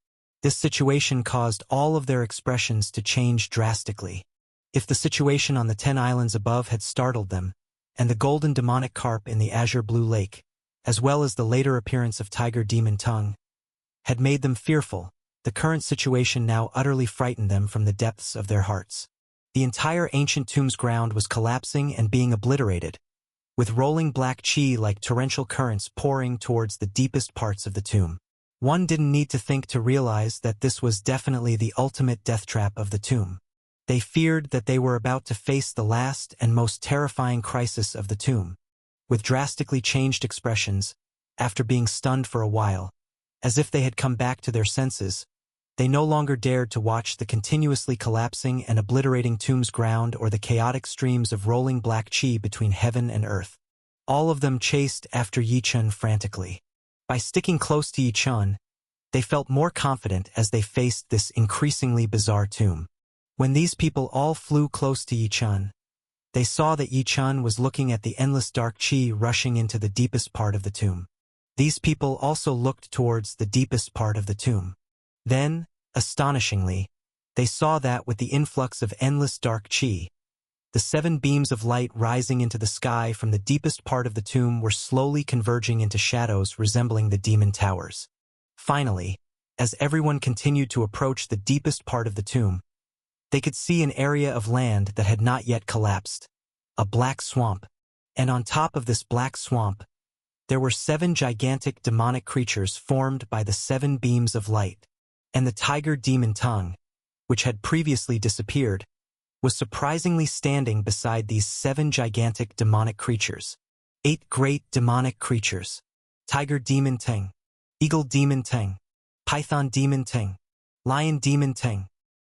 This situation caused all of their expressions to change drastically. If the situation on the 10 islands above had startled them, and the golden demonic carp in the azure blue lake, as well as the later appearance of Tiger Demon Teng, had made them fearful, the current situation now utterly frightened them from the depths of their hearts. The entire ancient tomb's ground was collapsing and being obliterated, with rolling black chi like torrential currents pouring towards the deepest parts of the tomb. One didn't need to think to realize that this was definitely the ultimate death trap of the tomb. They feared that they were about to face the last and most terrifying crisis of the tomb. With drastically changed expressions, after being stunned for a while, as if they had come back to their senses, they no longer dared to watch the continuously collapsing and obliterating tomb's ground or the chaotic streams of rolling black chi between heaven and earth. All of them chased after Yichen frantically. By sticking close to Yichen, they felt more confident as they faced this increasingly bizarre tomb. When these people all flew close to Yichen, they saw that Yichen was looking at the endless dark chi rushing into the deepest part of the tomb. These people also looked towards the deepest part of the tomb. Then, astonishingly, they saw that with the influx of endless dark chi, the 7 beams of light rising into the sky from the deepest part of the tomb were slowly converging into shadows resembling the demon towers. Finally, as everyone continued to approach the deepest part of the tomb, they could see an area of land that had not yet collapsed, a black swamp, and on top of this black swamp, there were 7 gigantic demonic creatures formed by the 7 beams of light, and the Tiger Demon Teng, which had previously disappeared, was surprisingly standing beside these 7 gigantic demonic creatures. 8 great demonic creatures: Tiger Demon Teng, Eagle Demon Teng, Python Demon Teng, Lion Demon Teng,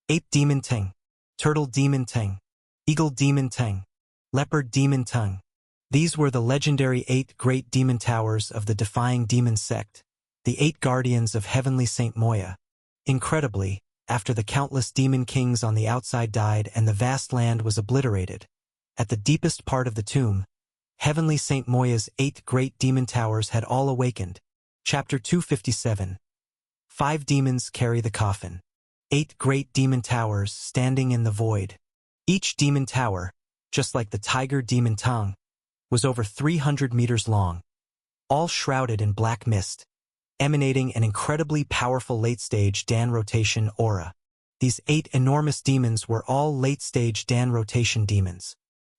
Ape Demon Teng, Turtle Demon Teng, Eagle Demon Teng, Leopard Demon Teng. These were the legendary 8 great demon towers of the Defying Demon sect, the 8 guardians of Heavenly Saint Moya. Incredibly, after the countless demon kings on the outside died and the vast land was obliterated, at the deepest part of the tomb, Heavenly Saint Moya's 8 great demon towers had all awakened. Chapter 257. 5 demons carry the coffin. 8 great demon towers standing in the void. Each demon tower, just like the Tiger Demon Teng, was over 300 meters long, all shrouded in black mist, emanating an incredibly powerful late-stage Dan rotation aura. These 8 enormous demons were all late-stage Dan rotation demons.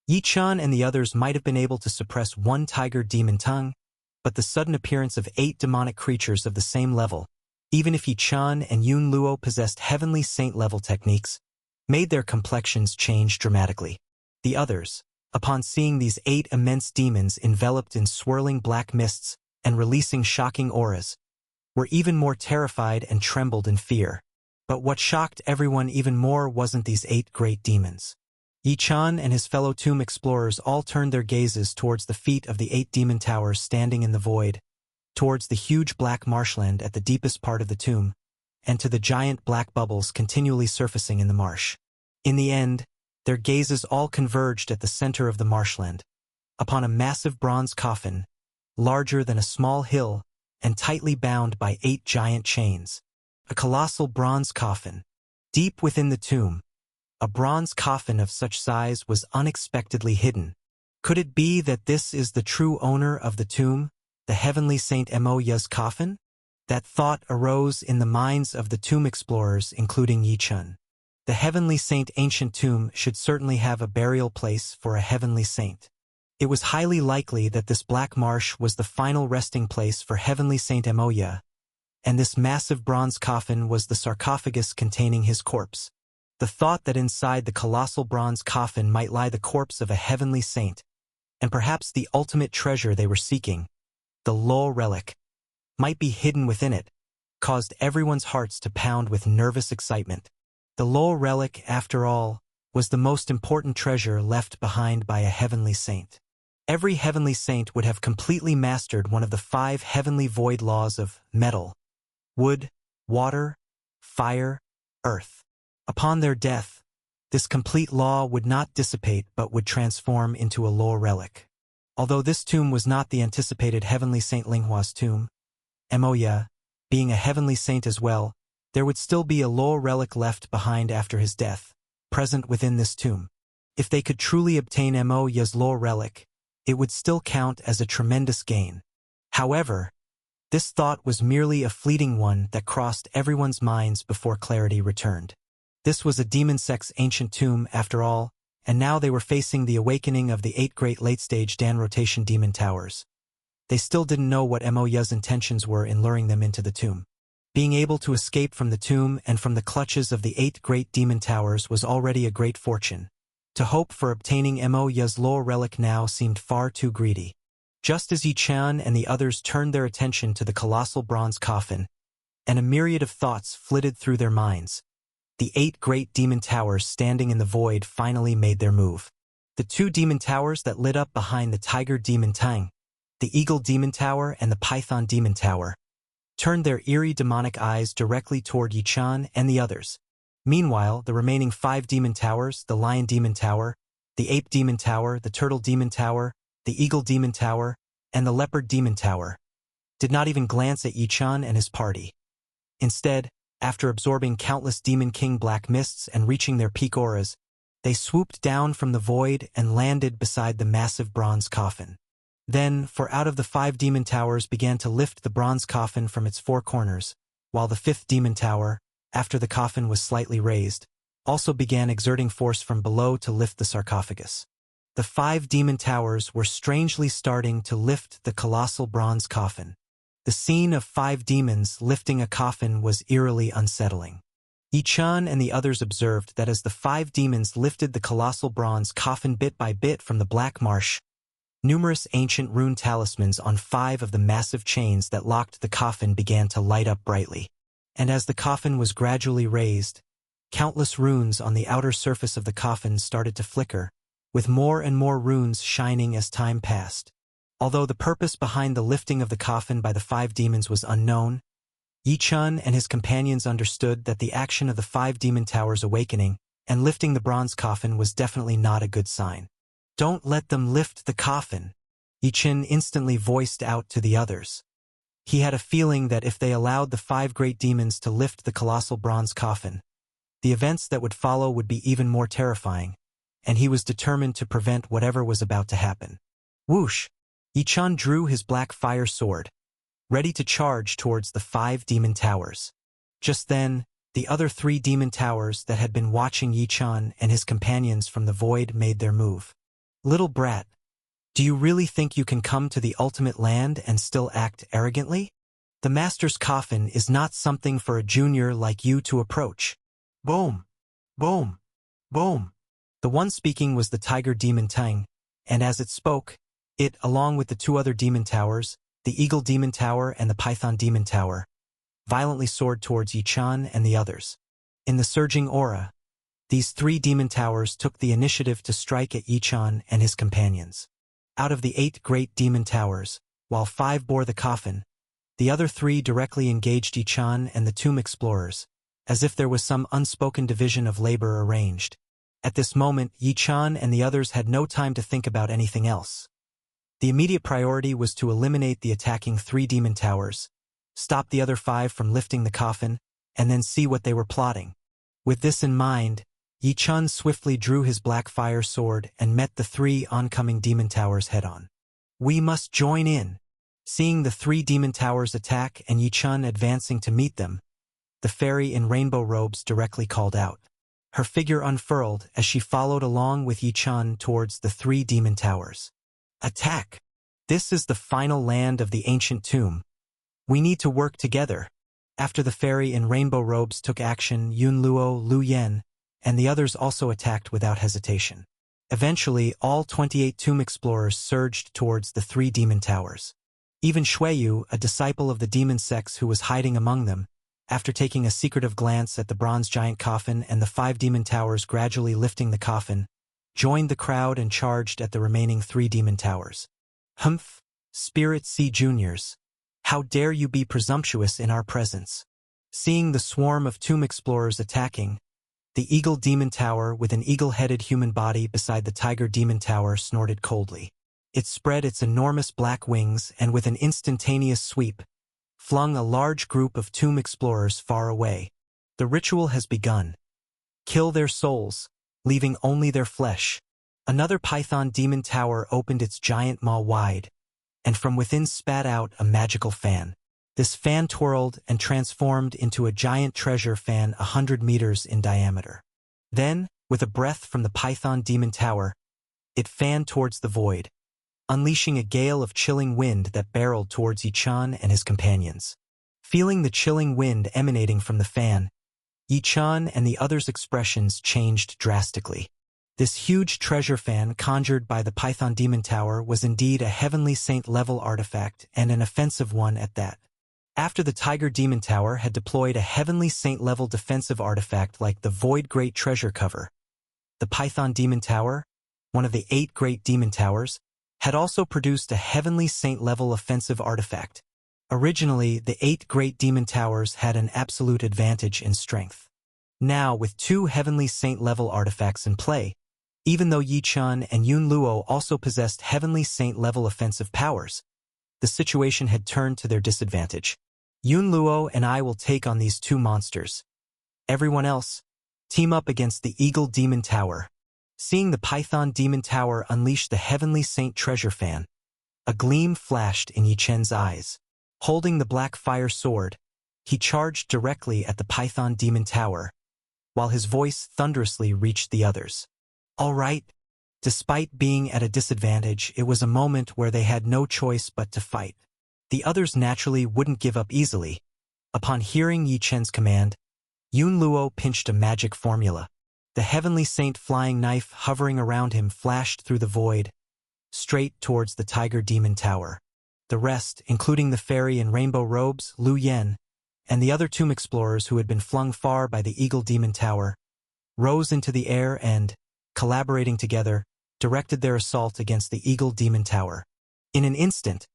Yichen and the others might have been able to suppress 1 Tiger Demon Teng, but the sudden appearance of 8 demonic creatures of the same level, even if Yichen and Yun Luo possessed Heavenly Saint-level techniques, made their complexions change dramatically. The others, upon seeing these 8 immense demons enveloped in swirling black mists and releasing shocking auras, were even more terrified and trembled in fear. But what shocked everyone even more wasn't these 8 great demons. Yi-chan and his fellow tomb explorers all turned their gazes towards the feet of the 8 demon towers standing in the void, towards the huge black marshland at the deepest part of the tomb, and to the giant black bubbles continually surfacing in the marsh. In the end, their gazes all converged at the center of the marshland, upon a massive bronze coffin, larger than a small hill and tightly bound by 8 giant chains. A colossal bronze coffin. Deep within the tomb, a bronze coffin of such size was unexpectedly hidden. Could it be that this is the true owner of the tomb, the heavenly Saint Moya's coffin? That thought arose in the minds of the tomb explorers, including Yi-chan. The heavenly saint ancient tomb should certainly have a burial place for a heavenly saint. It was highly likely that this black marsh was the final resting place for heavenly Saint Moya, and this massive bronze coffin was the sarcophagus containing his corpse. The thought that inside the colossal bronze coffin might lie the corpse of a heavenly saint, and perhaps the ultimate treasure they were seeking, the Law relic, might be hidden within it, caused everyone's hearts to pound with nervous excitement. The Law relic, after all, was the most important treasure left behind by a heavenly saint. Every heavenly saint would have completely mastered one of the 5 heavenly void laws of metal, wood, water, fire, earth. Upon their death, this complete law would not dissipate but would transform into a Law relic. Although this tomb was not the anticipated heavenly Saint Linghua's tomb, Moya, being a heavenly saint as well, there would still be a Law relic left behind after his death, present within this tomb. If they could truly obtain Moya's Law relic, it would still count as a tremendous gain. However, this thought was merely a fleeting one that crossed everyone's minds before clarity returned. This was a demon sect's ancient tomb, after all, and now they were facing the awakening of the 8 great late-stage Dan rotation demon towers. They still didn't know what Moya's intentions were in luring them into the tomb. Being able to escape from the tomb and from the clutches of the 8 great demon towers was already a great fortune. To hope for obtaining Moya's Law relic now seemed far too greedy. Just as Yi-chan and the others turned their attention to the colossal bronze coffin, and a myriad of thoughts flitted through their minds, the 8 great demon towers standing in the void finally made their move. The 2 demon towers that lit up behind the tiger demon tang, the eagle demon tower and the python demon tower, turned their eerie demonic eyes directly toward Yi-chan and the others. Meanwhile, the remaining 5 demon towers, the lion demon tower, the ape demon tower, the turtle demon tower, the eagle demon tower, and the leopard demon tower, did not even glance at Yi-chan and his party. Instead, after absorbing countless Demon King black mists and reaching their peak auras, they swooped down from the void and landed beside the massive bronze coffin. Then, out of the 5 demon towers began to lift the bronze coffin from its 4 corners, while the 5th demon tower, after the coffin was slightly raised, also began exerting force from below to lift the sarcophagus. The 5 demon towers were strangely starting to lift the colossal bronze coffin. The scene of 5 demons lifting a coffin was eerily unsettling. Yi-chan and the others observed that as the 5 demons lifted the colossal bronze coffin bit by bit from the black marsh, numerous ancient rune talismans on 5 of the massive chains that locked the coffin began to light up brightly. And as the coffin was gradually raised, countless runes on the outer surface of the coffin started to flicker, with more and more runes shining as time passed. Although the purpose behind the lifting of the coffin by the 5 demons was unknown, Yi-chan and his companions understood that the action of the 5 demon towers awakening and lifting the bronze coffin was definitely not a good sign. "Don't let them lift the coffin," Yi-chan instantly voiced out to the others. He had a feeling that if they allowed the 5 great demons to lift the colossal bronze coffin, the events that would follow would be even more terrifying, and he was determined to prevent whatever was about to happen. Whoosh! Yi-chan drew his black fire sword, ready to charge towards the 5 demon towers. Just then, the other 3 demon towers that had been watching Yi-chan and his companions from the void made their move. "Little brat, do you really think you can come to the ultimate land and still act arrogantly? The master's coffin is not something for a junior like you to approach." Boom! Boom! Boom! The one speaking was the tiger demon Tang, and as it spoke, it, along with the 2 other demon towers, the eagle demon tower and the python demon tower, violently soared towards Yi-chan and the others. In the surging aura, these 3 demon towers took the initiative to strike at Yi-chan and his companions. Out of the 8 great demon towers, while 5 bore the coffin, the other 3 directly engaged Yi-chan and the tomb explorers, as if there was some unspoken division of labor arranged. At this moment, Yi-chan and the others had no time to think about anything else. The immediate priority was to eliminate the attacking 3 demon towers, stop the other 5 from lifting the coffin, and then see what they were plotting. With this in mind, Yi-chan swiftly drew his black fire sword and met the 3 oncoming demon towers head-on. "We must join in." Seeing the 3 demon towers attack and Yi-chan advancing to meet them, the fairy in rainbow robes directly called out. Her figure unfurled as she followed along with Yi-chan towards the 3 demon towers. "Attack! This is the final land of the ancient tomb. We need to work together." After the fairy in rainbow robes took action, Yun Luo, Lu Yen, and the others also attacked without hesitation. Eventually, all 28 tomb explorers surged towards the 3 demon towers. Even Xueyu, a disciple of the demon sects who was hiding among them, after taking a secretive glance at the bronze giant coffin and the 5 demon towers gradually lifting the coffin, joined the crowd and charged at the remaining 3 demon towers. "Humph, Spirit Sea Juniors. How dare you be presumptuous in our presence?" Seeing the swarm of tomb explorers attacking, the eagle demon tower with an eagle-headed human body beside the tiger demon tower snorted coldly. It spread its enormous black wings and with an instantaneous sweep, flung a large group of tomb explorers far away. "The ritual has begun. Kill their souls, leaving only their flesh." Another python demon tower opened its giant maw wide, and from within spat out a magical fan. This fan twirled and transformed into a giant treasure fan 100 meters in diameter. Then, with a breath from the python demon tower, it fanned towards the void, unleashing a gale of chilling wind that barreled towards Yi-chan and his companions. Feeling the chilling wind emanating from the fan, Yi-chan and the others' expressions changed drastically. This huge treasure fan conjured by the Python Demon Tower was indeed a Heavenly Saint-level artifact and an offensive one at that. After the Tiger Demon Tower had deployed a Heavenly Saint-level defensive artifact like the Void Great Treasure Cover, the Python Demon Tower, one of the 8 Great Demon Towers, had also produced a Heavenly Saint-level offensive artifact. Originally, the 8 Great Demon Towers had an absolute advantage in strength. Now, with 2 Heavenly Saint-level artifacts in play, even though Yi-chan and Yun Luo also possessed Heavenly Saint-level offensive powers, the situation had turned to their disadvantage. "Yun Luo and I will take on these 2 monsters. Everyone else, team up against the Eagle Demon Tower." Seeing the Python Demon Tower unleash the Heavenly Saint Treasure Fan, a gleam flashed in Yi-chen's eyes. Holding the black fire sword, he charged directly at the Python Demon Tower, while his voice thunderously reached the others. "All right." Despite being at a disadvantage, it was a moment where they had no choice but to fight. The others naturally wouldn't give up easily. Upon hearing Yi-chen's command, Yun Luo pinched a magic formula. The Heavenly Saint flying knife hovering around him flashed through the void, straight towards the Tiger Demon Tower. The rest, including the fairy in rainbow robes, Lu Yen, and the other tomb explorers who had been flung far by the Eagle Demon Tower, rose into the air and, collaborating together, directed their assault against the Eagle Demon Tower. In an instant,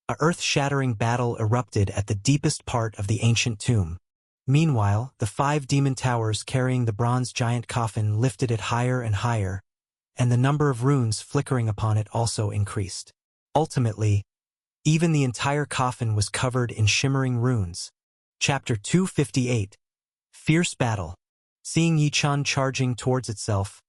a earth-shattering battle erupted at the deepest part of the ancient tomb. Meanwhile, the 5 demon towers carrying the bronze giant coffin lifted it higher and higher, and the number of runes flickering upon it also increased. Ultimately, even the entire coffin was covered in shimmering runes. Chapter 258. Fierce Battle. Seeing Yi-chan charging towards itself,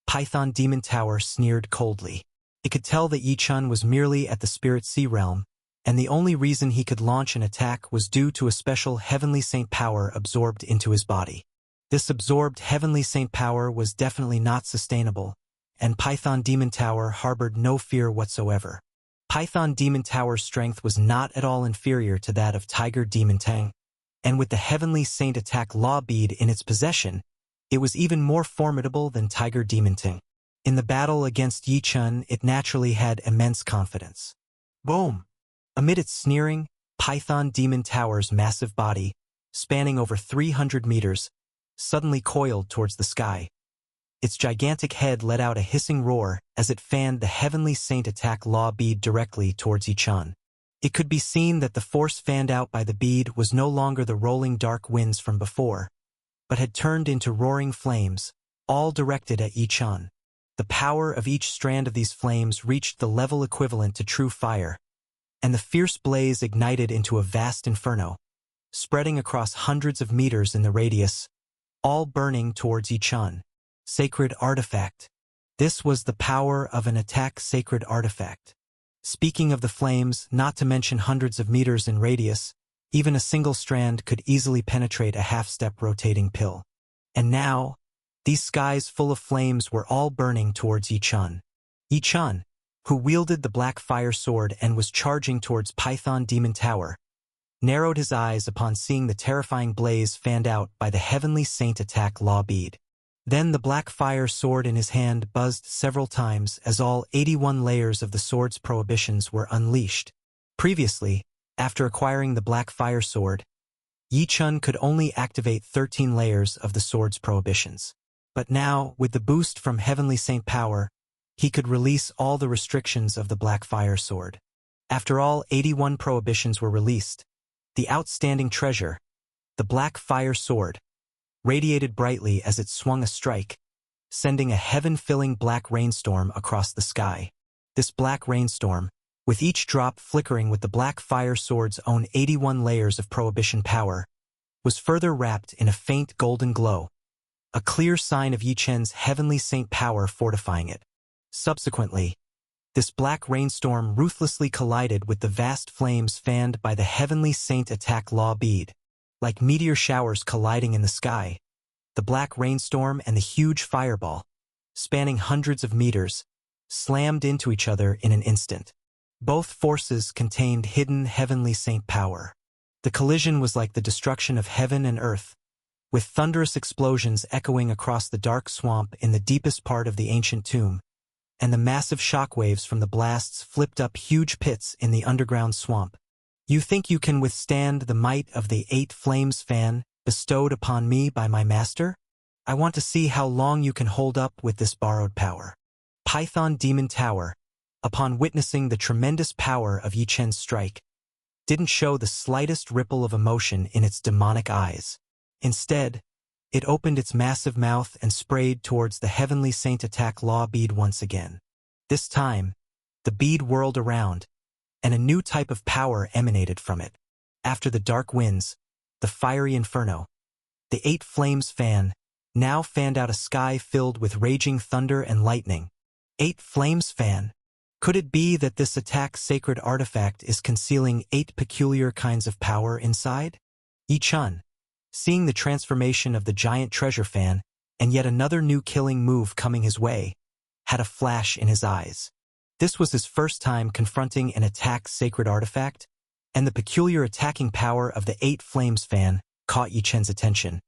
Python Demon Tower sneered coldly. It could tell that Yi-chan was merely at the Spirit Sea realm, and the only reason he could launch an attack was due to a special Heavenly Saint power absorbed into his body. This absorbed Heavenly Saint power was definitely not sustainable, and Python Demon Tower harbored no fear whatsoever. Python Demon Tower's strength was not at all inferior to that of Tiger Demon Tang, and with the Heavenly Saint attack law bead in its possession, it was even more formidable than Tiger Demon Tang. In the battle against Yi-chan, it naturally had immense confidence. Boom! Amid its sneering, Python Demon Tower's massive body, spanning over 300 meters, suddenly coiled towards the sky. Its gigantic head let out a hissing roar as it fanned the Heavenly Saint attack law bead directly towards Yichun. It could be seen that the force fanned out by the bead was no longer the rolling dark winds from before, but had turned into roaring flames, all directed at Yichun. The power of each strand of these flames reached the level equivalent to true fire, and the fierce blaze ignited into a vast inferno, spreading across hundreds of meters in the radius, all burning towards Yichun. Sacred artifact. This was the power of an attack sacred artifact. Speaking of the flames, not to mention hundreds of meters in radius, even a single strand could easily penetrate a half-step rotating pill. And now, these skies full of flames were all burning towards Yichun. Yichun, who wielded the black fire sword and was charging towards Python Demon Tower, narrowed his eyes upon seeing the terrifying blaze fanned out by the Heavenly Saint attack law bead. Then the black fire sword in his hand buzzed several times as all 81 layers of the sword's prohibitions were unleashed. Previously, after acquiring the black fire sword, Yichun could only activate 13 layers of the sword's prohibitions. But now, with the boost from Heavenly Saint power, he could release all the restrictions of the black fire sword. After all 81 prohibitions were released, the outstanding treasure, the black fire sword, radiated brightly as it swung a strike, sending a heaven-filling black rainstorm across the sky. This black rainstorm, with each drop flickering with the black fire sword's own 81 layers of prohibition power, was further wrapped in a faint golden glow, a clear sign of Yichun's Heavenly Saint power fortifying it. Subsequently, this black rainstorm ruthlessly collided with the vast flames fanned by the Heavenly Saint attack law bead. Like meteor showers colliding in the sky, the black rainstorm and the huge fireball, spanning hundreds of meters, slammed into each other in an instant. Both forces contained hidden Heavenly Saint power. The collision was like the destruction of heaven and earth, with thunderous explosions echoing across the dark swamp in the deepest part of the ancient tomb, and the massive shockwaves from the blasts flipped up huge pits in the underground swamp. You think you can withstand the might of the 8 flames fan bestowed upon me by my master? I want to see how long you can hold up with this borrowed power. Python Demon Tower, upon witnessing the tremendous power of Yichun's strike, didn't show the slightest ripple of emotion in its demonic eyes. Instead, it opened its massive mouth and sprayed towards the Heavenly Saint attack law bead once again. This time, the bead whirled around, and a new type of power emanated from it. After the dark winds, the fiery inferno, the 8 flames fan now fanned out a sky filled with raging thunder and lightning. 8 flames fan? Could it be that this attack sacred artifact is concealing 8 peculiar kinds of power inside? Yichun, seeing the transformation of the giant treasure fan and yet another new killing move coming his way, had a flash in his eyes. This was his first time confronting an attack sacred artifact, and the peculiar attacking power of the 8 flames fan caught Yichun's attention,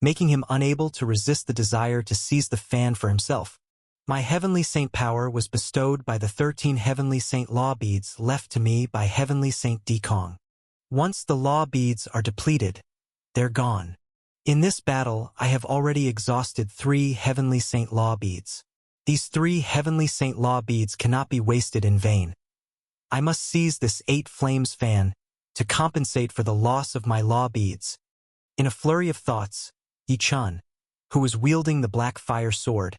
making him unable to resist the desire to seize the fan for himself. My Heavenly Saint power was bestowed by the 13 Heavenly Saint law beads left to me by Heavenly Saint Dekong. Once the law beads are depleted, they're gone. In this battle, I have already exhausted 3 Heavenly Saint law beads. These 3 Heavenly Saint law beads cannot be wasted in vain. I must seize this 8 flames fan to compensate for the loss of my law beads. In a flurry of thoughts, Yichun, who was wielding the black fire sword,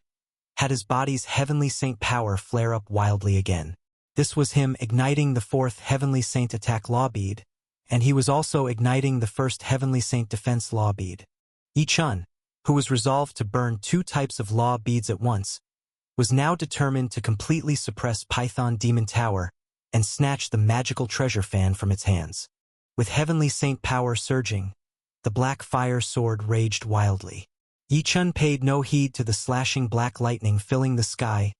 had his body's Heavenly Saint power flare up wildly again. This was him igniting the 4th Heavenly Saint attack law bead, and he was also igniting the 1st Heavenly Saint defense law bead. Yichun, who was resolved to burn 2 types of law beads at once, was now determined to completely suppress Python Demon Tower and snatch the magical treasure fan from its hands. With Heavenly Saint power surging, the black fire sword raged wildly. Yichun paid no heed to the slashing black lightning filling the sky,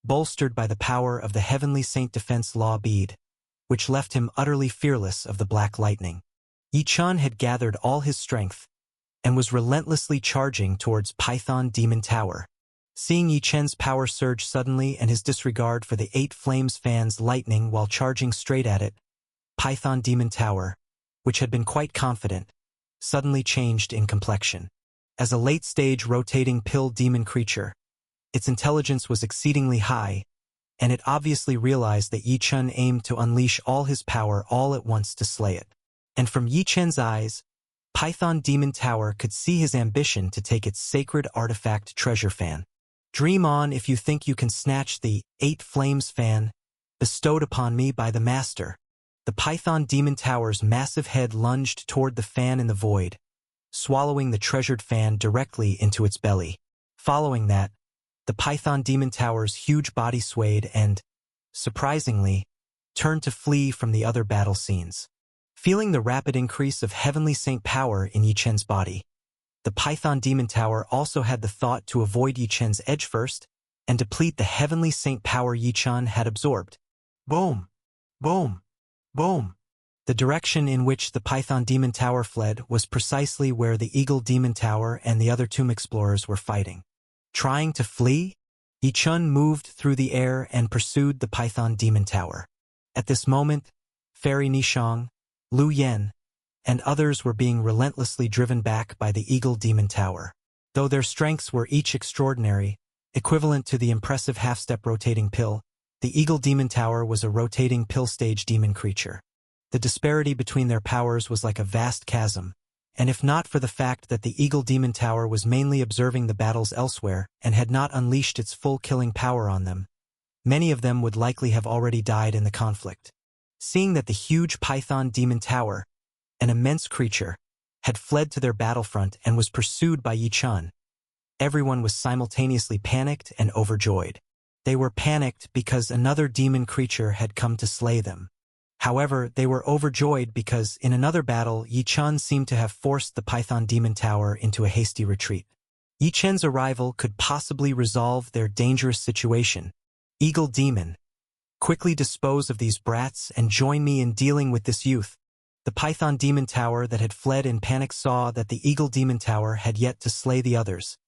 bolstered by the power of the Heavenly Saint defense law bead, which left him utterly fearless of the black lightning. Yichun had gathered all his strength and was relentlessly charging towards Python Demon Tower. Seeing Yichun's power surge suddenly and his disregard for the 8 flames fan's lightning while charging straight at it, Python Demon Tower, which had been quite confident, suddenly changed in complexion. As a late-stage rotating pill demon creature, its intelligence was exceedingly high, and it obviously realized that Yi Chen aimed to unleash all his power all at once to slay it. And from Yi Chen's eyes, Python Demon Tower could see his ambition to take its sacred artifact treasure fan. Dream on if you think you can snatch the 8 Flames fan bestowed upon me by the Master. The Python Demon Tower's massive head lunged toward the fan in the void, swallowing the treasured fan directly into its belly. Following that, the Python Demon Tower's huge body swayed and, surprisingly, turned to flee from the other battle scenes. Feeling the rapid increase of Heavenly Saint power in Yi Chen's body, the Python Demon Tower also had the thought to avoid Yi Chen's edge first and deplete the Heavenly Saint power Yi Chen had absorbed. Boom! Boom! Boom! The direction in which the Python Demon Tower fled was precisely where the Eagle Demon Tower and the other tomb explorers were fighting. Trying to flee, Yi Chen moved through the air and pursued the Python Demon Tower. At this moment, Fairy Nishang, Lu Yen, and others were being relentlessly driven back by the Eagle Demon Tower. Though their strengths were each extraordinary, equivalent to the impressive half-step rotating pill, the Eagle Demon Tower was a rotating pill-stage demon creature. The disparity between their powers was like a vast chasm, and if not for the fact that the Eagle Demon Tower was mainly observing the battles elsewhere and had not unleashed its full killing power on them, many of them would likely have already died in the conflict. Seeing that the huge Python Demon Tower, an immense creature, had fled to their battlefront and was pursued by Yi Chen, everyone was simultaneously panicked and overjoyed. They were panicked because another demon creature had come to slay them. However, they were overjoyed because in another battle, Yi Chen seemed to have forced the Python Demon Tower into a hasty retreat. Yi Chen's arrival could possibly resolve their dangerous situation. Eagle Demon, quickly dispose of these brats and join me in dealing with this youth. The Python Demon Tower that had fled in panic saw that the Eagle Demon Tower had yet to slay the others,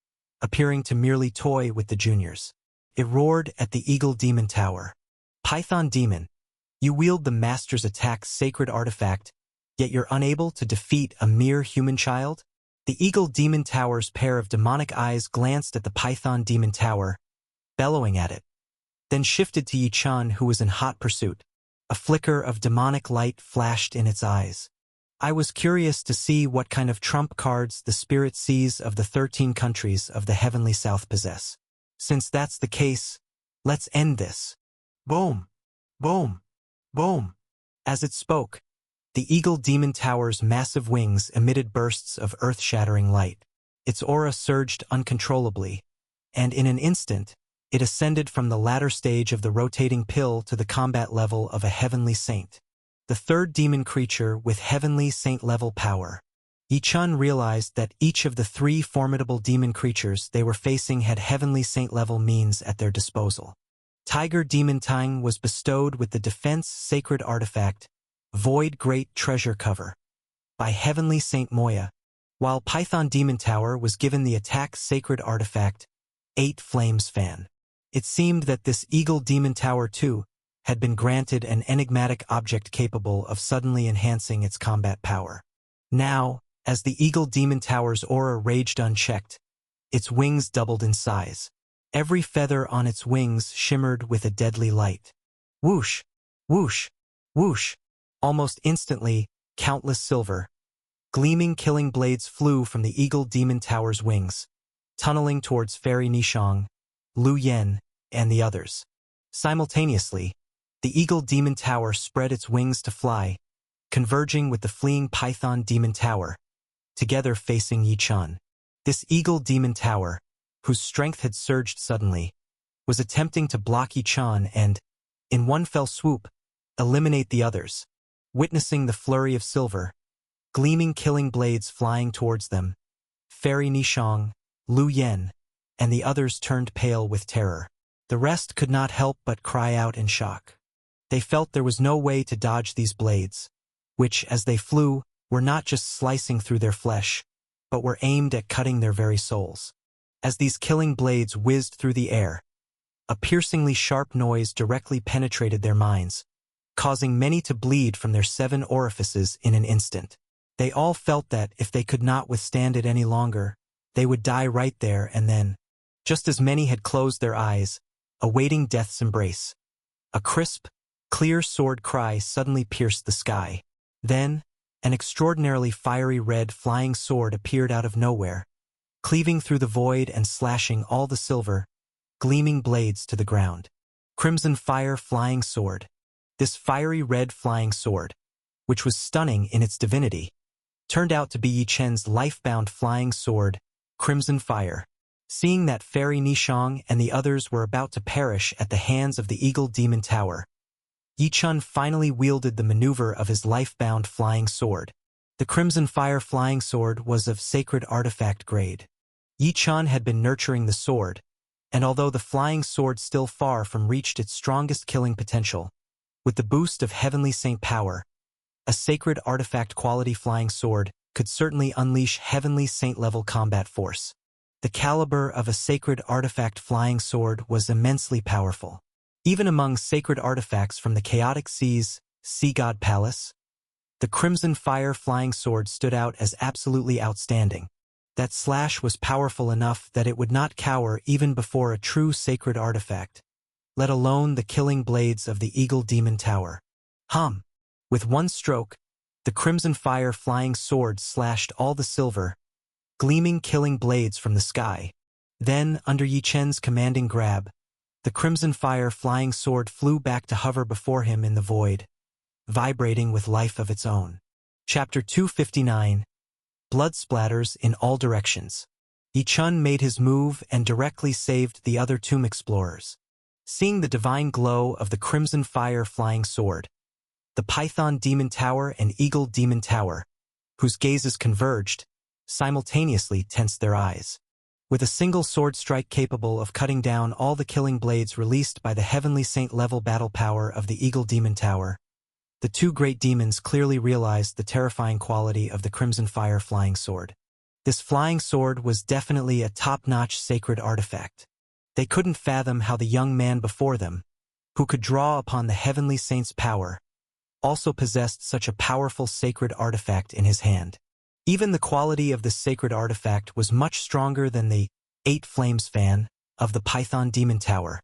appearing to merely toy with the juniors. It roared at the Eagle Demon Tower. Python Demon, you wield the Master's attack's sacred artifact, yet you're unable to defeat a mere human child? The Eagle Demon Tower's pair of demonic eyes glanced at the Python Demon Tower, bellowing at it, then shifted to Yi Chen, who was in hot pursuit. A flicker of demonic light flashed in its eyes. I was curious to see what kind of trump cards the spirit seas of the 13 countries of the Heavenly South possess. Since that's the case, let's end this. Boom! Boom! Boom! As it spoke, the Eagle Demon Tower's massive wings emitted bursts of earth-shattering light. Its aura surged uncontrollably, and in an instant, it ascended from the latter stage of the rotating pill to the combat level of a Heavenly Saint. The third demon creature with Heavenly Saint-level power. Yi Chen realized that each of the 3 formidable demon creatures they were facing had Heavenly Saint-level means at their disposal. Tiger Demon Tang was bestowed with the defense sacred artifact, Void Great Treasure Cover, by Heavenly Saint Moya, while Python Demon Tower was given the attack sacred artifact, 8 Flames Fan. It seemed that this Eagle Demon Tower too had been granted an enigmatic object capable of suddenly enhancing its combat power. Now, as the Eagle Demon Tower's aura raged unchecked, its wings doubled in size. Every feather on its wings shimmered with a deadly light. Whoosh! Whoosh! Whoosh! Almost instantly, countless silver, gleaming killing blades flew from the Eagle Demon Tower's wings, tunneling towards Fairy Nishang, Lu Yen, and the others. Simultaneously, the Eagle Demon Tower spread its wings to fly, converging with the fleeing Python Demon Tower, together facing Yi Chen. This Eagle Demon Tower, whose strength had surged suddenly, was attempting to block Yi Chen and, in one fell swoop, eliminate the others. Witnessing the flurry of silver, gleaming killing blades flying towards them, Fairy Nishang, Lu Yen, and the others turned pale with terror. The rest could not help but cry out in shock. They felt there was no way to dodge these blades, which, as they flew, were not just slicing through their flesh, but were aimed at cutting their very souls. As these killing blades whizzed through the air, a piercingly sharp noise directly penetrated their minds, causing many to bleed from their 7 orifices in an instant. They all felt that if they could not withstand it any longer, They would die right there and then, just as many had closed their eyes, awaiting death's embrace. A crisp, clear sword cry suddenly pierced the sky. Then, an extraordinarily fiery red flying sword appeared out of nowhere, cleaving through the void and slashing all the silver, gleaming blades to the ground. Crimson fire flying sword. This fiery red flying sword, which was stunning in its divinity, turned out to be Yi Chen's life-bound flying sword, Crimson Fire. Seeing that Fairy Nishong and the others were about to perish at the hands of the Eagle Demon Tower, Yi Chen finally wielded the maneuver of his life-bound flying sword. The Crimson Fire flying sword was of sacred artifact grade. Yi Chen had been nurturing the sword, and although the flying sword still far from reached its strongest killing potential, with the boost of heavenly saint power, a sacred artifact quality flying sword could certainly unleash heavenly saint-level combat force. The caliber of a sacred artifact flying sword was immensely powerful. Even among sacred artifacts from the Chaotic Sea's Sea God Palace, the Crimson Fire flying sword stood out as absolutely outstanding. That slash was powerful enough that it would not cower even before a true sacred artifact, let alone the killing blades of the Eagle Demon Tower. With one stroke, the Crimson Fire flying sword slashed all the silver, gleaming killing blades from the sky. Then, under Yi Chen's commanding grab, the Crimson Fire flying sword flew back to hover before him in the void, vibrating with life of its own. Chapter 259. Blood splatters in all directions. Yi Chen made his move and directly saved the other tomb explorers. Seeing the divine glow of the Crimson Fire flying sword, the Python Demon Tower and Eagle Demon Tower, whose gazes converged, simultaneously tensed their eyes. With a single sword strike capable of cutting down all the killing blades released by the heavenly saint-level battle power of the Eagle Demon Tower, the two great demons clearly realized the terrifying quality of the Crimson Fire flying sword. This flying sword was definitely a top-notch sacred artifact. They couldn't fathom how the young man before them, who could draw upon the heavenly saint's power, also possessed such a powerful sacred artifact in his hand. Even the quality of this sacred artifact was much stronger than the 8 Flames fan of the Python Demon Tower.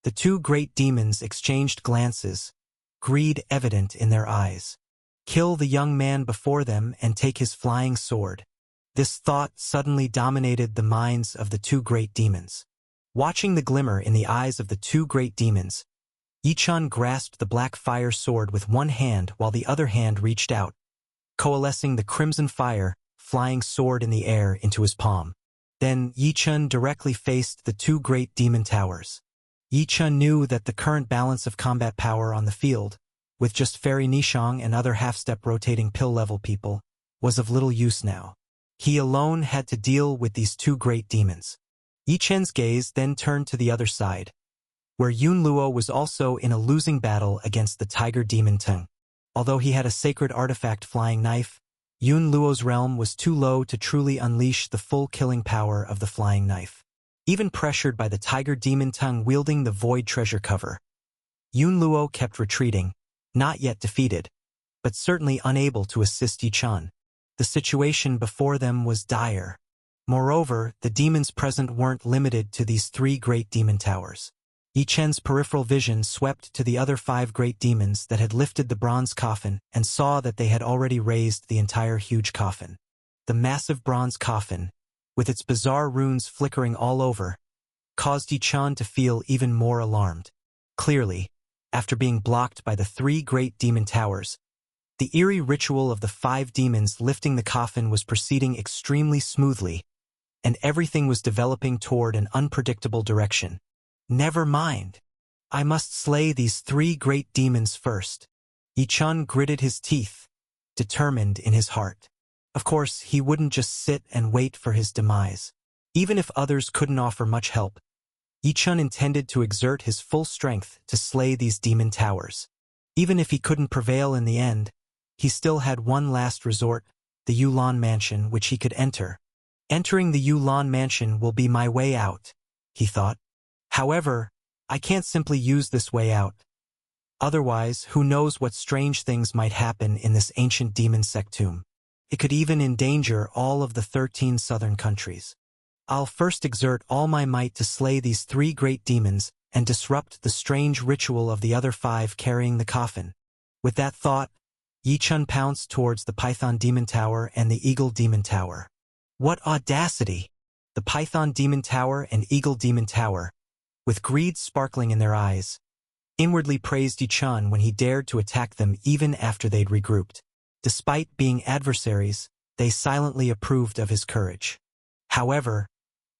The two great demons exchanged glances, greed evident in their eyes. Kill the young man before them and take his flying sword. This thought suddenly dominated the minds of the two great demons. Watching the glimmer in the eyes of the two great demons, Yi Chen grasped the black fire sword with one hand while the other hand reached out, coalescing the Crimson Fire flying sword in the air into his palm. Then Yi Chen directly faced the two great demon towers. Yi Chen knew that the current balance of combat power on the field, with just Fairy Nishong and other half-step rotating pill-level people, was of little use now. He alone had to deal with these two great demons. Yi Chen's gaze then turned to the other side, where Yun Luo was also in a losing battle against the Tiger Demon Teng. Although he had a sacred artifact flying knife, Yun Luo's realm was too low to truly unleash the full killing power of the flying knife. Even pressured by the Tiger Demon Teng wielding the void treasure cover, Yun Luo kept retreating, not yet defeated, but certainly unable to assist Yi Chen. The situation before them was dire. Moreover, the demons present weren't limited to these 3 great demon towers. Yi Chen's peripheral vision swept to the other 5 great demons that had lifted the bronze coffin and saw that they had already raised the entire huge coffin. The massive bronze coffin, with its bizarre runes flickering all over, caused Yi Chen to feel even more alarmed. Clearly, after being blocked by the 3 great demon towers, the eerie ritual of the 5 demons lifting the coffin was proceeding extremely smoothly, and everything was developing toward an unpredictable direction. Never mind. I must slay these 3 great demons first. Yi Chen gritted his teeth, determined in his heart. Of course, he wouldn't just sit and wait for his demise. Even if others couldn't offer much help, Yi Chen intended to exert his full strength to slay these demon towers. Even if he couldn't prevail in the end, he still had one last resort, the Yulan Mansion, which he could enter. Entering the Yulan Mansion will be my way out, he thought. However, I can't simply use this way out. Otherwise, who knows what strange things might happen in this ancient demon sect tomb. It could even endanger all of the 13 southern countries. I'll first exert all my might to slay these 3 great demons and disrupt the strange ritual of the other 5 carrying the coffin. With that thought, Yi Chun pounced towards the Python Demon Tower and the Eagle Demon Tower. What audacity! The Python Demon Tower and Eagle Demon Tower, with greed sparkling in their eyes, inwardly praised Yi Chun when he dared to attack them even after they'd regrouped. Despite being adversaries, they silently approved of his courage. However,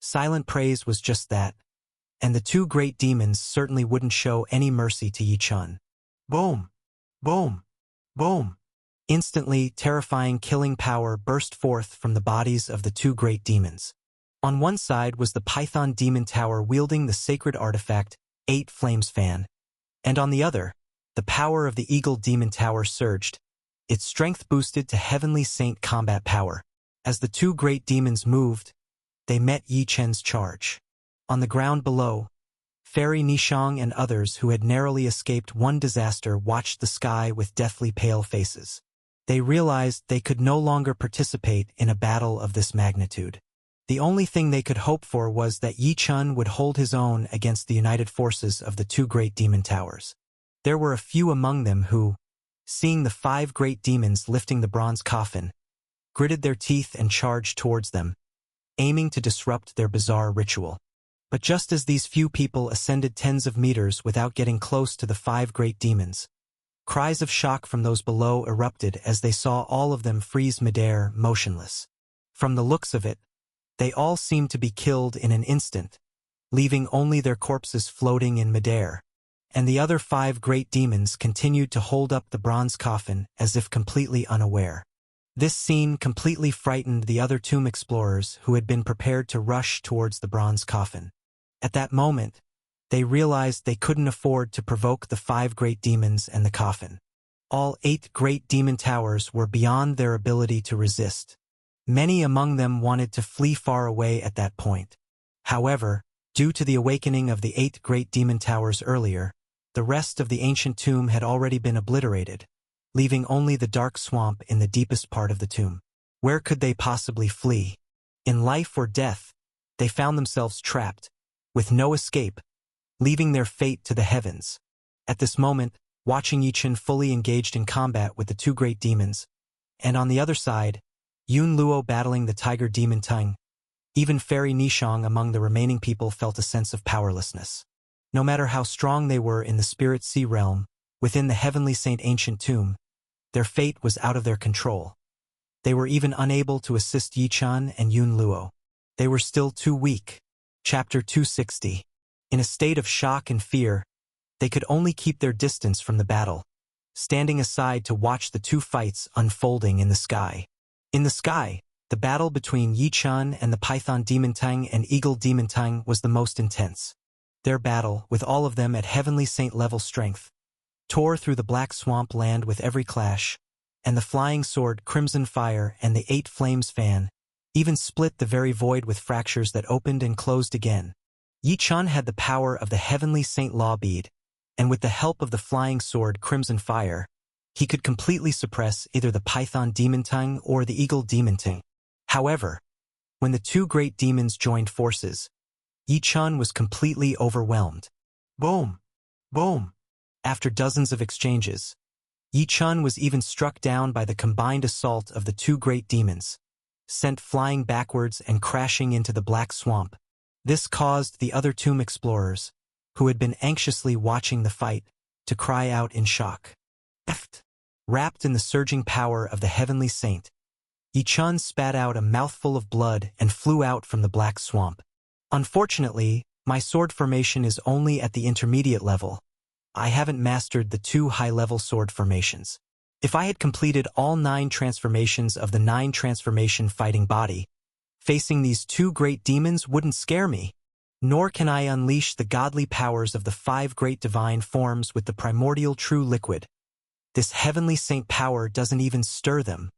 silent praise was just that, and the 2 great demons certainly wouldn't show any mercy to Yi Chun. Boom! Boom! Boom! Instantly, terrifying killing power burst forth from the bodies of the 2 great demons. On one side was the Python Demon Tower wielding the sacred artifact 8 Flames Fan, and on the other, the power of the Eagle Demon Tower surged, its strength boosted to Heavenly Saint combat power. As the 2 great demons moved, they met Yi Chun's charge. On the ground below, Fairy Nishang and others who had narrowly escaped one disaster watched the sky with deathly pale faces. They realized they could no longer participate in a battle of this magnitude. The only thing they could hope for was that Yi Chun would hold his own against the united forces of the 2 great demon towers. There were a few among them who, seeing the 5 great demons lifting the bronze coffin, gritted their teeth and charged towards them, aiming to disrupt their bizarre ritual. But just as these few people ascended tens of meters without getting close to the 5 great demons, cries of shock from those below erupted as they saw all of them freeze midair, motionless. From the looks of it, they all seemed to be killed in an instant, leaving only their corpses floating in midair, and the other 5 great demons continued to hold up the bronze coffin as if completely unaware. This scene completely frightened the other tomb explorers who had been prepared to rush towards the bronze coffin. At that moment, they realized they couldn't afford to provoke the 5 great demons and the coffin. All 8 great demon towers were beyond their ability to resist. Many among them wanted to flee far away at that point. However, due to the awakening of the 8 great demon towers earlier, the rest of the ancient tomb had already been obliterated, leaving only the dark swamp in the deepest part of the tomb. Where could they possibly flee? In life or death, they found themselves trapped, with no escape, leaving their fate to the heavens. At this moment, watching Yi Chun fully engaged in combat with the 2 great demons, and on the other side, Yun Luo battling the tiger demon Tung, even Fairy Nishang among the remaining people felt a sense of powerlessness. No matter how strong they were in the spirit sea realm, within the Heavenly Saint ancient tomb, their fate was out of their control. They were even unable to assist Yi Chun and Yun Luo. They were still too weak. Chapter 260. In a state of shock and fear, they could only keep their distance from the battle, standing aside to watch the 2 fights unfolding in the sky. In the sky, the battle between Yi Chun and the Python Demon Tung and Eagle Demon Tung was the most intense. Their battle, with all of them at Heavenly Saint level strength, tore through the black swamp land with every clash, and the flying sword Crimson Fire and the 8 Flames Fan even split the very void with fractures that opened and closed again. Yi Chun had the power of the Heavenly Saint Law Bead, and with the help of the flying sword Crimson Fire, he could completely suppress either the Python Demon Tung or the Eagle Demon Tung. However, when the 2 great demons joined forces, Yi Chun was completely overwhelmed. Boom! Boom! After dozens of exchanges, Yi Chun was even struck down by the combined assault of the 2 great demons, sent flying backwards and crashing into the black swamp. This caused the other tomb explorers, who had been anxiously watching the fight, to cry out in shock. Wrapped in the surging power of the Heavenly Saint, Yi Chun spat out a mouthful of blood and flew out from the black swamp. Unfortunately, my sword formation is only at the intermediate level. I haven't mastered the 2 high-level sword formations. If I had completed all 9 transformations of the 9 transformation fighting body, facing these 2 great demons wouldn't scare me. Nor can I unleash the godly powers of the 5 great divine forms with the primordial true liquid. This Heavenly Saint power doesn't even stir them.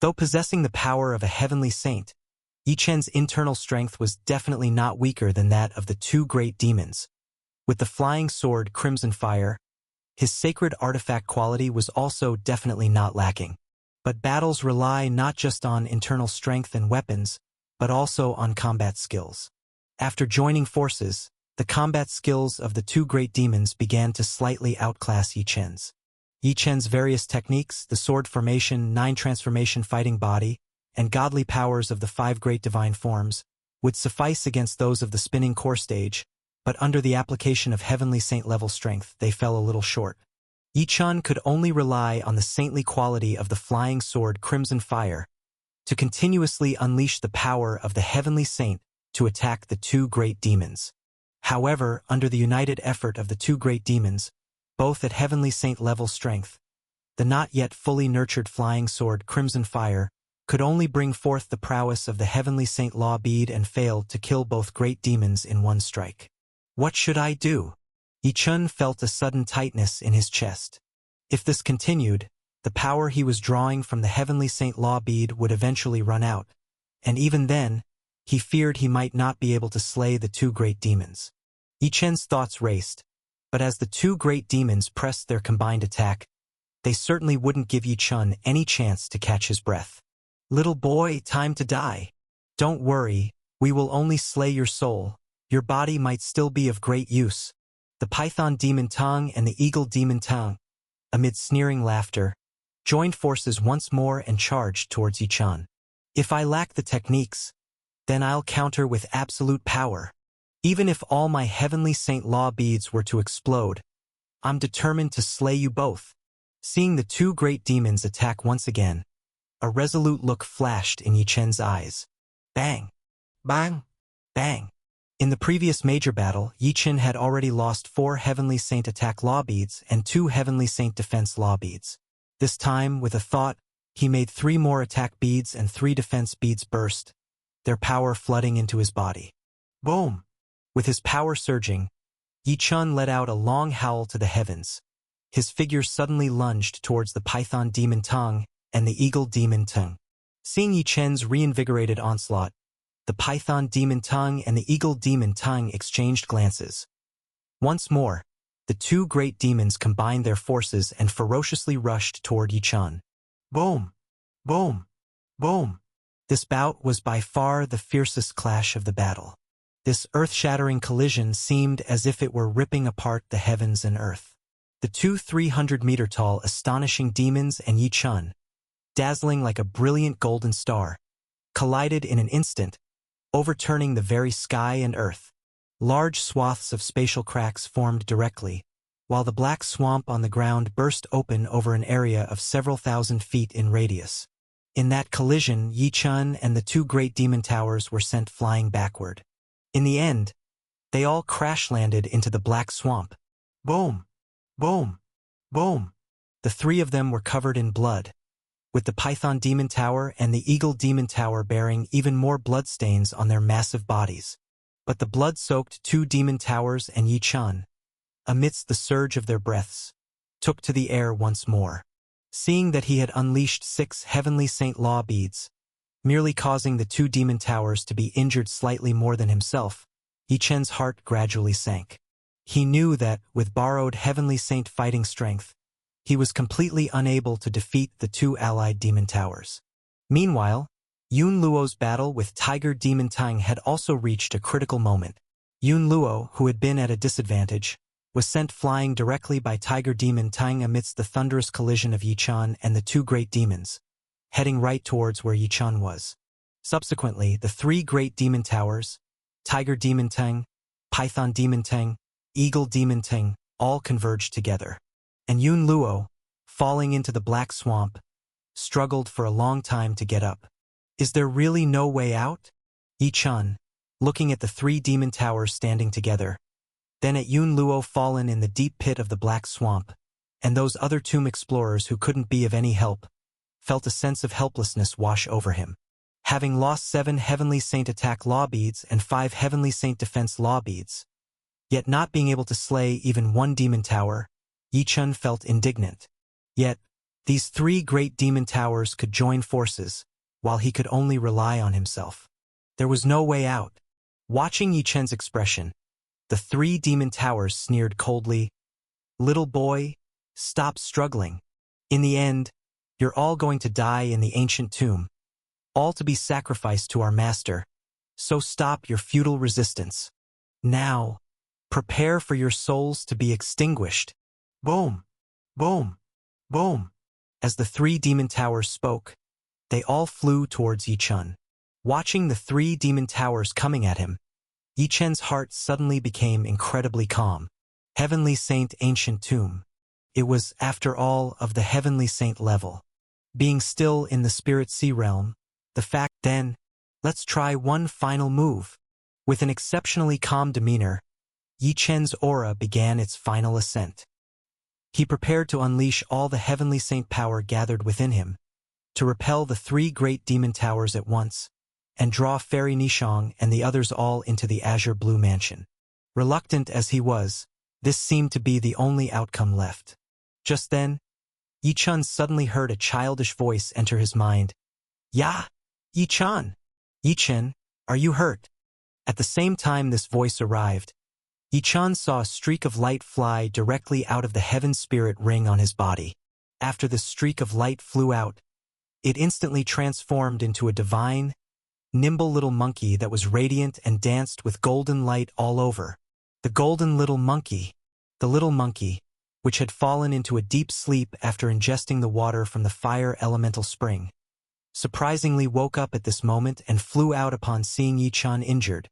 Though possessing the power of a Heavenly Saint, Yi Chun's internal strength was definitely not weaker than that of the 2 great demons. With the flying sword Crimson Fire, his sacred artifact quality was also definitely not lacking. But battles rely not just on internal strength and weapons, but also on combat skills. After joining forces, the combat skills of the two great demons began to slightly outclass Yi Chen's. Yi Chen's various techniques, the sword formation, 9 transformation fighting body, and godly powers of the 5 great divine forms, would suffice against those of the spinning core stage, but under the application of heavenly saint-level strength, they fell a little short. Yi Chen could only rely on the saintly quality of the flying sword Crimson Fire to continuously unleash the power of the heavenly saint to attack the two great demons. However, under the united effort of the two great demons, both at heavenly saint-level strength, the not yet fully nurtured flying sword Crimson Fire could only bring forth the prowess of the heavenly saint Law Bead and failed to kill both great demons in one strike. What should I do? Yi Chen felt a sudden tightness in his chest. If this continued, the power he was drawing from the heavenly saint Law Bead would eventually run out, and even then, he feared he might not be able to slay the two great demons. Yi Chen's thoughts raced, but as the two great demons pressed their combined attack, they certainly wouldn't give Yi Chen any chance to catch his breath. Little boy, time to die. Don't worry, we will only slay your soul. Your body might still be of great use. The python demon tongue and the eagle demon tongue, amid sneering laughter, joined forces once more and charged towards Yi Chen. If I lack the techniques, then I'll counter with absolute power. Even if all my heavenly saint Law beads were to explode, I'm determined to slay you both. Seeing the two great demons attack once again, a resolute look flashed in Yi Chen's eyes. Bang! Bang! Bang! In the previous major battle, Yi Chen had already lost 4 Heavenly Saint attack Law beads and 2 Heavenly Saint defense Law beads. This time, with a thought, he made 3 more attack beads and 3 defense beads burst, their power flooding into his body. Boom! With his power surging, Yi Chen let out a long howl to the heavens. His figure suddenly lunged towards the python demon tongue and the eagle demon tongue. Seeing Yi Chen's reinvigorated onslaught, the python demon tongue and the eagle demon tongue exchanged glances. Once more, the two great demons combined their forces and ferociously rushed toward Yi Chen. Boom! Boom! Boom! This bout was by far the fiercest clash of the battle. This earth-shattering collision seemed as if it were ripping apart the heavens and earth. The two 300-meter-tall astonishing demons and Yi Chen, dazzling like a brilliant golden star, collided in an instant, overturning the very sky and earth. Large swaths of spatial cracks formed directly, while the black swamp on the ground burst open over an area of several thousand feet in radius. In that collision, Yi Chen and the two great demon towers were sent flying backward. In the end, they all crash-landed into the black swamp. Boom! Boom! Boom! The 3 of them were covered in blood, with the python demon tower and the eagle demon tower bearing even more bloodstains on their massive bodies. But the blood-soaked 2 demon towers and Yi Chen, amidst the surge of their breaths, took to the air once more. Seeing that he had unleashed 6 heavenly saint Law beads, merely causing the 2 demon towers to be injured slightly more than himself, Yi Chen's heart gradually sank. He knew that, with borrowed heavenly saint fighting strength, he was completely unable to defeat the 2 allied demon towers. Meanwhile, Yun Luo's battle with Tiger Demon Tang had also reached a critical moment. Yun Luo, who had been at a disadvantage, was sent flying directly by Tiger Demon Tang amidst the thunderous collision of Yi Chen and the 2 great demons, heading right towards where Yi Chen was. Subsequently, the 3 great demon towers, Tiger Demon Tang, Python Demon Tang, Eagle Demon Tang, all converged together. And Yun Luo, falling into the black swamp, struggled for a long time to get up. Is there really no way out? Yi Chen, looking at the 3 demon towers standing together, then at Yun Luo fallen in the deep pit of the black swamp, and those other tomb explorers who couldn't be of any help, felt a sense of helplessness wash over him. Having lost 7 Heavenly Saint attack Law beads and 5 Heavenly Saint defense Law beads, yet not being able to slay even 1 demon tower, Yi Chen felt indignant. Yet, these 3 great demon towers could join forces, while he could only rely on himself. There was no way out. Watching Yi Chen's expression, the 3 demon towers sneered coldly, "Little boy, stop struggling. In the end, you're all going to die in the ancient tomb." all to be sacrificed to our master. So stop your futile resistance. Now, prepare for your souls to be extinguished. Boom! Boom! Boom! As the three demon towers spoke, they all flew towards Yichun. Watching the three demon towers coming at him, Yichun's heart suddenly became incredibly calm. Heavenly Saint Ancient Tomb. It was, after all, of the Heavenly Saint level. Being still in the Spirit Sea realm, the fact then, let's try one final move. With an exceptionally calm demeanor, Yichun's aura began its final ascent. He prepared to unleash all the Heavenly Saint power gathered within him, to repel the three great demon towers at once, and draw Fairy Nishong and the others all into the azure blue mansion. Reluctant as he was, this seemed to be the only outcome left. Just then, Yichun suddenly heard a childish voice enter his mind. "Ya! Yichun! Yichun, are you hurt?" At the same time this voice arrived, Yichun saw a streak of light fly directly out of the heaven spirit ring on his body. After the streak of light flew out, it instantly transformed into a divine, nimble little monkey that was radiant and danced with golden light all over. The golden little monkey, which had fallen into a deep sleep after ingesting the water from the fire elemental spring, surprisingly woke up at this moment and flew out upon seeing Yichun injured.